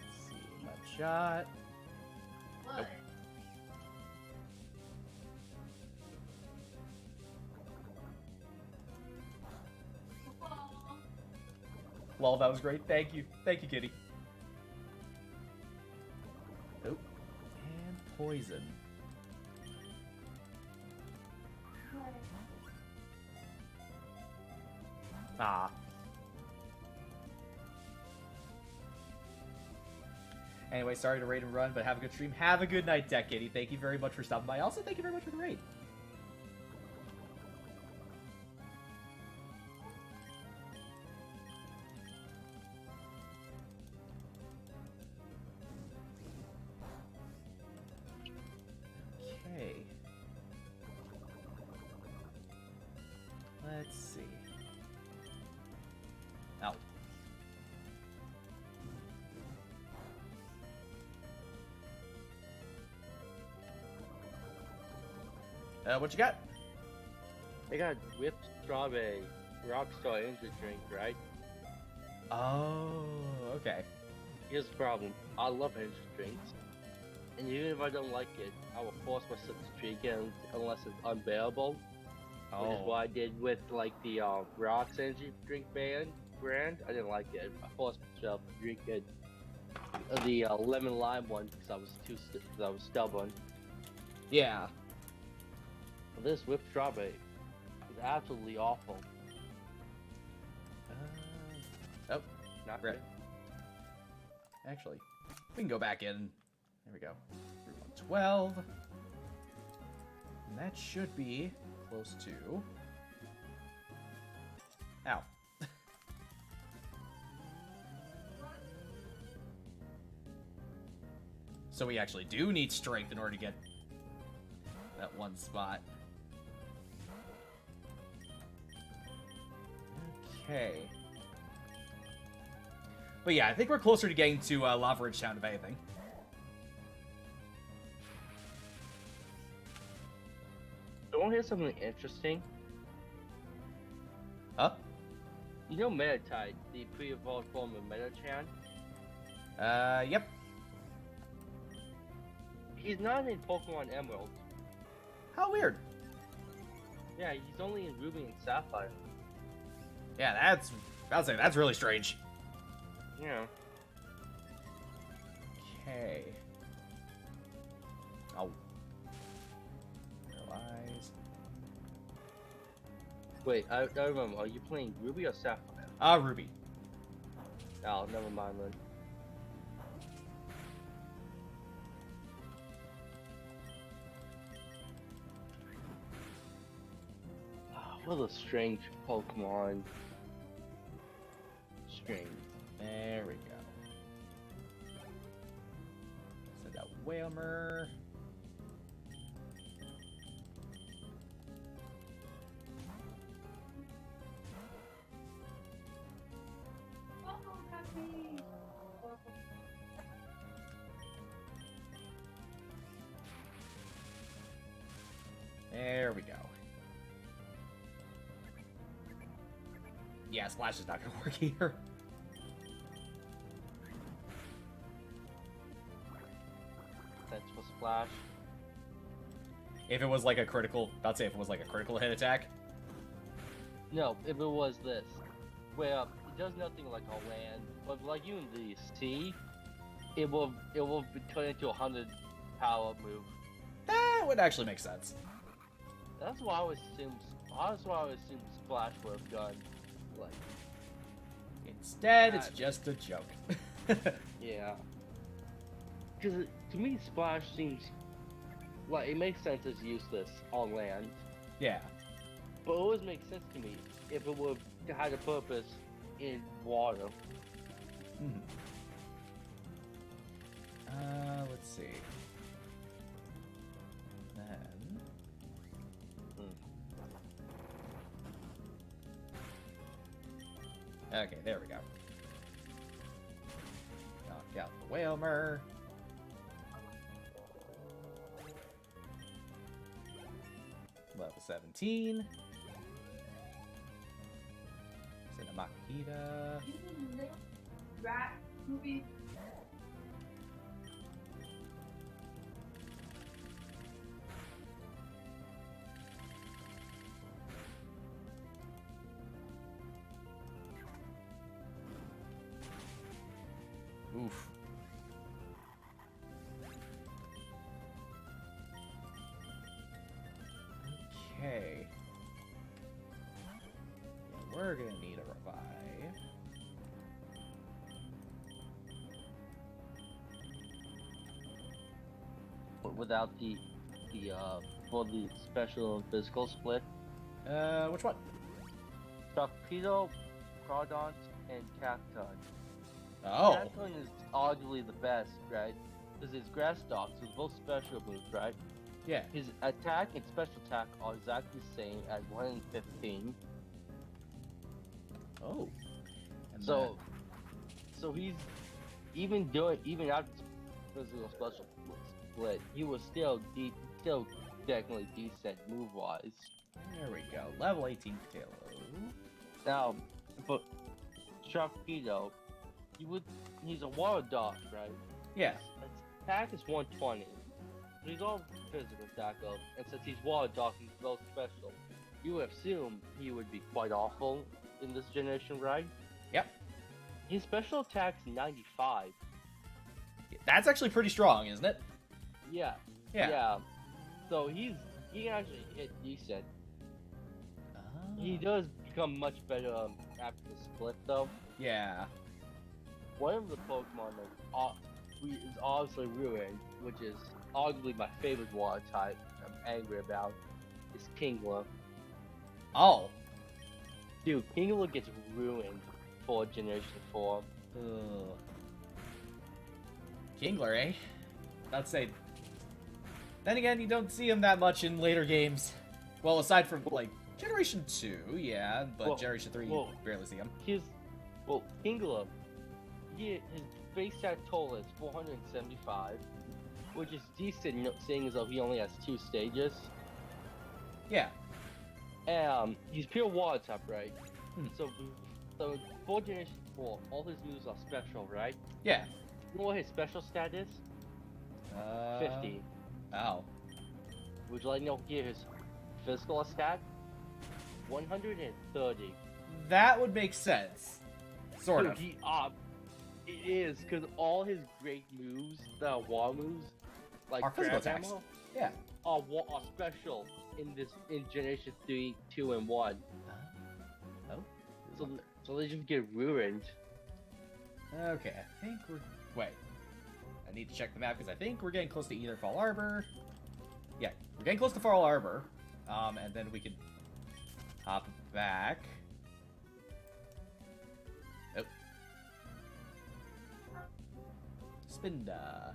Let's see, Mud Shot. Nope. Well, that was great. Thank you. Thank you, Kitty. Oh. And poison. Ah. Anyway, sorry to raid and run, but have a good stream. Have a good night, Deck Kitty. Thank you very much for stopping by. Also, thank you very much for the raid. Okay. Let's see. Oh. What you got? I got whipped strawberry, Rockstar energy drink, right? Oh, okay. Here's the problem. I love energy drinks. And even if I don't like it, I will force myself to drink it unless it's unbearable. Which is what I did with like the Rocks energy drink brand. I didn't like it. I forced myself to drink it. The lemon lime one because I was stubborn. Yeah. But this whipped strawberry is absolutely awful. Oh, Not right. good. Actually, we can go back in. There we go. 12. And that should be close to... Ow. So we actually do need strength in order to get that one spot. Okay. But yeah, I think we're closer to getting to Lava Ridge Town, if anything. I want to hear something interesting. Huh? You know Metatite, the pre-evolved form of Metachan? Yep. He's not in Pokemon Emerald. How weird. Yeah, he's only in Ruby and Sapphire. Yeah, that's... I'll say that's really strange. Yeah. Okay. Oh. Realize. Wait, I remember. Are you playing Ruby or Sapphire? Ruby. Oh, never mind then. What a strange Pokemon. Strange. There we go. Send out Whalmer. There we go. Yeah, Splash is not going to work here. That's for Splash. If it was like a critical, about to say if it was like a critical hit attack. No, if it was this. Where it does nothing like on land, but like you in the sea, it will turn into a 100 power move. That would actually make sense. That's why I always assumed. That's why I always assumed Splash would have done. Like, Instead, it's just a joke. yeah. Because to me, Splash seems like it makes sense as useless on land, Yeah. but it always makes sense to me if it would have had a purpose in water. Mhm. Let's see. Then... Okay, there we go. Knock out the Whalmer. Level 17. Send a Makita. Rat movie. Oof. Okay. Yeah, we're gonna need a revive. But without the for the special and physical split, Which one? Torpedo, Crawdont, and Cacton. Oh, Cacton is arguably the best, right? Because it's grass dogs with both special moves, right? yeah. His attack and special attack are exactly the same at 115. Oh. And So he's even after physical special split, he was still technically decent move wise. there we go. Level 18 Tailo. Now, but Sharpedo, he's a water dog, right? Yeah. His attack is 120. He's all physical attack though, and since he's water dog, he's both special. You would assume he would be quite awful in this generation, right? Yep. His special attack's 95. That's actually pretty strong, isn't it? Yeah. Yeah. So he can actually hit decent. Ah. He does become much better after the split though. Yeah. One of the Pokemon that is obviously ruined, which is arguably my favorite water type I'm angry about, is Kingler. Oh. Dude, Kingler gets ruined for Generation 4. Ugh. Kingler, eh? I'd say. Then again, you don't see him that much in later games. Well, aside from, like, Generation 2, yeah, but Well, Generation 3, well, you barely see him. Kingler, his base stat total is 475, which is decent seeing as though he only has 2 stages. Yeah. He's pure water type, right? Hmm. So for Generation 4, all his moves are special, right? Yeah. You know what his special stat is? 50. Oh. Would you like to know here his physical stat? 130. That would make sense. Sort Dude, of. It is, because all his great moves, the wall moves, like Are physical grab attacks. ammo, Yeah. are special in Generation 3, 2, and 1. Oh. So they just get ruined. Okay, I think we're... Wait. I need to check the map, because I think we're getting close to either Fall Arbor... Yeah, we're getting close to Fall Arbor. And then we can hop back. Oh. Spinda.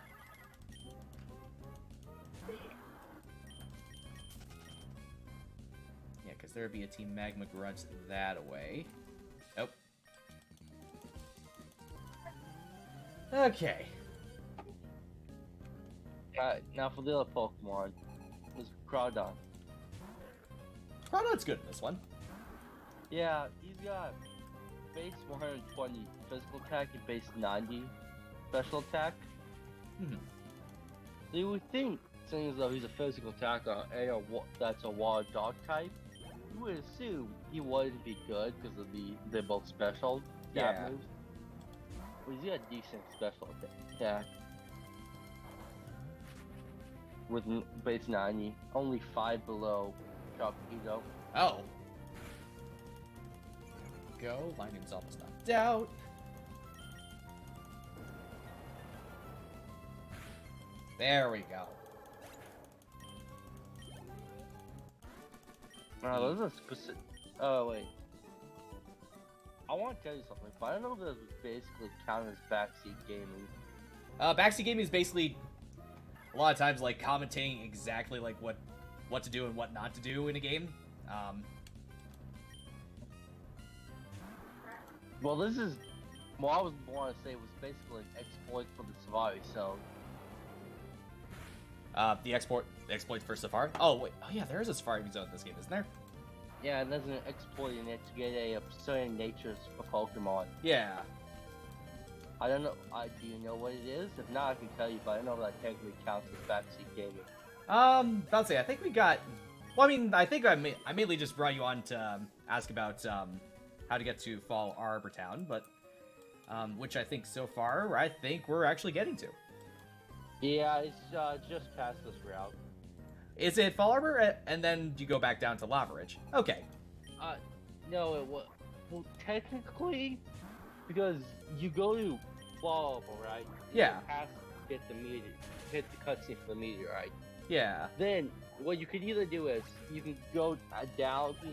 Yeah, because there would be a Team Magma Grunts that way. Oh. Okay. Now for the other Pokemon, is Crawdon. Crawdon's good in this one. Yeah, he's got base 120 physical attack and base 90 special attack. Mhm. So you would think, seeing as though he's a physical attacker, that's a water dog type, you would assume he wouldn't be good because of they're both special stab Yeah. moves. But he's got a decent special attack. With base 90, only 5 below Sharpedo. Oh. Go. Lightning's almost knocked out. There we go. Those are specific. Oh wait. I want to tell you something, but I don't know if this would basically count as backseat gaming. Backseat gaming is basically a lot of times like commentating exactly like what to do and what not to do in a game. Well, this is what I was want to say was basically an exploit for the Safari. So The exploits for Safari. Oh wait, oh yeah, there is a Safari zone in this game, isn't there? yeah, there's an exploit in it to get a certain natures for Pokemon. Yeah. I don't know. Do you know what it is? If not, I can tell you, but I don't know if that technically counts as backseat gaming. I'll say I think we got. Well, I mean, I think I mainly just brought you on to ask about how to get to Fall Arbor Town, but which I think so far I think we're actually getting to. Yeah, it's just past this route. Is it Fall Arbor and then you go back down to Lava Ridge? Okay. No, Well, technically, because you go to fall, right? Yeah. You have to get the meteor, hit the cutscene for the meteorite. Yeah. Then what you could either do is you can go down to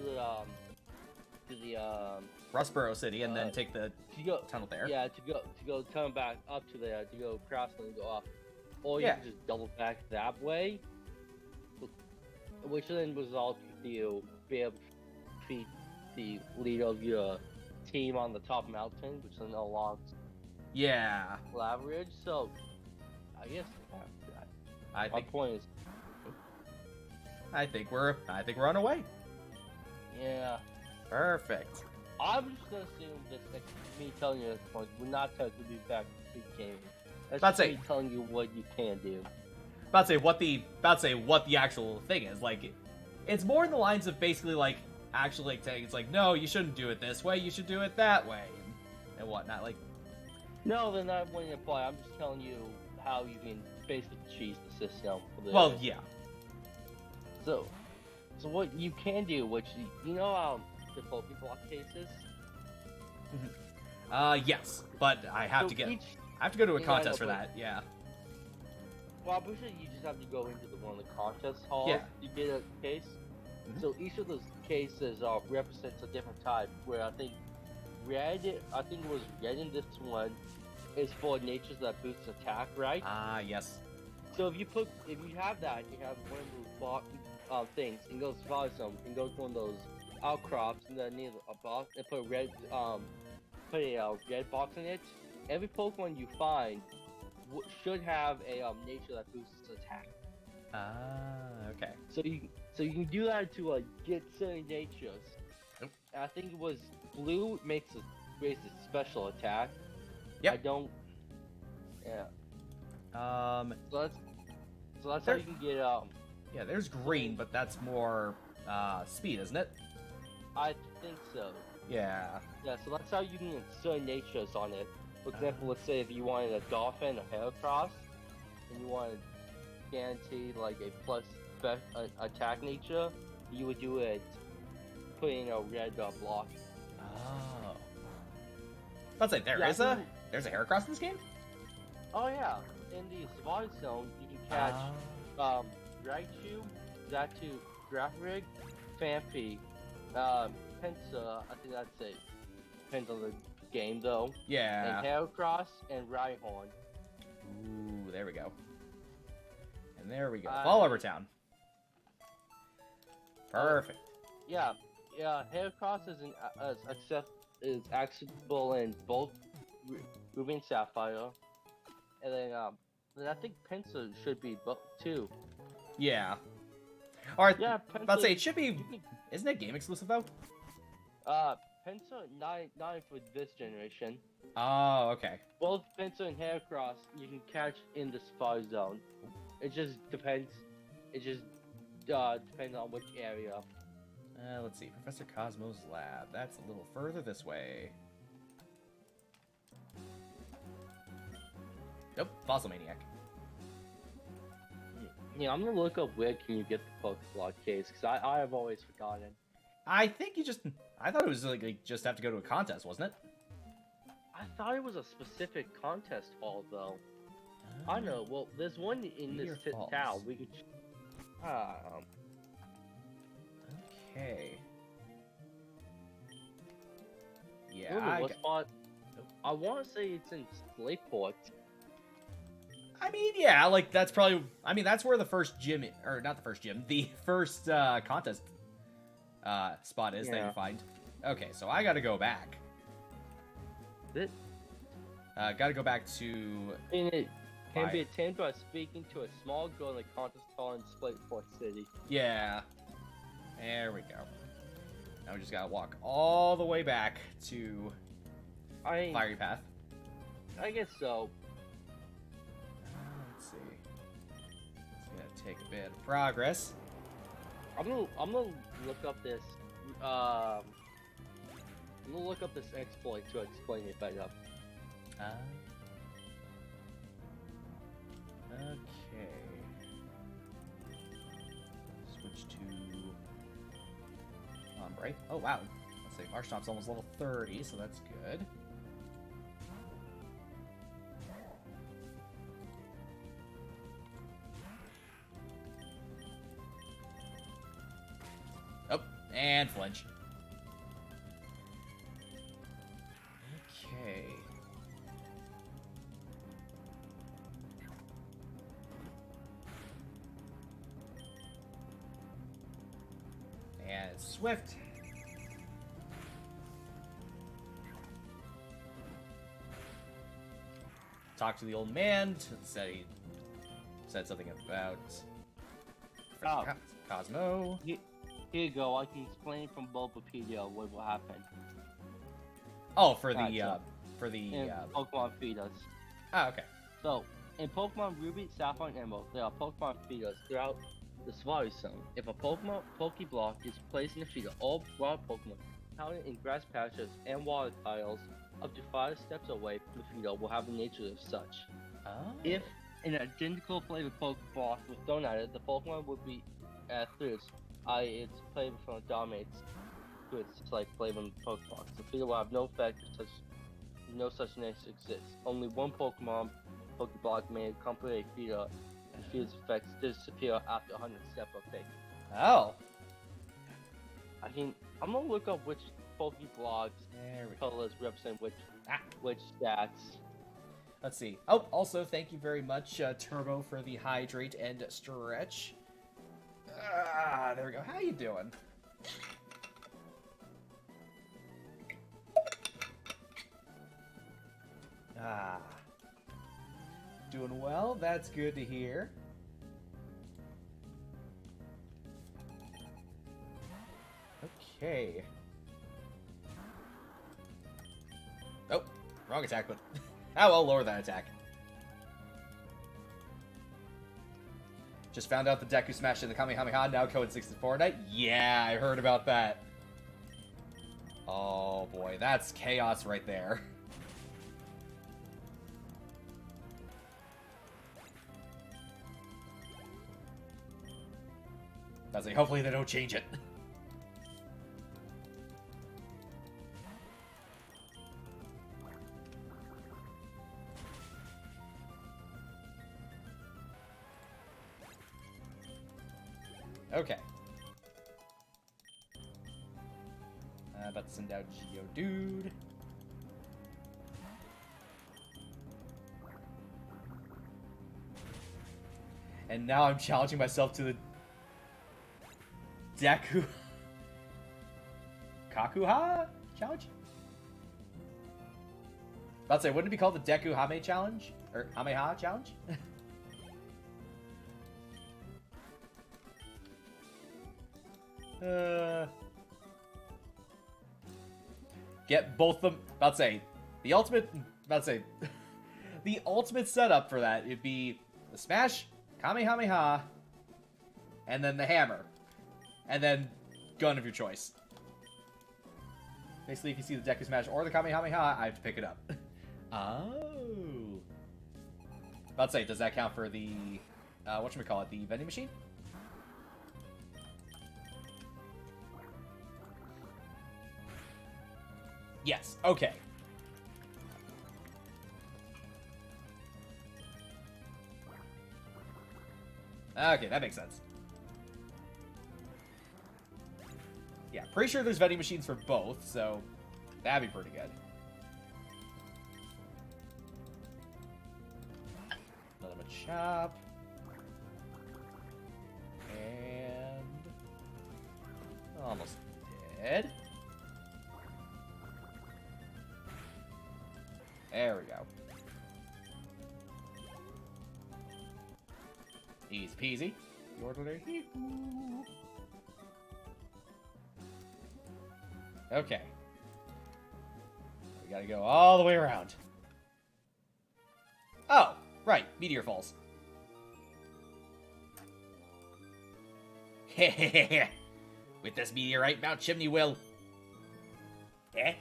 the Rustboro City, and then take the to go tunnel there. yeah to go turn back up to there to go across and go up, or you Yeah. can just double back that way, which then results with you be able to defeat the leader of your team on the top mountain, which then unlocks Yeah. leverage. So I guess I my think point is we're on our way. yeah. Perfect. I'm just gonna assume this like, me telling you this point. We're not technically be back to the game. That's That's just it. me telling you what you can do. About to say what the actual thing is. Like, it's more in the lines of basically like actually like saying it's like, no, you shouldn't do it this way. You should do it that way, and whatnot. Like, No, they're not wanting to play. I'm just telling you how you can basically cheese the system. For the, well, yeah. So what you can do, which you know, the Pokeblock cases. Yes, but I have So to each- I have to go to a Yeah, contest no, for but- that. Yeah. Well, I'm pretty sure you just have to go into one of the contest halls Yeah. to get a case. Mhm. So each of those cases represents a different type. Where I think it was red in this one, is for natures that boosts attack, right? Ah, yes. So if you have that, you have one of those things, and goes follow some, and go to one of those outcrops, and then need a box, and put a red box in it. Every Pokemon you find should have a nature that boosts attack. Ah, okay. So you can do that to get certain natures. Yep. And I think it was blue raises special attack. Yep. I don't. Yeah. So that's how There- you can get Yeah, there's green, but that's more speed, isn't it? I think so. Yeah. Yeah. So that's how you can get certain natures on it. For example, let's say if you wanted a dolphin or Heracross, and you wanted guaranteed like a plus attack nature, you would do it putting a red block. Oh. Let's say Yeah, I think- there's a Heracross in this game. Oh yeah, in the Savage Zone, you can catch Raichu, Xatu, Grafrig, Phanpy, Pensa. I think that's it. Depends on the game though. Yeah. And Heracross and Rhyhorn. Ooh, there we go. And there we go. Uh, Fall Over Town. Perfect. Yeah, Heracross is accessible in both Ruby and Sapphire, and then I think Pensa should be both too. Yeah. All right. Yeah, Pensa. Let's say it should be. you can- Isn't it game exclusive though? Pensa not for this generation. Oh, okay. Both Pensa and Heracross you can catch in the Spar Zone. It just depends. It just depends on which area. Let's see. Professor Cosmo's lab. That's a little further this way. Nope. Fossil Maniac. Yeah, I'm gonna look up where can you get the Pokeblock case because I have always forgotten. I think you just. I thought it was like just have to go to a contest, wasn't it? I thought it was a specific contest hall though. I know. Well, there's one in Meteor this Falls. town. We could. Okay. Yeah. Remember I what got- spot? I want to say it's in Slayport. I mean, yeah, like that's probably. I mean, that's where the first gym, or not the first gym, the first contest spot is that Yeah. you find. Okay, so I got to go back. This Got to go back to. and it can be Right. attained by speaking to a small girl in the contest hall in Slayport City. Yeah. There we go. Now we just gotta walk all the way back to Fiery Path. I guess so. Let's see. It's gonna take a bit of progress. I'm gonna look up this. I'm gonna look up this exploit to explain it better. Okay. Switch to Ombre. Oh wow. Let's say Marshtomp's almost level 30, so that's good. Oh, and flinch. Okay. And Swift. Talk to the old man. He said something about Oh. Cosmo. Here you go. I can explain from Bulbapedia what will happen. Oh, for the Gotcha. In oh, Pokemon Feeders. okay. So, in Pokemon Ruby, Sapphire, and Emerald, there are Pokemon Feeders throughout the Safari Zone. If a Pokemon Pokeblock is placed in a feeder, all wild Pokemon found in grass patches and water tiles up to 5 steps away from the feeder will have the nature of such. Oh. If an identical flavored Pokeblock was thrown at it, the Pokemon would be at thirst, i.e. its flavor from dominates to its like flavored Pokeblock. The feeder will have no effect if no such nature exists. Only one Pokemon Pokeblock may accompany a feeder, and the feeder's effects disappear after 100 steps of fake. Oh. I'm gonna look up which Pokeblocks There we go. colors represent which Ah. stats. Let's see. Oh, also, thank you very much, Turbo, for the hydrate and stretch. Ah, there we go. How you doing? Ah. Doing well. That's good to hear. Okay. Oh, wrong attack, but... Ah, well, lower that attack. Just found out the Deku Smash and the Kamehameha now coexist in Fortnite. Yeah, I heard about that. Oh boy, that's chaos right there. I was like, hopefully they don't change it. Okay. About to send out Geodude. And now I'm challenging myself to the Deku Kakuha challenge? About to say, wouldn't it be called the Deku Hame challenge? Or Hameha challenge? Get both them. About to say, the ultimate. About to say, the ultimate setup for that would be the Smash, Kamehameha, and then the Hammer, and then gun of your choice. Basically, if you see the Deku Smash or the Kamehameha, I have to pick it up. Oh. About to say, does that count for the whatchamacallit, the vending machine? Yes, okay. Okay, that makes sense. Yeah, pretty sure there's vending machines for both, so that'd be pretty good. Another Machop. And... almost dead. There we go. Easy peasy. Ordinary. Okay. We gotta go all the way around. Oh, right. Meteor Falls. With this meteorite, Mount Chimney will... Eh?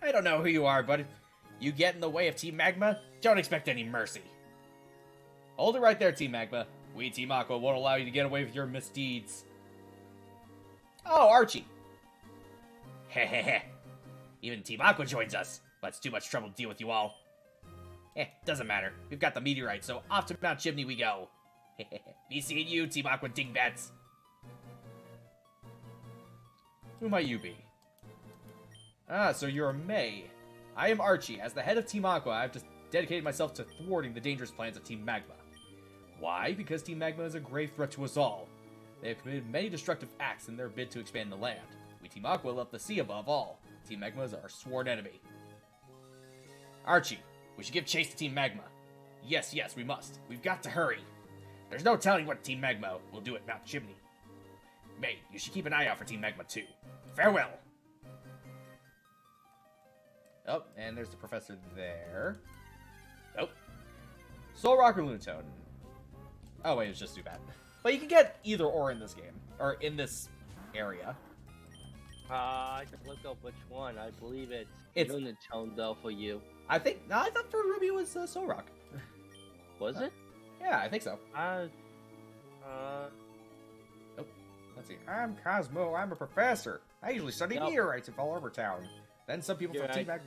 I don't know who you are, but if you get in the way of Team Magma, don't expect any mercy. Hold it right there, Team Magma. We, Team Aqua, won't allow you to get away with your misdeeds. Oh, Archie. Hehehe. Even Team Aqua joins us, but it's too much trouble to deal with you all. Doesn't matter. We've got the meteorite, so off to Mount Chimney we go. Be seeing you, Team Aqua dingbats. Who might you be? Ah, so you're May. I am Archie. As the head of Team Aqua, I've just dedicated myself to thwarting the dangerous plans of Team Magma. Why? Because Team Magma is a grave threat to us all. They have committed many destructive acts in their bid to expand the land. We Team Aqua love the sea above all. Team Magma is our sworn enemy. Archie, we should give chase to Team Magma. Yes, we must. We've got to hurry. There's no telling what Team Magma will do at Mount Chimney. May, you should keep an eye out for Team Magma too. Farewell! Oh, and there's the professor there. Oh. Soul Rock or Lunatone? Oh wait, it's just Zubat. But you can get either or in this game. Or in this area. I can look up which one. I believe it's Lunatone though for you. I thought for Ruby it was Soul Rock. Was it? Yeah, I think so. Let's see. I'm Cosmo. I'm a professor. I usually study meteorites in Fall Arbor Town. Then some people You're from Team right.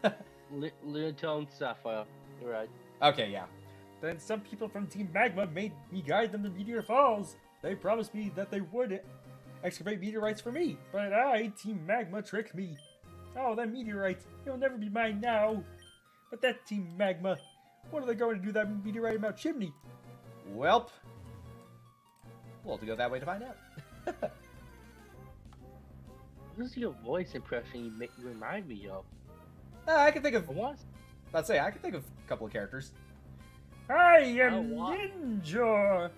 Magma. Lunatone Sapphire. You're right. Okay, yeah. Then some people from Team Magma made me guide them to Meteor Falls. They promised me that they would excavate meteorites for me, but Team Magma, tricked me. Oh, that meteorite, it'll never be mine now. But that Team Magma, what are they going to do that meteorite at Mount Chimney? Welp. We'll have to go that way to find out. What is your voice impression you remind me of? I can think of... What? Let's say, I can think of a couple of characters. I am Oh, what? Ninja!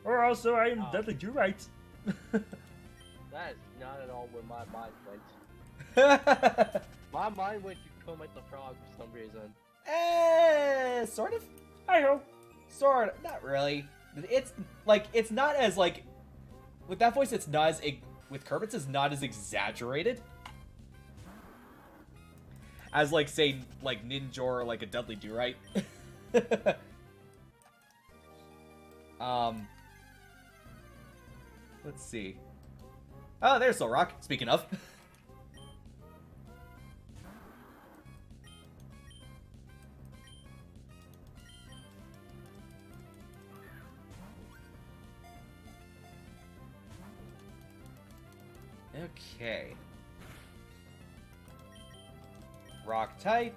Or also, I am Dudley Do-Right. That is not at all where my mind went. My mind went to Kermit the Frog for some reason. Sort of. Hi-ho. Sort of. Not really. It's, like, it's not as, like... With that voice, it's not as... With Kermit's, it's not as exaggerated. As, like, say, like, Ninja or, like, a Dudley Do-Right. Let's see. Oh, there's Soul Rock, speaking of. Okay. Rock type.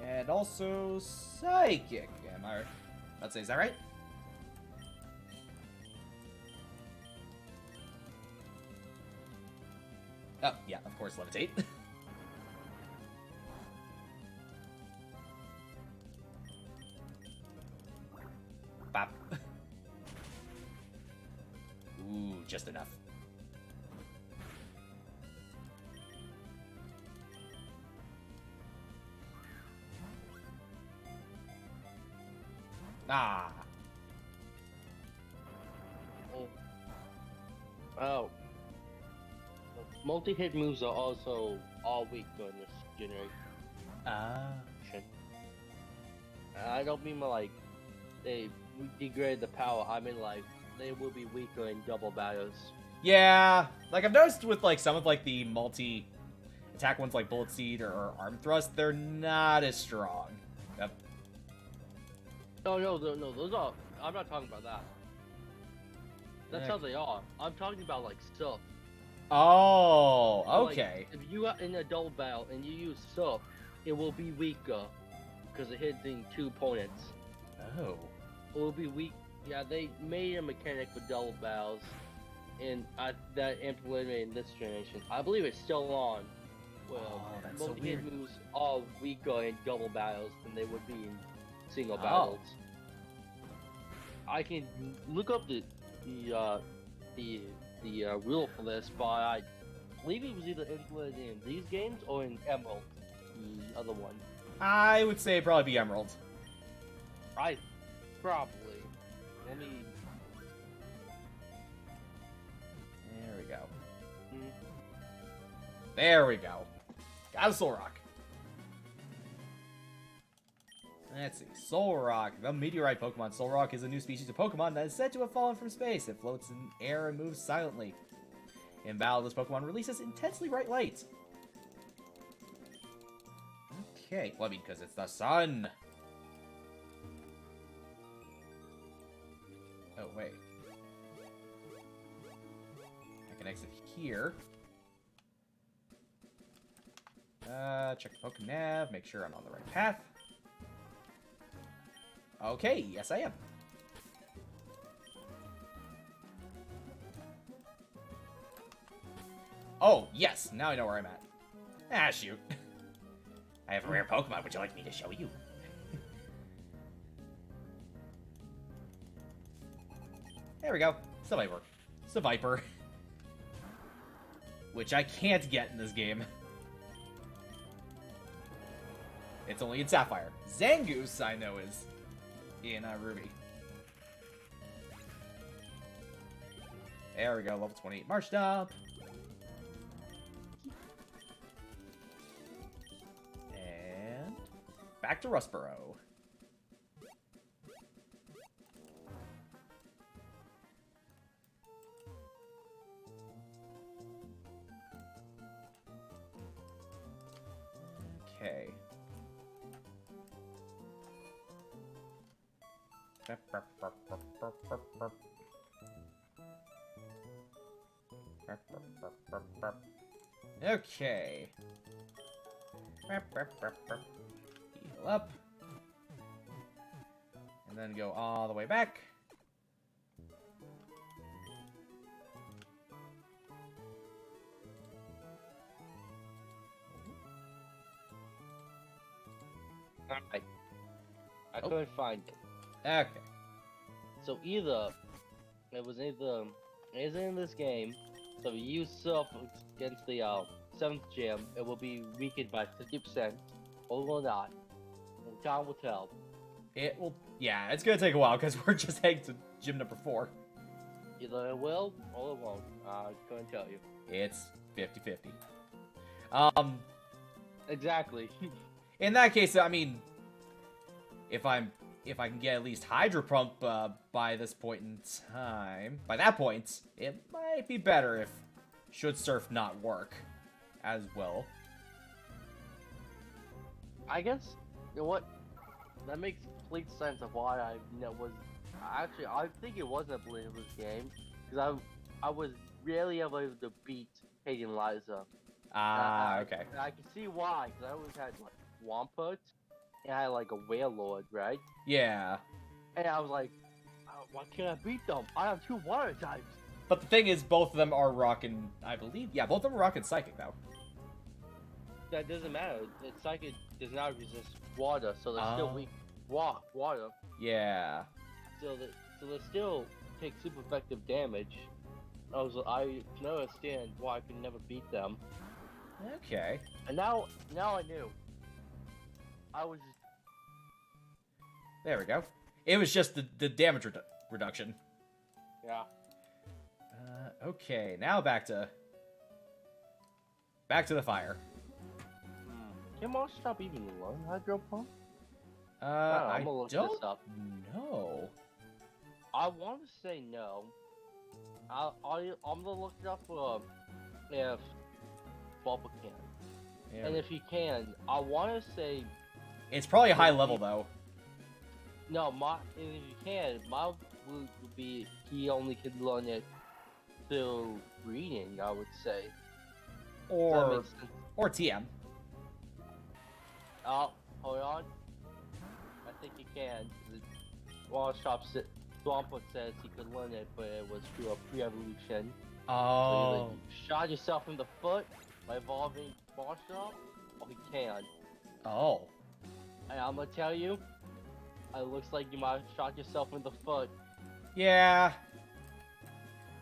And also psychic. Am I... Let's say, is that right? Oh, yeah, of course, levitate. Bop. Ooh, just enough. Ah. Oh. Multi-hit moves are also all weak in this generation. Ah. I don't mean like they degrade the power. I mean like they will be weaker in double battles. Yeah, like I've noticed with like some of like the multi-attack ones like Bullet Seed or Arm Thrust, they're not as strong. Yep. No, those are. I'm not talking about that. That's how they are. I'm talking about like stuff. Oh, Like, okay. if you are in a double battle and you use stuff, it will be weaker because it hits in 2 opponents. Oh. It will be weak. Yeah, they made a mechanic for double battles, and that implemented in this generation. I believe it's still on. Well, Oh, that's so multi-hit weird. moves are weaker in double battles than they would be in single Oh. battles. I can look up the rule for this, but I believe it was either implemented in these games or in Emerald, the other one. I would say it'd probably be Emerald. I probably. Let me. There we go. Mm. There we go. Got a Soul Rock. Let's see. Soul Rock. The meteorite Pokemon. Soul Rock is a new species of Pokemon that is said to have fallen from space. It floats in air and moves silently. In battle, this Pokemon releases intensely bright light. Okay, well, I mean, because it's the sun. Oh, wait. I can exit here. Check the Pokenav, make sure I'm on the right path. Okay, yes I am. Oh, yes, now I know where I'm at. Ah, shoot. I have a rare Pokemon, would you like me to show you? There we go. It's a Viper. It's a Viper. Which I can't get in this game. It's only in Sapphire. Zangoose, I know, is in Ruby. There we go, level 28 Marshtomp. And back to Rustboro. Okay. Okay. Heal up. And then go all the way back. I couldn't find it. Okay. So either it isn't in this game. So if you use Surf against the 7th gym, it will be weakened by 50%, or it will not. And time will tell. It will. Yeah, it's gonna take a while because we're just heading to gym number 4. Either it will or it won't. I couldn't tell you. It's 50-50. Exactly. In that case, I mean, if I can get at least Hydro Pump by this point in time, by that point, it might be better if should Surf not work as well. I guess, you know what? That makes complete sense of why I was... Actually, I think it wasn't a this game, because I was rarely able to beat Hayden Liza. Okay. I can see why, because I always had, like, Swampert, and I had, like, a Wailord, right? Yeah. And I was like, why can't I beat them? I have 2 water types. But the thing is, both of them are rocking, I believe. Yeah, both of them are rocking Psychic, though. That doesn't matter. The Psychic does not resist water, so they're still weak. Water. Yeah. So they still take super effective damage. I can understand why I can never beat them. Okay. And now I knew. I was just... There we go. It was just the damage reduction. Yeah. Okay, now back to the fire. Can Marshtomp even learn Hydro Pump? I I'm gonna look don't this up. know. I want to say no. I'm gonna look it up if Bulba can. Yeah. And if he can, I want to say It's probably a high level, though. no. If he can, my would be he only can learn it through reading. I would say. Does that Or make sense? or TM. Oh, hold on. I think he can. Swampert says he could learn it, but it was through a pre-evolution. So Oh. either you shot yourself in the foot by evolving Marshtomp, or he can. Oh. And I'm gonna tell you, it looks like you might have shot yourself in the foot. Yeah.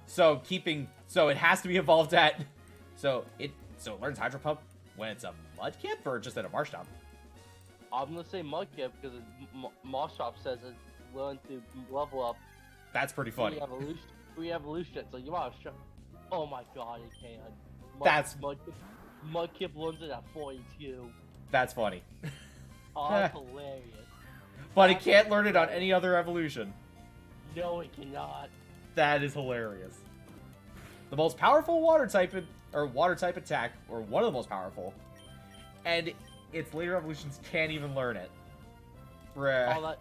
So it has to be evolved at. So it learns Hydro Pump when it's a Mudkip or just at a Marshtomp. I'm gonna say Mudkip because Marshtomp says it learned to level up That's pretty funny. pre-evolution. So you might have shot. Oh my god, it can. That's- Mudkip learns it at 42. That's funny. Oh, that's hilarious. But it can't learn it on any other evolution. No, it cannot. That is hilarious. the most powerful water type attack, or one of the most powerful, and its later evolutions can't even learn it. Bruh. Oh,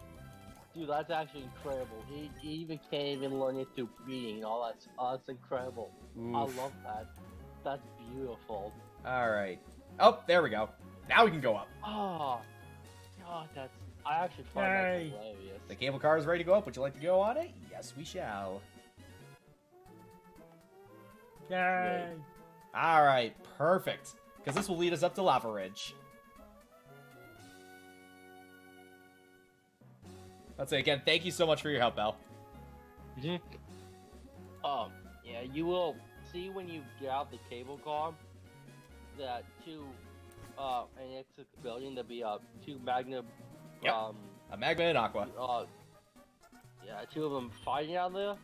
dude, that's actually incredible. He even can't even learn it through breeding. That's incredible. I Oof. love that. That's beautiful. All right. Oh, there we go. Now we can go up. Oh, God, I actually find that Yay. hilarious. The cable car is ready to go up. Would you like to go on it? Yes, we shall. Yay! All right, perfect. Because this will lead us up to Lava Ridge. Let's say again, thank you so much for your help, Belle. Yeah, you will see when you get out the cable car that and it's a building, there'll be two magna, Yep. A Magma and Aqua. two of them fighting out there.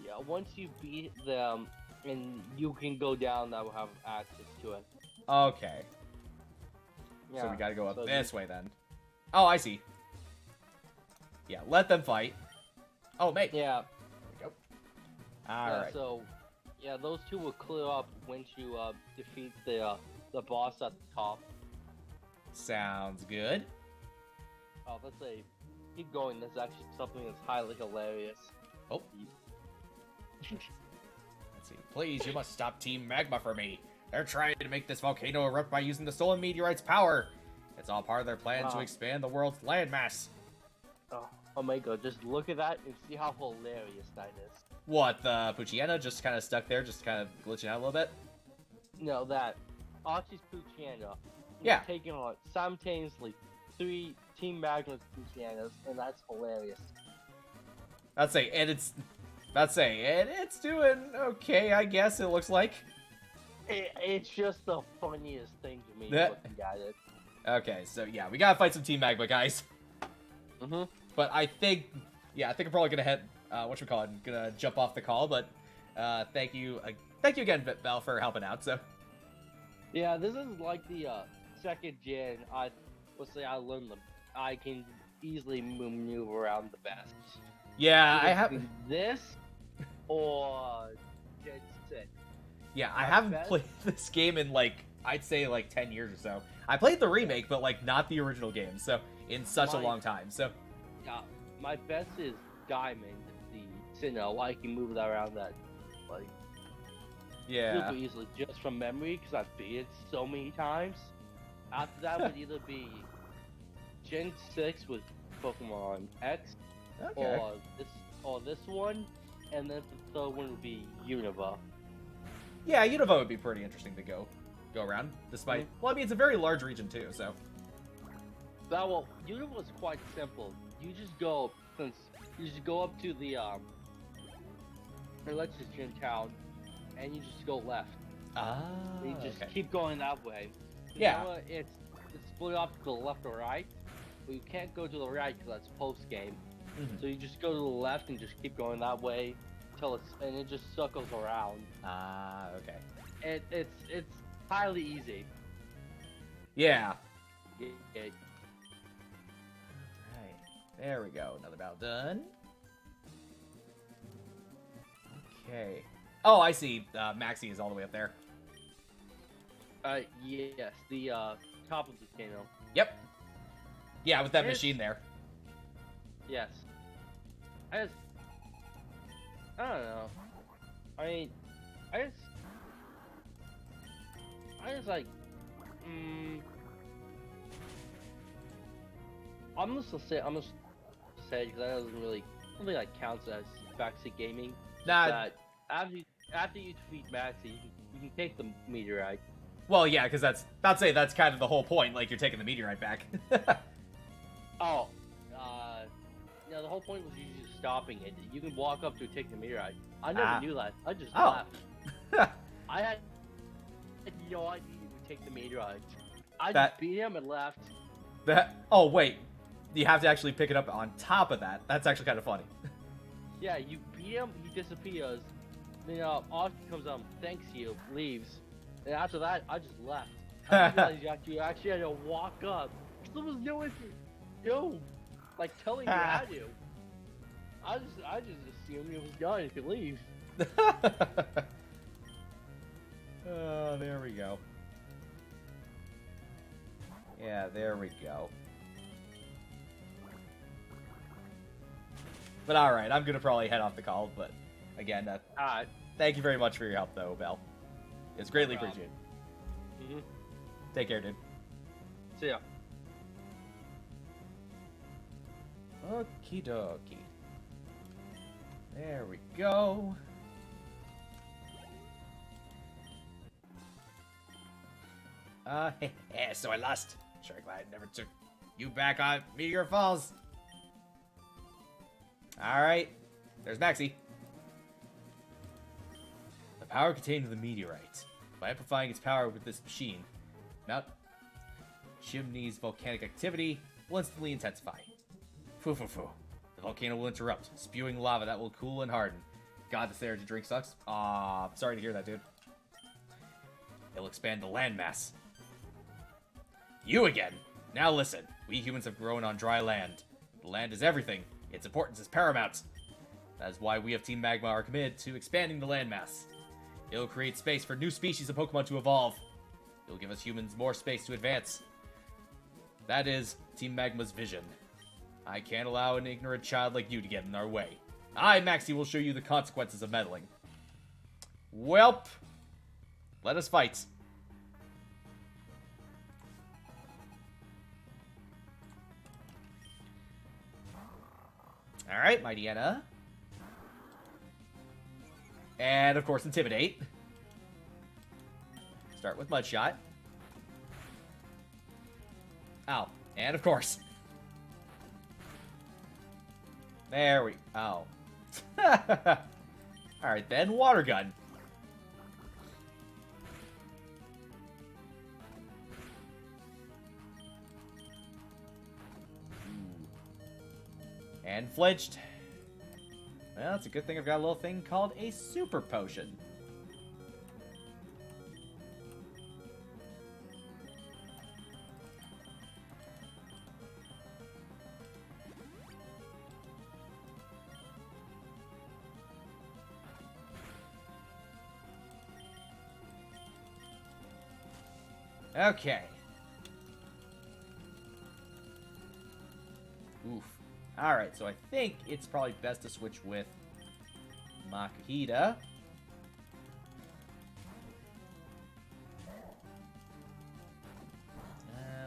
Yeah, once you beat them, and you can go down, that will have access to it. Okay. Yeah, So we gotta go up so this way then. Oh, I see. Yeah, let them fight. Oh, mate. Yeah. There we go. Alright. So, yeah, those two will clear up once you defeat the boss at the top. Sounds good. Oh, let's say, keep going. There's actually something that's highly hilarious. Oh. Let's see. Please, you must stop Team Magma for me. They're trying to make this volcano erupt by using the stolen meteorite's power. It's all part of their plan to expand the world's landmass. Oh my god, just look at that and see how hilarious that is. What, the Puchiana just kind of stuck there, just kind of glitching out a little bit? No, that Archie's Puchiana Yeah. is taking on simultaneously 3 Team Magma's Puchianas, and that's hilarious. That's it's doing okay, I guess it looks like. It's just the funniest thing to me That- looking at it. Okay, so yeah, we gotta fight some Team Magma, guys. Mhm. But I think I'm probably gonna head, gonna jump off the call, but thank you again, Belle, for helping out, so. Yeah, this is like the second gen. I learned them. I can easily maneuver around the best. Yeah, Either I have. between this or Gen 6. Yeah, I My haven't best- played this game in I'd say 10 years or so. I played the remake, but not the original game, so in such a My- long time. So Yeah, my best is Diamond, the Sinnoh. I can move that around that yeah, super easily just from memory because I've beat it so many times. After that would either be Gen 6 with Pokemon X okay, or this one, and then the third one would be Unova. yeah, Unova would be pretty interesting to go around. Despite, well, I mean, it's a very large region too, so That well, Unova is quite simple. You just go up to the Electric Gym Town, and you just go left. You just okay. keep going that way. Yeah. Unova, it's split off to the left or right, but you can't go to the right because that's post game. Mhm. So you just go to the left and just keep going that way till it just circles around. Okay. It's highly easy. Yeah. It- Right. There we go. Another battle done. Okay. Oh, I see. Maxie is all the way up there. yes, the top of the volcano. Yep. Yeah, with that It's- machine there. Yes. I don't know. I mean, I just like, I'm just say because that doesn't really counts as backseat gaming. Nah. That after you defeat Maxie, you can take the meteorite. Well, yeah, because that's kind of the whole point. You're taking the meteorite back. Oh, no, the whole point was you just stopping it. You can walk up to it, take the meteorite. I never knew that. I just Oh. left. I had no idea you could take the meteorite. I That- just beat him and left. Oh, wait. You have to actually pick it up on top of that. That's actually kind of funny. Yeah, you beat him, he disappears. Then Austin comes up, thanks you, leaves. And after that, I just left. I didn't realize you actually had to walk up. There was no one to do. Telling you how to. I just assumed it was done if you leave. There we go. Yeah, there we go. But alright, I'm gonna probably head off the call, but again, Alright. thank you very much for your help, though, Bell. It's greatly No problem. appreciated. Take care, dude. See ya. Okie dokie. There we go. So I lost. Sure glad I never took you back on Meteor Falls. Alright. There's Maxie. The power contained in the meteorite. By amplifying its power with this machine, Mount Chimney's volcanic activity will instantly intensify. Foo foo foo. The volcano will interrupt, spewing lava that will cool and harden. God, this energy drink sucks. Aw, sorry to hear that, dude. It'll expand the landmass. You again. Now listen. We humans have grown on dry land. The land is everything. Its importance is paramount. That is why we of Team Magma are committed to expanding the landmass. It'll create space for new species of Pokemon to evolve. It'll give us humans more space to advance. That is Team Magma's vision. I can't allow an ignorant child like you to get in our way. I, Maxie, will show you the consequences of meddling. Welp. Let us fight. Alright, my Deanna. And, of course, Intimidate. Start with Mudshot. Ow. And, of course. There we... Oh. Alright, then. Water Gun. And flinched. Well, it's a good thing I've got a little thing called a Super Potion. Okay. Oof. Alright, so I think it's probably best to switch with Makuhita.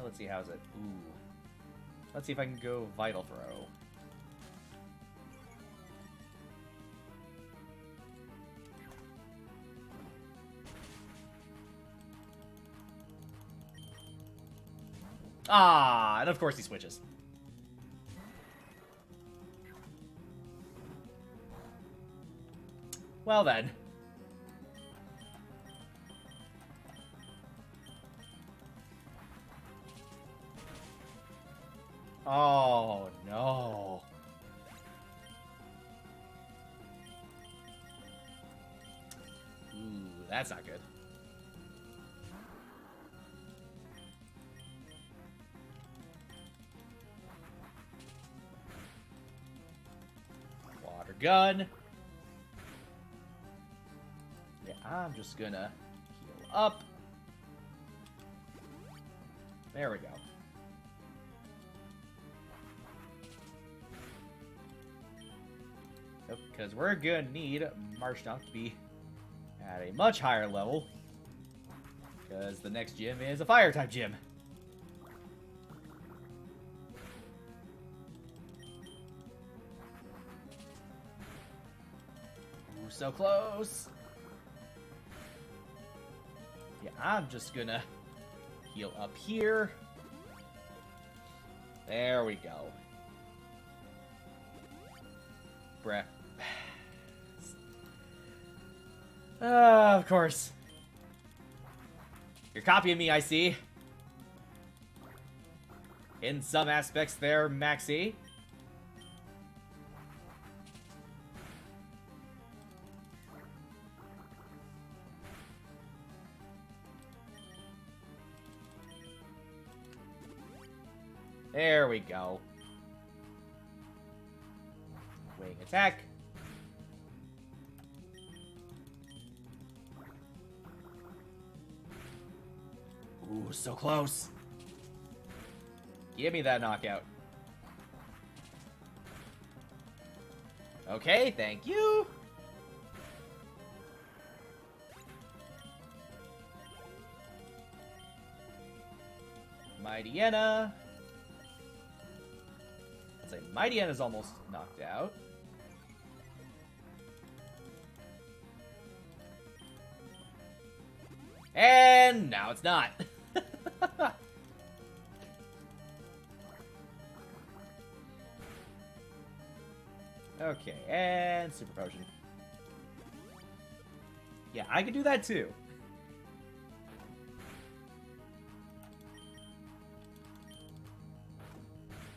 Let's see, how's it? Ooh. Let's see if I can go Vital Throw. Ah, and of course he switches. Well then. Oh, no. Ooh, that's not good. Water gun. Yeah, I'm just gonna heal up. There we go. Because we're gonna need Marshtomp to be at a much higher level. Because the next gym is a fire type gym. Ooh, so close. Yeah, I'm just gonna heal up here. There we go. Bruh. Of course. You're copying me, I see. In some aspects there, Maxie. There we go. Wing attack. Ooh, so close. Give me that knockout. Okay, thank you. Mightyena. Let's say Mightyena's almost knocked out. And now it's not. Okay, and Super Potion. Yeah, I could do that too.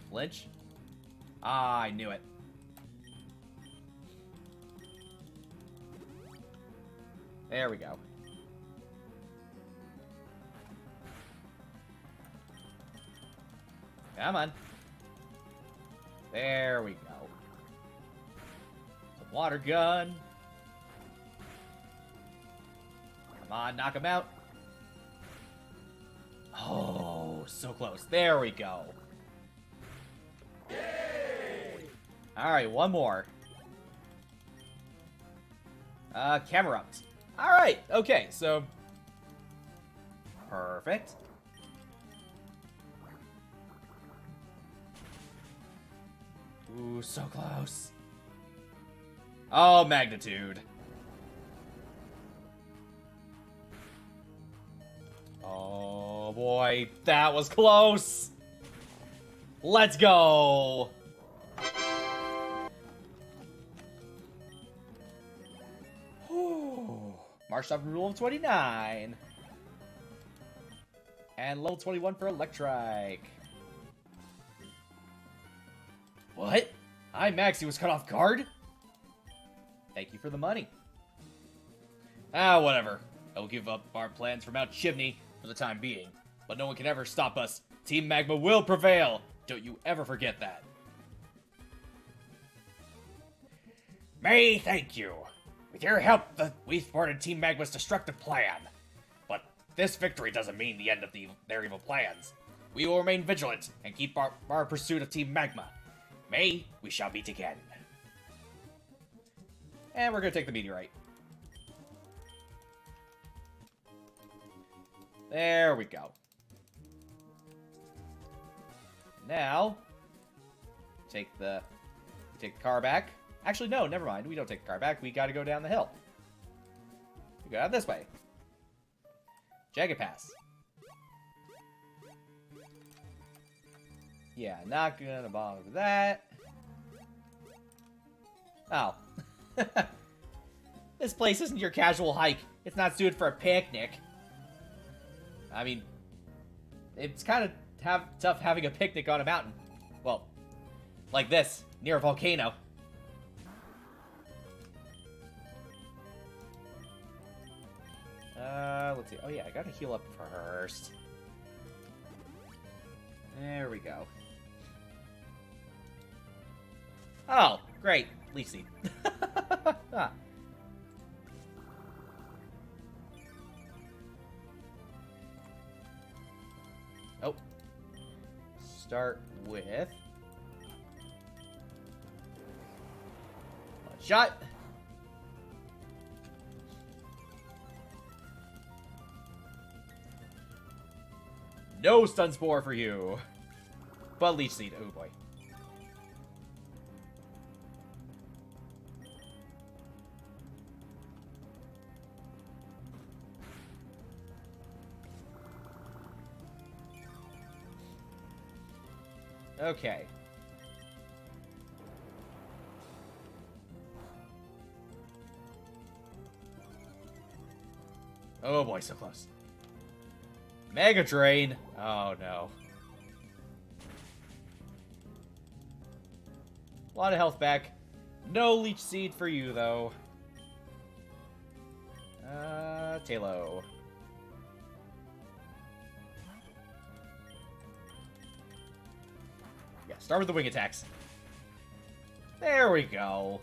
Flinch? Ah, I knew it. There we go. Come on. There we go. Some water gun. Come on, knock him out. Oh, so close. There we go. Alright, one more. Camerupt. Alright, okay, so... Perfect. Ooh, so close. Oh, magnitude. Oh boy, that was close. Let's go. March up rule of 29. And level 21 for Electrike. What? I Maxie was cut off guard? Thank you for the money. Ah, whatever. I'll give up our plans for Mount Chimney for the time being. But no one can ever stop us. Team Magma will prevail. Don't you ever forget that. May, thank you. With your help, we've thwarted Team Magma's destructive plan. But this victory doesn't mean the end of their evil plans. We will remain vigilant and keep our pursuit of Team Magma. May, we shall meet again. And we're gonna take the meteorite. There we go. Now, take the car back. Actually, no, never mind. We don't take the car back. We gotta go down the hill. We go out this way. Jagged Pass. Yeah, not gonna bother with that. Oh. This place isn't your casual hike. It's not suited for a picnic. I mean, it's kind of tough having a picnic on a mountain. Well, like this, near a volcano. Let's see. Oh yeah, I gotta heal up first. There we go. Oh, great. Leaf Seed. Oh. Start with... one shot. No Stun Spore for you. But Leech Seed. Oh boy. Okay. Oh boy, so close. Mega Drain. Oh no. A lot of health back. No Leech Seed for you though. Talo. Yeah, start with the wing attacks. There we go.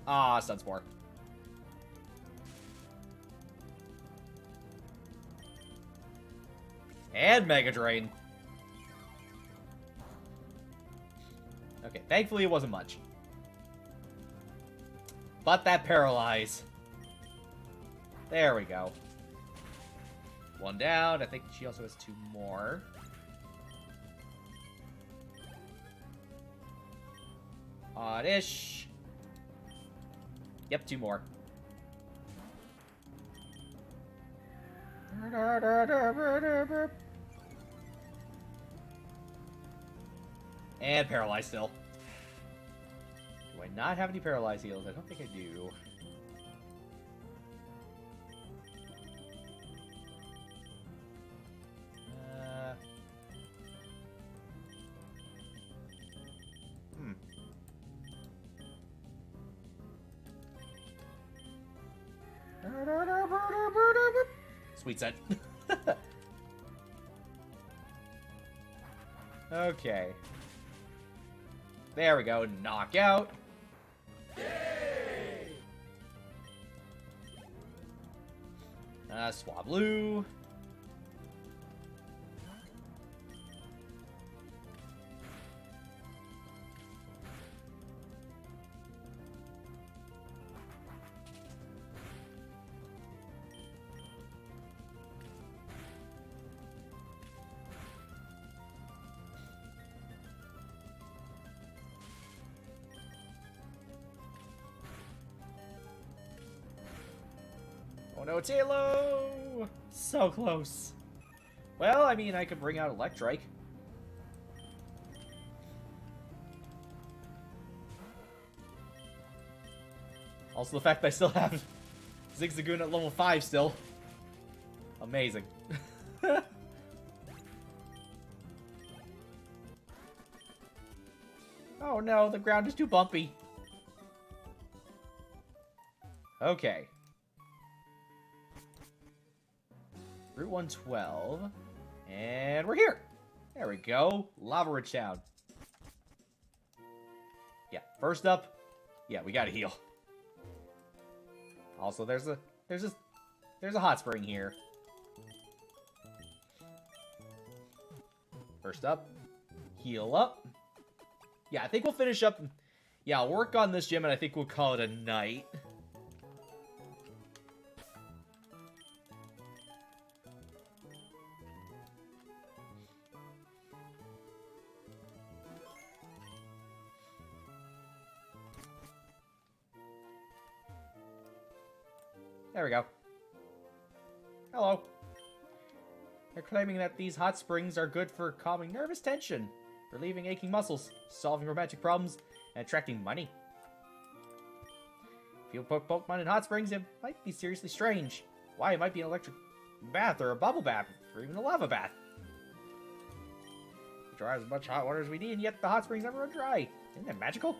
Ah, Stun Spore. And Mega Drain. Okay, thankfully it wasn't much. But that Paralyze. There we go. One down. I think she also has 2 more. Oddish. Yep, 2 more. And Paralyze still. Do I not have any Paralyze heals? I don't think I do. Sweet set. Okay. There we go. Knockout. Swablu. Oh no, it's Halo! So close. Well, I mean, I could bring out Electrike. Also, the fact that I still have Zigzagoon at level 5 still. Amazing. Oh no, the ground is too bumpy. Okay. Route 112. And we're here. There we go. Lava Rich Town. Yeah, first up. Yeah, we gotta heal. Also, there's a hot spring here. First up. Heal up. Yeah, I think we'll finish up. Yeah, I'll work on this gym and I think we'll call it a night. There we go. Hello. They're claiming that these hot springs are good for calming nervous tension, relieving aching muscles, solving romantic problems, and attracting money. If you poke Pokemon in hot springs, it might be seriously strange. Why, it might be an electric bath, or a bubble bath, or even a lava bath. We draw as much hot water as we need, and yet the hot springs never run dry. Isn't that magical?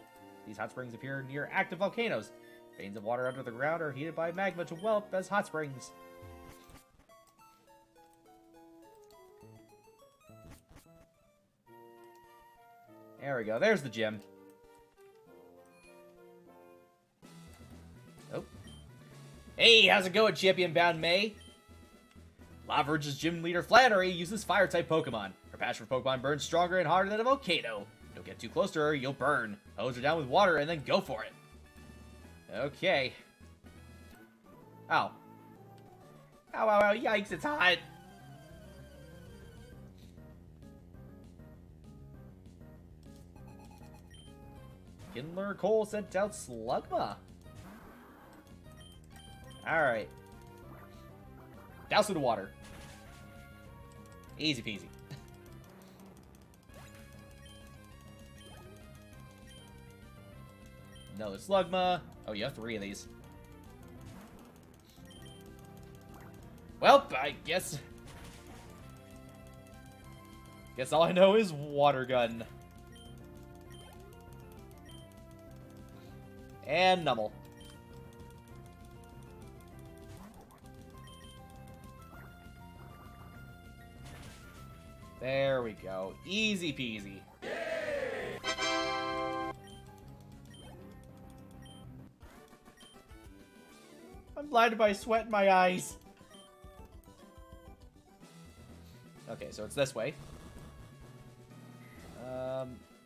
These hot springs appear near active volcanoes. Veins of water under the ground are heated by magma to well up as hot springs. There we go. There's the gym. Oh. Hey, how's it going, Champion Bound May? Lava Ridge's gym leader Flannery uses fire-type Pokemon. Her passion for Pokemon burns stronger and harder than a volcano. Don't get too close to her, you'll burn. Hose her down with water and then go for it. Okay. Ow. Ow, ow, ow, yikes, it's hot. Kindler Cole sent out Slugma. Alright. Douse with the water. Easy peasy. Another Slugma. Oh, you have 3 of these. Well, I guess all I know is Water Gun. And Numble. There we go. Easy peasy. I'm blinded by sweat in my eyes. Okay. Okay, so it's this way.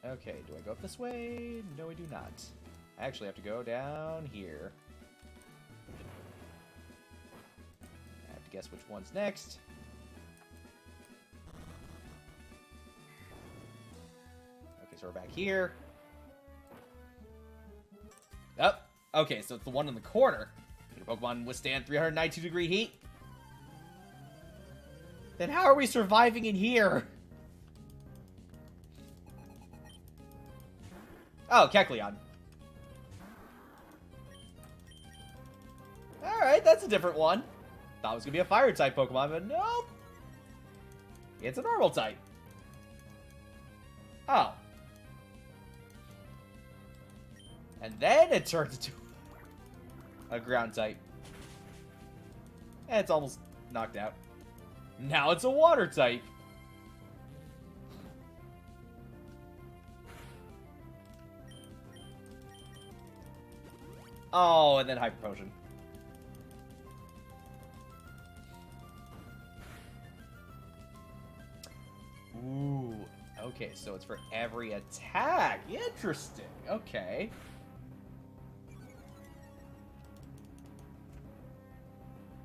Okay, do I go up this way? No, I do not. I actually have to go down here. I have to guess which one's next. Okay, so we're back here. Oh, okay, so it's the one in the corner. Can a Pokemon withstand 392-degree heat? Then how are we surviving in here? Oh, Kecleon. Alright, that's a different one. Thought it was going to be a fire-type Pokemon, but nope. It's a normal type. Oh. And then it turns into a ground type. And it's almost knocked out. Now it's a water type. Oh, and then Hyper Potion. Ooh, okay, so it's for every attack. Interesting, okay.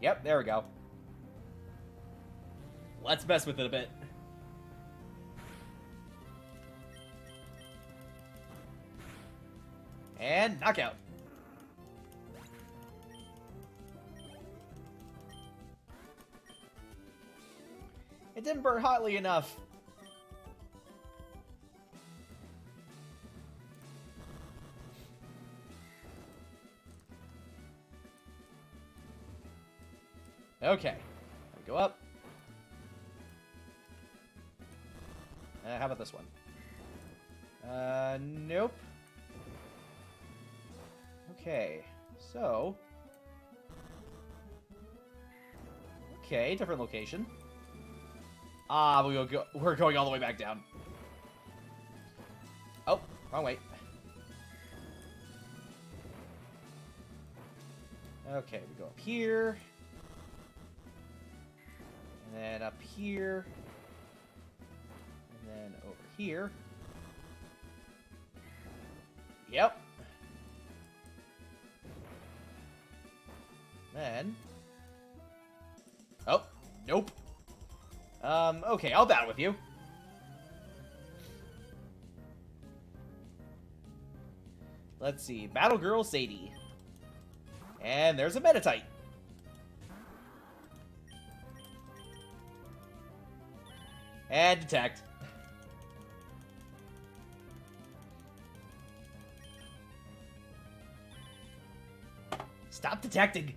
Yep, there we go. Let's mess with it a bit. And knockout. It didn't burn hotly enough. Okay. Go up. How about this one? Nope. Okay, so... Okay, different location. Ah, we're going all the way back down. Oh, wrong way. Okay, we go up here. And then up here. And then over here. Yep. Then... Oh, nope. Okay, I'll battle with you. Let's see. Battle Girl Sadie. And there's a Meditite. And detect. Stop detecting.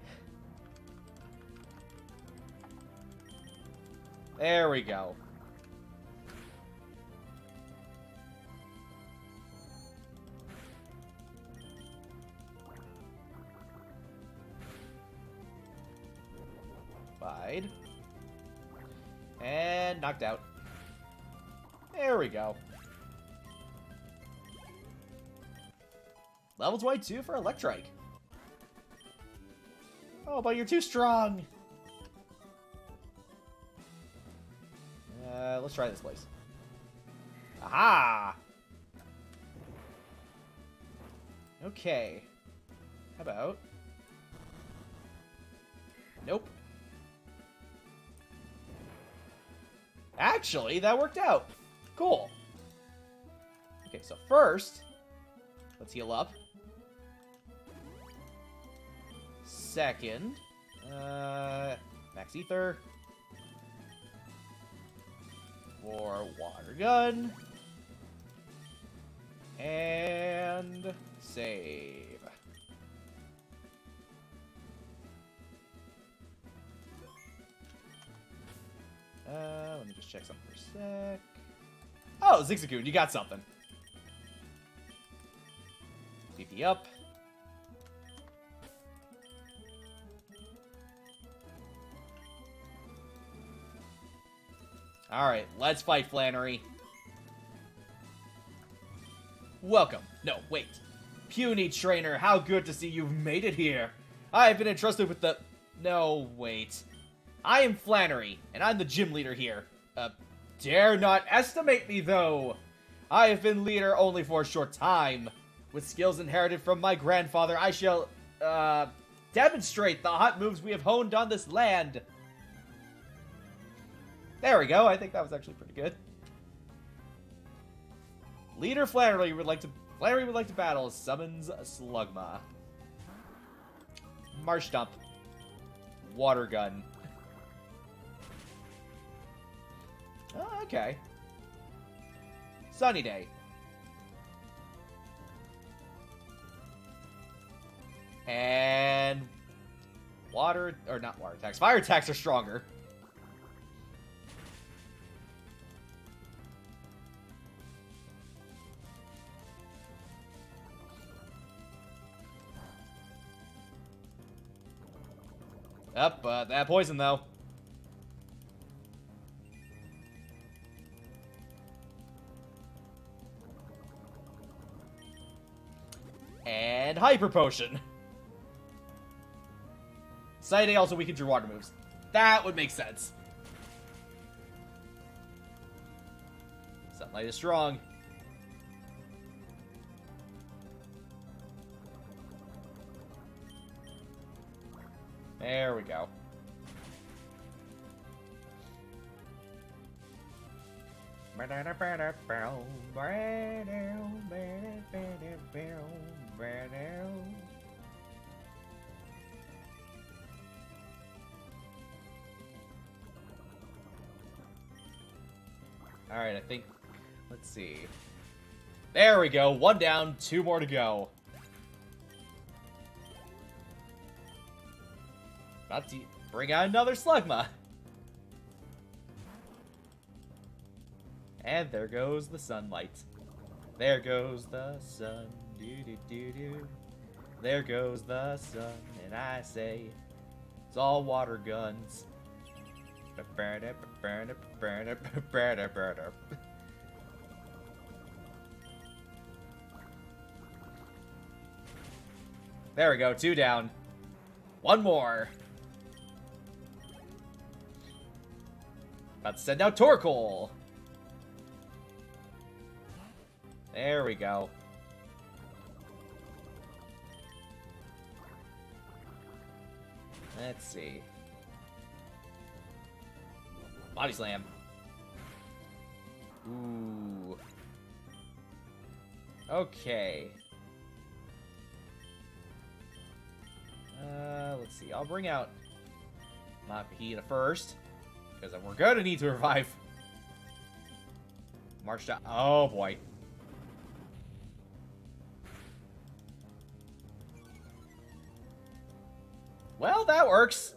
There we go. Bide. And knocked out. There we go. Level 22 for Electrike. Oh, but you're too strong. Let's try this place. Aha! Okay. How about... Nope. Actually, that worked out. Cool. Okay, so first, let's heal up. Second, Max Ether. For Water Gun. And save. Let me just check something for a sec. Oh, Zigzagoon, you got something. PP up. Alright, let's fight Flannery. Welcome. No, wait. Puny Trainer, how good to see you've made it here. I have been entrusted with the... No, wait. I am Flannery, and I'm the gym leader here. Dare not estimate me, though. I have been leader only for a short time. With skills inherited from my grandfather, I shall, demonstrate the hot moves we have honed on this land. There we go. I think that was actually pretty good. Leader Flannery would like to battle. Summons Slugma. Marsh Dump. Water Gun. Oh, okay. Sunny Day. And water, or not water attacks. Fire attacks are stronger. That poison, though. And Hyper Potion. Sunny also weakens your water moves. That would make sense. Sunlight is strong. There we go. Alright, I think... Let's see. There we go. 1 down, 2 more to go. About to bring out another Slugma. And there goes the sunlight. There goes the sun. Do-do-do-do. There goes the sun. And I say, it's all water guns. There we go, 2 down. 1 more. About to send out Torkoal. There we go. Let's see. Body Slam. Ooh. Okay. Let's see. I'll bring out Mapahita first, because we're gonna need to revive. March down. Oh boy. Well, that works.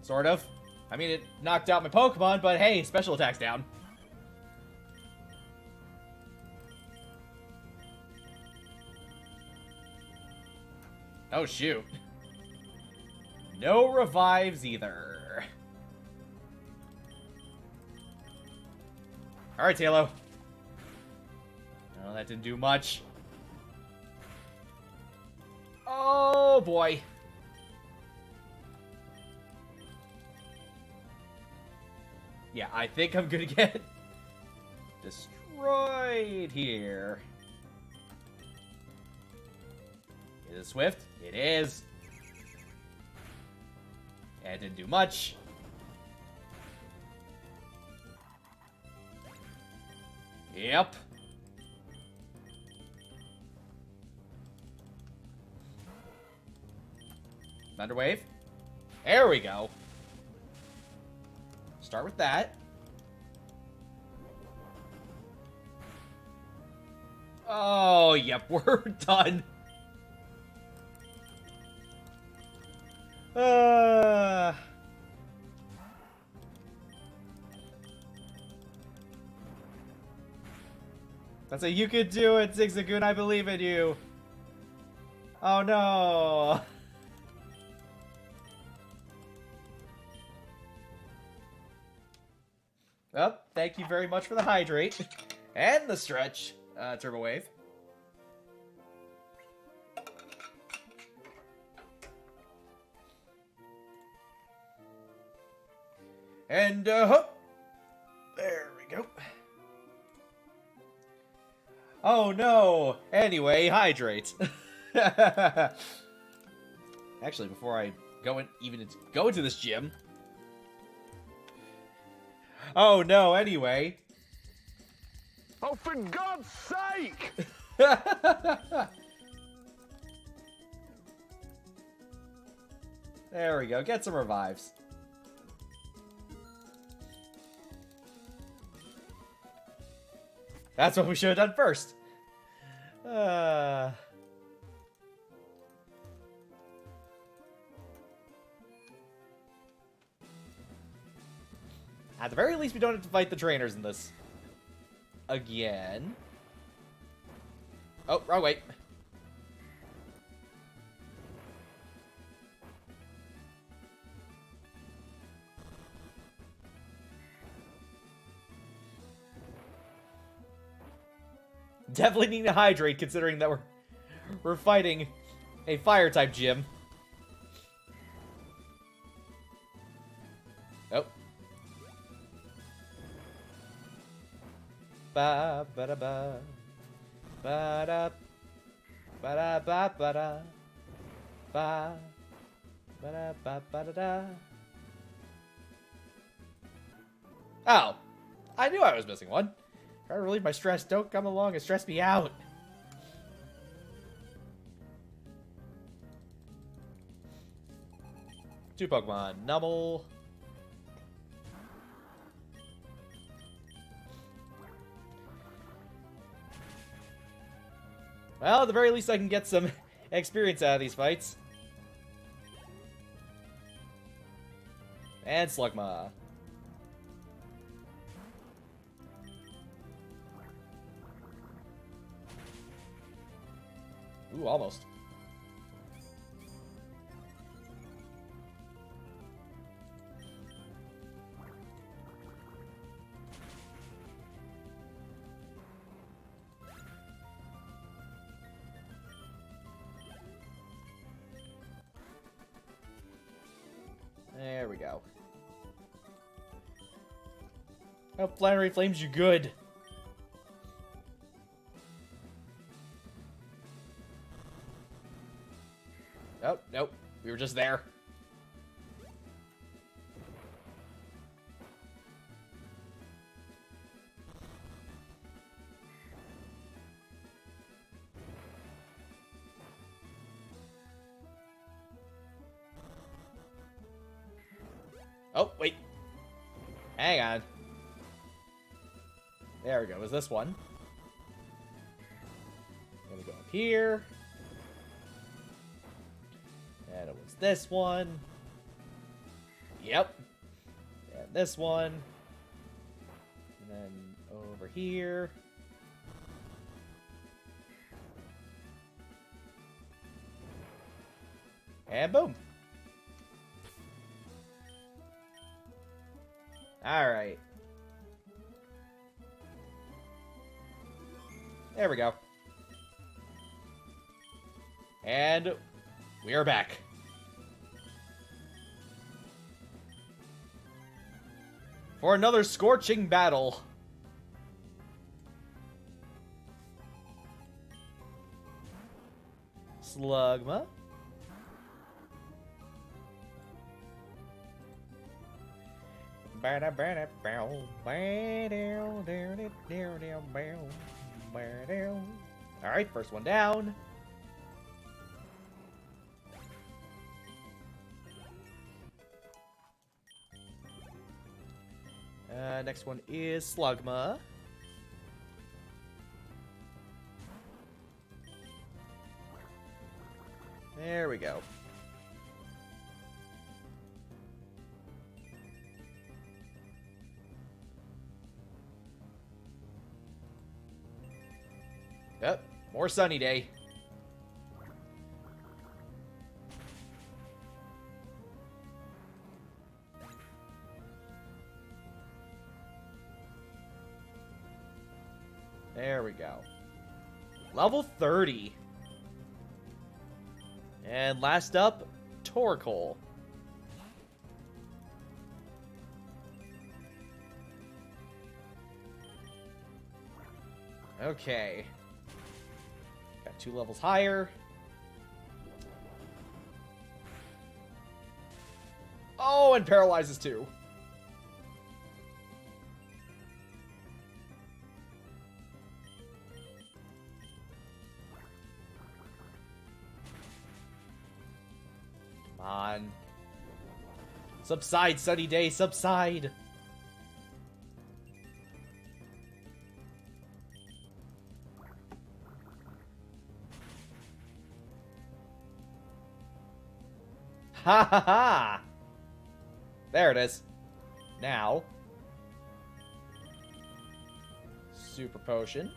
Sort of. I mean, it knocked out my Pokemon, but hey, special attack's down. Oh, shoot. No revives either. Alright, Talo. Oh, that didn't do much. Oh, boy. Yeah, I think I'm gonna get destroyed here. Is it Swift? It is. And it didn't do much. Yep. Thunderwave. There we go. Start with that. Oh, yep, we're done. That's a you could do it, Zigzagoon, I believe in you. Oh no. Well, thank you very much for the hydrate. And the stretch, Turbo Wave. And, hop. There we go. Oh, no. Anyway, hydrate. Actually, before I go into this gym. Oh, no, anyway. Oh, for God's sake! There we go. Get some revives. That's what we should have done first. At the very least, we don't have to fight the trainers in this. Again. Oh, wrong way. Definitely need to hydrate, considering that we're fighting a fire type gym. Oh. Ba ba da ba ba da ba da ba ba da ba ba da ba ba da da. Oh, I knew I was missing one. Try to relieve my stress. Don't come along and stress me out. Two Pokemon. Nubble. Well, at the very least I can get some experience out of these fights. And Slugma. Ooh, almost. There we go. Oh, Flannery Flames, you good. Oh, nope. We were just there. Oh, wait. Hang on. There we go. Was this one? Then we go up here. And it was this one. Yep. And this one. And then over here. And boom. Alright. There we go. And we are back. For another scorching battle. Slugma. Alright, first one down. Next one is Slugma. There we go. Yep, more sunny day. There we go. Level 30. And last up, Torkoal. Okay. Got 2 levels higher. Oh, and paralyzes too. Come on. Subside, sunny day, subside. Ha ha ha! There it is. Now. Super potion.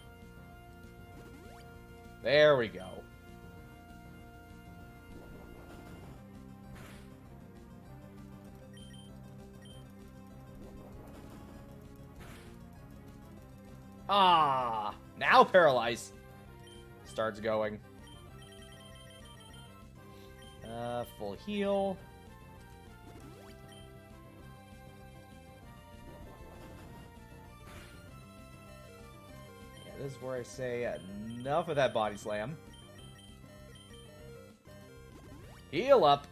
There we go. Ah! Now paralyze. Starts going. Full heal. Yeah, this is where I say enough of that body slam. Heal up.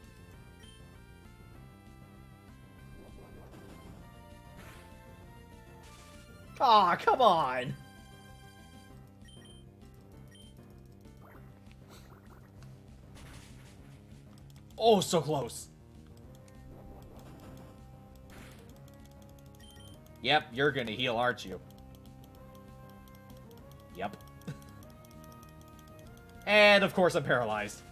Aw, come on! Oh, so close. Yep, you're gonna heal, aren't you? Yep. And, of course, I'm paralyzed.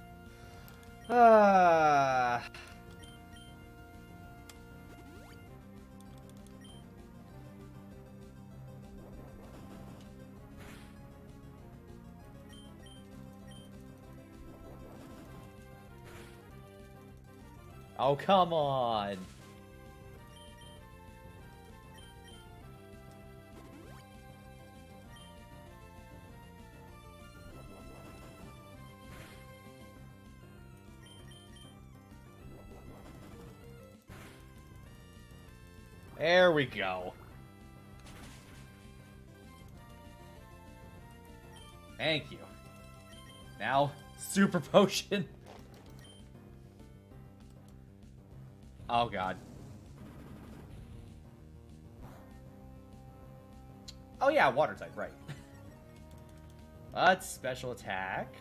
Oh, come on. There we go. Thank you. Now, super potion. Oh, God. Oh, yeah, water type, right. But special attack.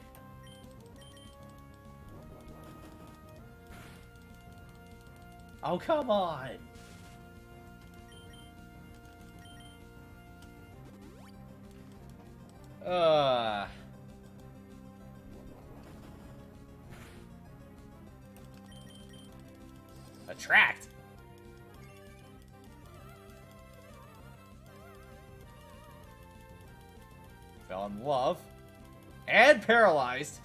Oh, come on. Attract. Fell in love. And paralyzed.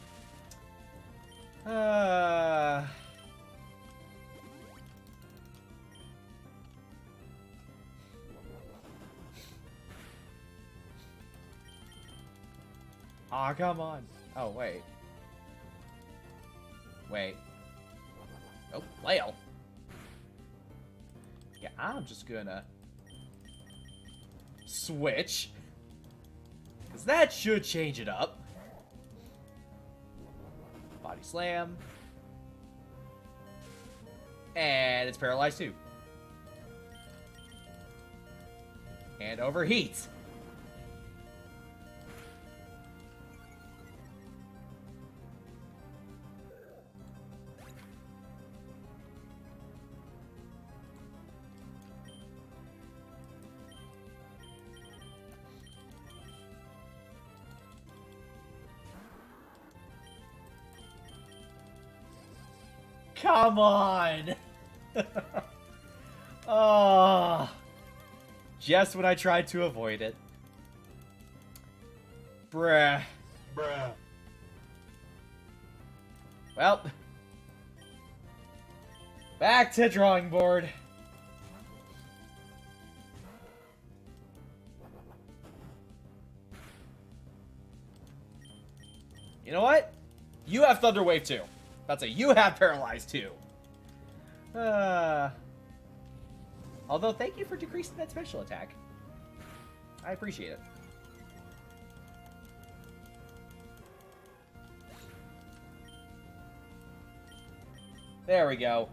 Oh, come on. Oh, wait. Wait. Oh, flail. Yeah, I'm just gonna switch. Because that should change it up. Body slam. And it's paralyzed too. And overheat. Come on! Oh, just when I tried to avoid it. Bruh. Well, back to drawing board. You know what? You have Thunder Wave too. About to say, you have Paralyzed too. Although, thank you for decreasing that special attack. I appreciate it. There we go.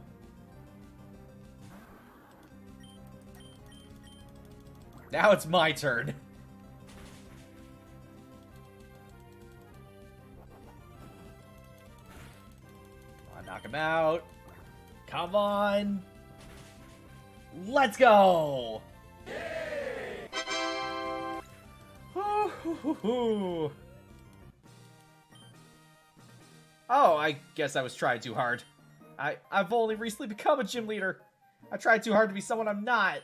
Now it's my turn. Come on, knock him out. Come on. Let's go. Oh, I guess I was trying too hard. I've only recently become a gym leader. I tried too hard to be someone I'm not.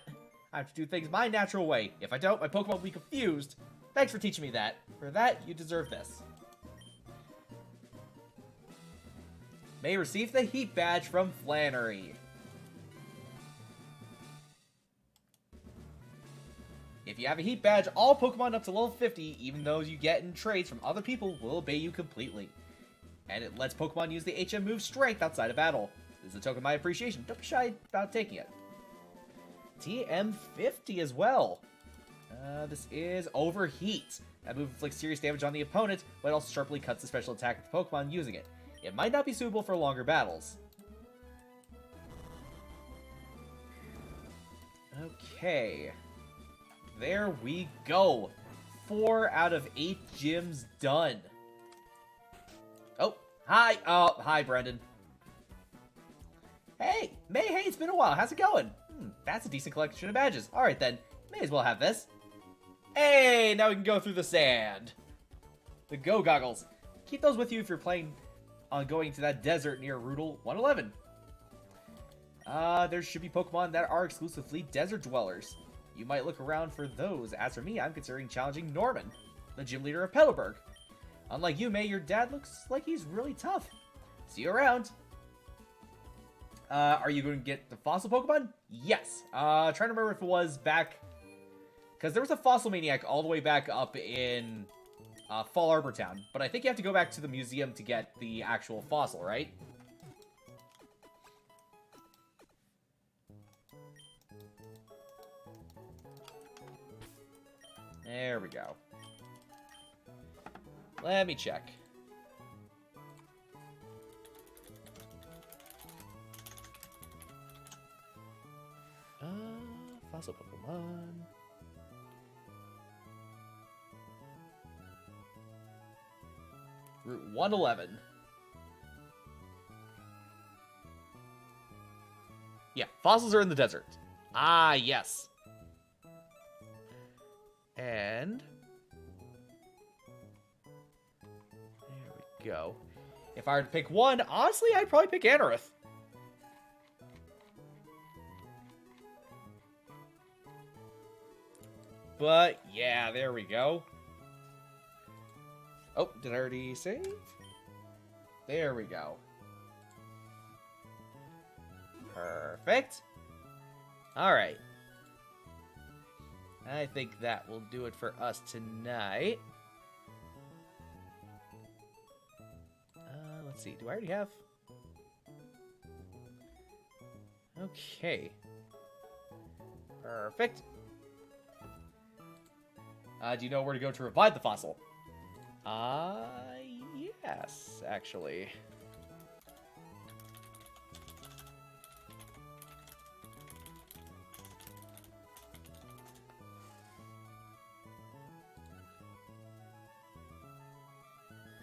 I have to do things my natural way. If I don't, my Pokemon will be confused. Thanks for teaching me that. For that, you deserve this. May receive the Heat Badge from Flannery. If you have a Heat Badge, all Pokemon up to level 50, even those you get in trades from other people, will obey you completely. And it lets Pokemon use the HM move Strength outside of battle. This is a token of my appreciation. Don't be shy about taking it. TM50 as well. This is Overheat. That move inflicts serious damage on the opponent, but also sharply cuts the special attack of the Pokemon using it. It might not be suitable for longer battles. Okay. There we go. 4 out of 8 gyms done. Oh, hi. Oh, hi, Brendan. Hey, May, hey, it's been a while. How's it going? That's a decent collection of badges. Alright then, may as well have this. Hey, now we can go through the sand. The Go Goggles. Keep those with you if you're planning on going to that desert near Route 111. There should be Pokemon that are exclusively desert dwellers. You might look around for those. As for me, I'm considering challenging Norman, the gym leader of Petalburg. Unlike you, May, your dad looks like he's really tough. See you around. Are you going to get the fossil Pokemon? Yes. Trying to remember if it was back... Because there was a Fossil Maniac all the way back up in Fall Arbor Town. But I think you have to go back to the museum to get the actual fossil, right? There we go. Let me check. Fossil Pokemon. Route 111. Yeah, fossils are in the desert. Ah, yes. And there we go. If I were to pick one, honestly, I'd probably pick Anorith. But yeah, there we go. Oh, did I already save? There we go. Perfect. All right. I think that will do it for us tonight. Let's see. Do I already have? Okay. Perfect. Do you know where to go to revive the fossil? Yes, actually.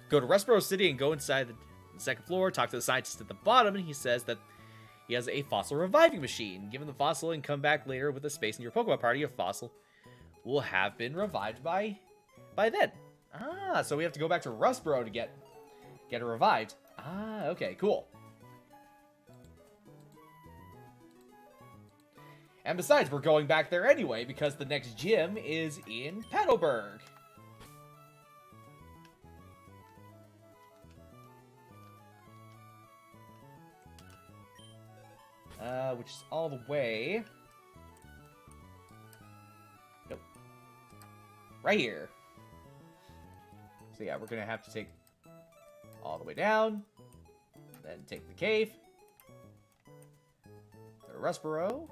Go to Rustboro City and go inside the second floor, talk to the scientist at the bottom, and he says that he has a fossil reviving machine. Give him the fossil and come back later with a space in your Pokemon party. A fossil will have been revived by then. Ah, so we have to go back to Rustboro to get it revived. Ah, okay, cool. And besides, we're going back there anyway because the next gym is in Petalburg. Which is all the way... Nope. Right here. So yeah, we're gonna have to take all the way down, then take the cave, go to Rustboro.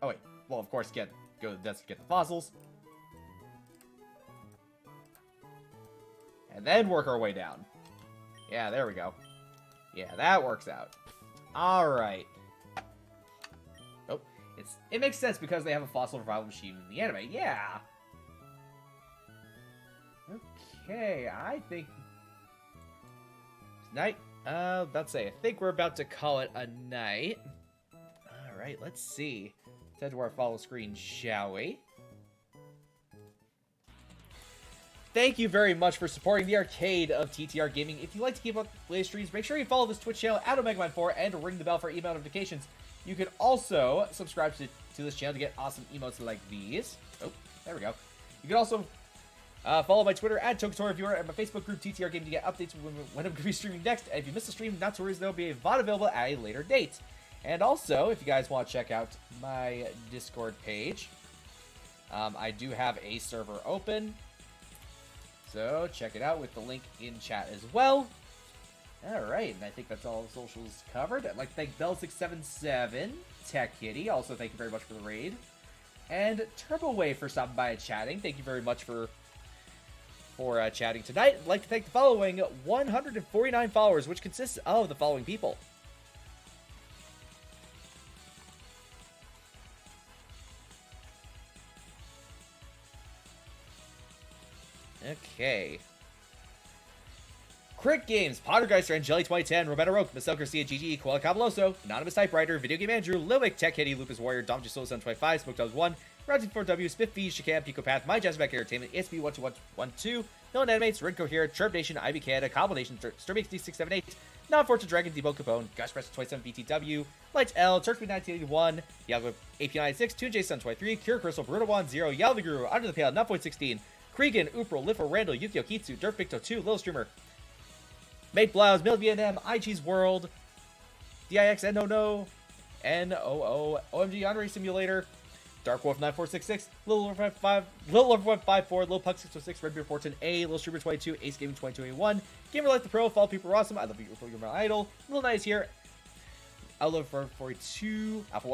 Oh wait, well of course go to the desert to get the fossils, and then work our way down. Yeah, there we go. Yeah, that works out. Alright. Oh, it makes sense because they have a fossil revival machine in the anime. Yeah. Okay, I think... Night. About to say, I think we're about to call it a night. Alright, let's see. Let's head to our follow screen, shall we? Thank you very much for supporting the arcade of TTR Gaming. If you'd like to keep up with latest streams, make sure you follow this Twitch channel at OmegaMind4 and ring the bell for email notifications. You can also subscribe to this channel to get awesome emotes like these. Oh, there we go. You can also follow my Twitter at TokuToReviewer and my Facebook group TTR Gaming to get updates when I'm going to be streaming next. And if you missed the stream, not to worry, there'll be a VOD available at a later date. And also, if you guys want to check out my Discord page, I do have a server open. So, check it out with the link in chat as well. Alright, and I think that's all the socials covered. I'd like to thank Bell677, Tech Kitty, also thank you very much for the raid. And TurboWave for stopping by and chatting. Thank you very much for chatting tonight. I'd like to thank the following 149 followers, which consists of the following people. Okay. Crit Games, Pottergeister, Angeli 2010, Roberta Roque, Michelle Garcia, GG, Koala Caballoso, Anonymous Typewriter, Video Game Andrew, Lilwick, Tech Kitty, Lupus Warrior, Dom Gisolo 725, Smoke Dogs 1, Rousey 4W, Spiff Fees, Shakam, Pico Path, My Jazzback Entertainment, ESP 12112, Villain Animates, Rinco here, Chirp Nation, Ivy Canada, Combination, Sturmix D678, Non Fortune Dragon, Debo Capone, Gush Press 27 BTW, Light L, Turkby 1981, Yago AP96, Toon J Sun 23, Cure Crystal, Bruno 10, Yalviguru, Under the Pale, Nutpoint 16, Cregan, Upril, Liffo, Randall, Yukio Kitsu, Dirt Victo 2, Little Streamer, Mate Blouse, Mill VNM, iCheese World, DIX, No, NOO, OMG Honorary Simulator, Dark Wolf 9466, Little Lord 154, Little Puck 606, Red Beer Fortune A, Little Streamer 22, Ace Gaming 2281, Gamer Like the Pro, Fall People are awesome, I love you, you're my idol, Little Nice here, Outlaw 442, Alpha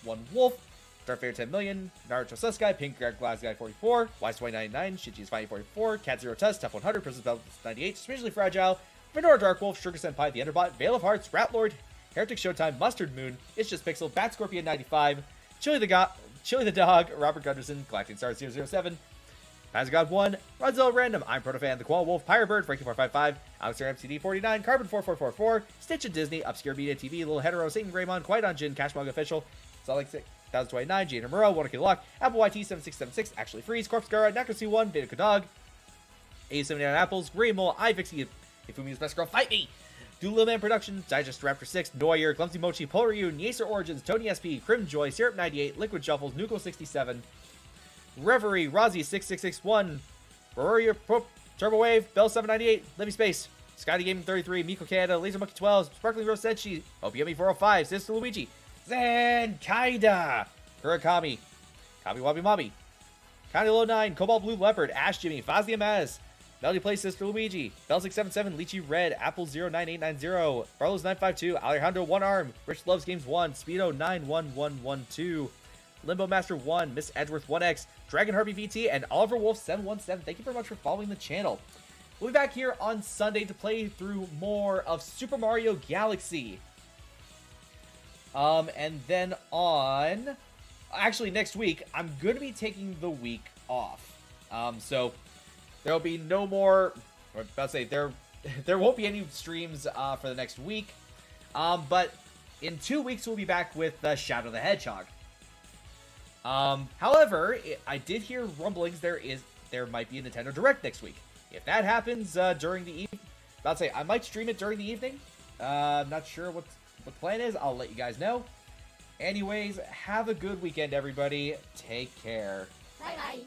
1 Wolf, Dartfair 10 million, Naruto Suskai, Pink Glass Guy 44, Wise 2099, Shitchi's 544, Cat Zero Test, Tough 100, Prison's Belt 98, Strangely Fragile, Fedora Dark Wolf, Sugar Senpai, The Enderbot, Veil of Hearts, Rat Lord, Heretic Showtime, Mustard Moon, It's Just Pixel, Bat Scorpion 95, Chili the Dog, Robert Gunderson, Galactic Star 007, Pazagod 1, Rodzilla Random, I'm Protofan, The Koala Wolf, Pirate Bird, Frankie 455, Alexander MCD 49, Carbon 4444, Stitch and Disney, Obscure Media TV, Little Hetero, Satan Greymon, Quiet on Jin, Cashmog Official, Salt Lake 1029, Jana Murrow, Wanna Kill Lock, Apple YT 7676, Actually Freeze, Corpse Gara, Nako C1, Beta Dog, A79 Apples, Gray Mole, iFixie, Ifumi's Best Girl, Fight Me! Doolittle Man Productions, Digest Raptor 6, Noyer, Clumsy Mochi, Polaryu, Yacer Origins, Tony SP, Crim Joy, Syrup 98, Liquid Shuffles, Nuko 67, Reverie, Rozzy 6661, Baroria, Turbo Wave, Bell 798, Livy Space, Scotty Gaming 33, Miko Canada, Laser Monkey 12, Sparkling Rose Senshi, Opiumi 405, Sister Luigi, Zen Kaida, Kurakami, Kabi Wabi Mabi, Kanilo 9, Cobalt Blue Leopard, Ash Jimmy, Fazia Maz, Melody Play Sister Luigi, Bell677, Lychee Red, Apple 09890, Barlos 952, Alejandro 1 Arm, Rich Loves Games 1, Speedo 91112, Limbo Master 1, Miss Edgeworth 1X, Dragon Harpy VT, and Oliver Wolf 717. Thank you very much for following the channel. We'll be back here on Sunday to play through more of Super Mario Galaxy. And then actually next week, I'm going to be taking the week off. So there will be no more, or about to say, there won't be any streams for the next week. But in 2 weeks, we'll be back with Shadow the Hedgehog. However, I did hear rumblings there might be a Nintendo Direct next week. If that happens during the evening, about to say, I might stream it during the evening. I'm not sure what the plan is. I'll let you guys know. Anyways, have a good weekend, everybody. Take care. Bye bye.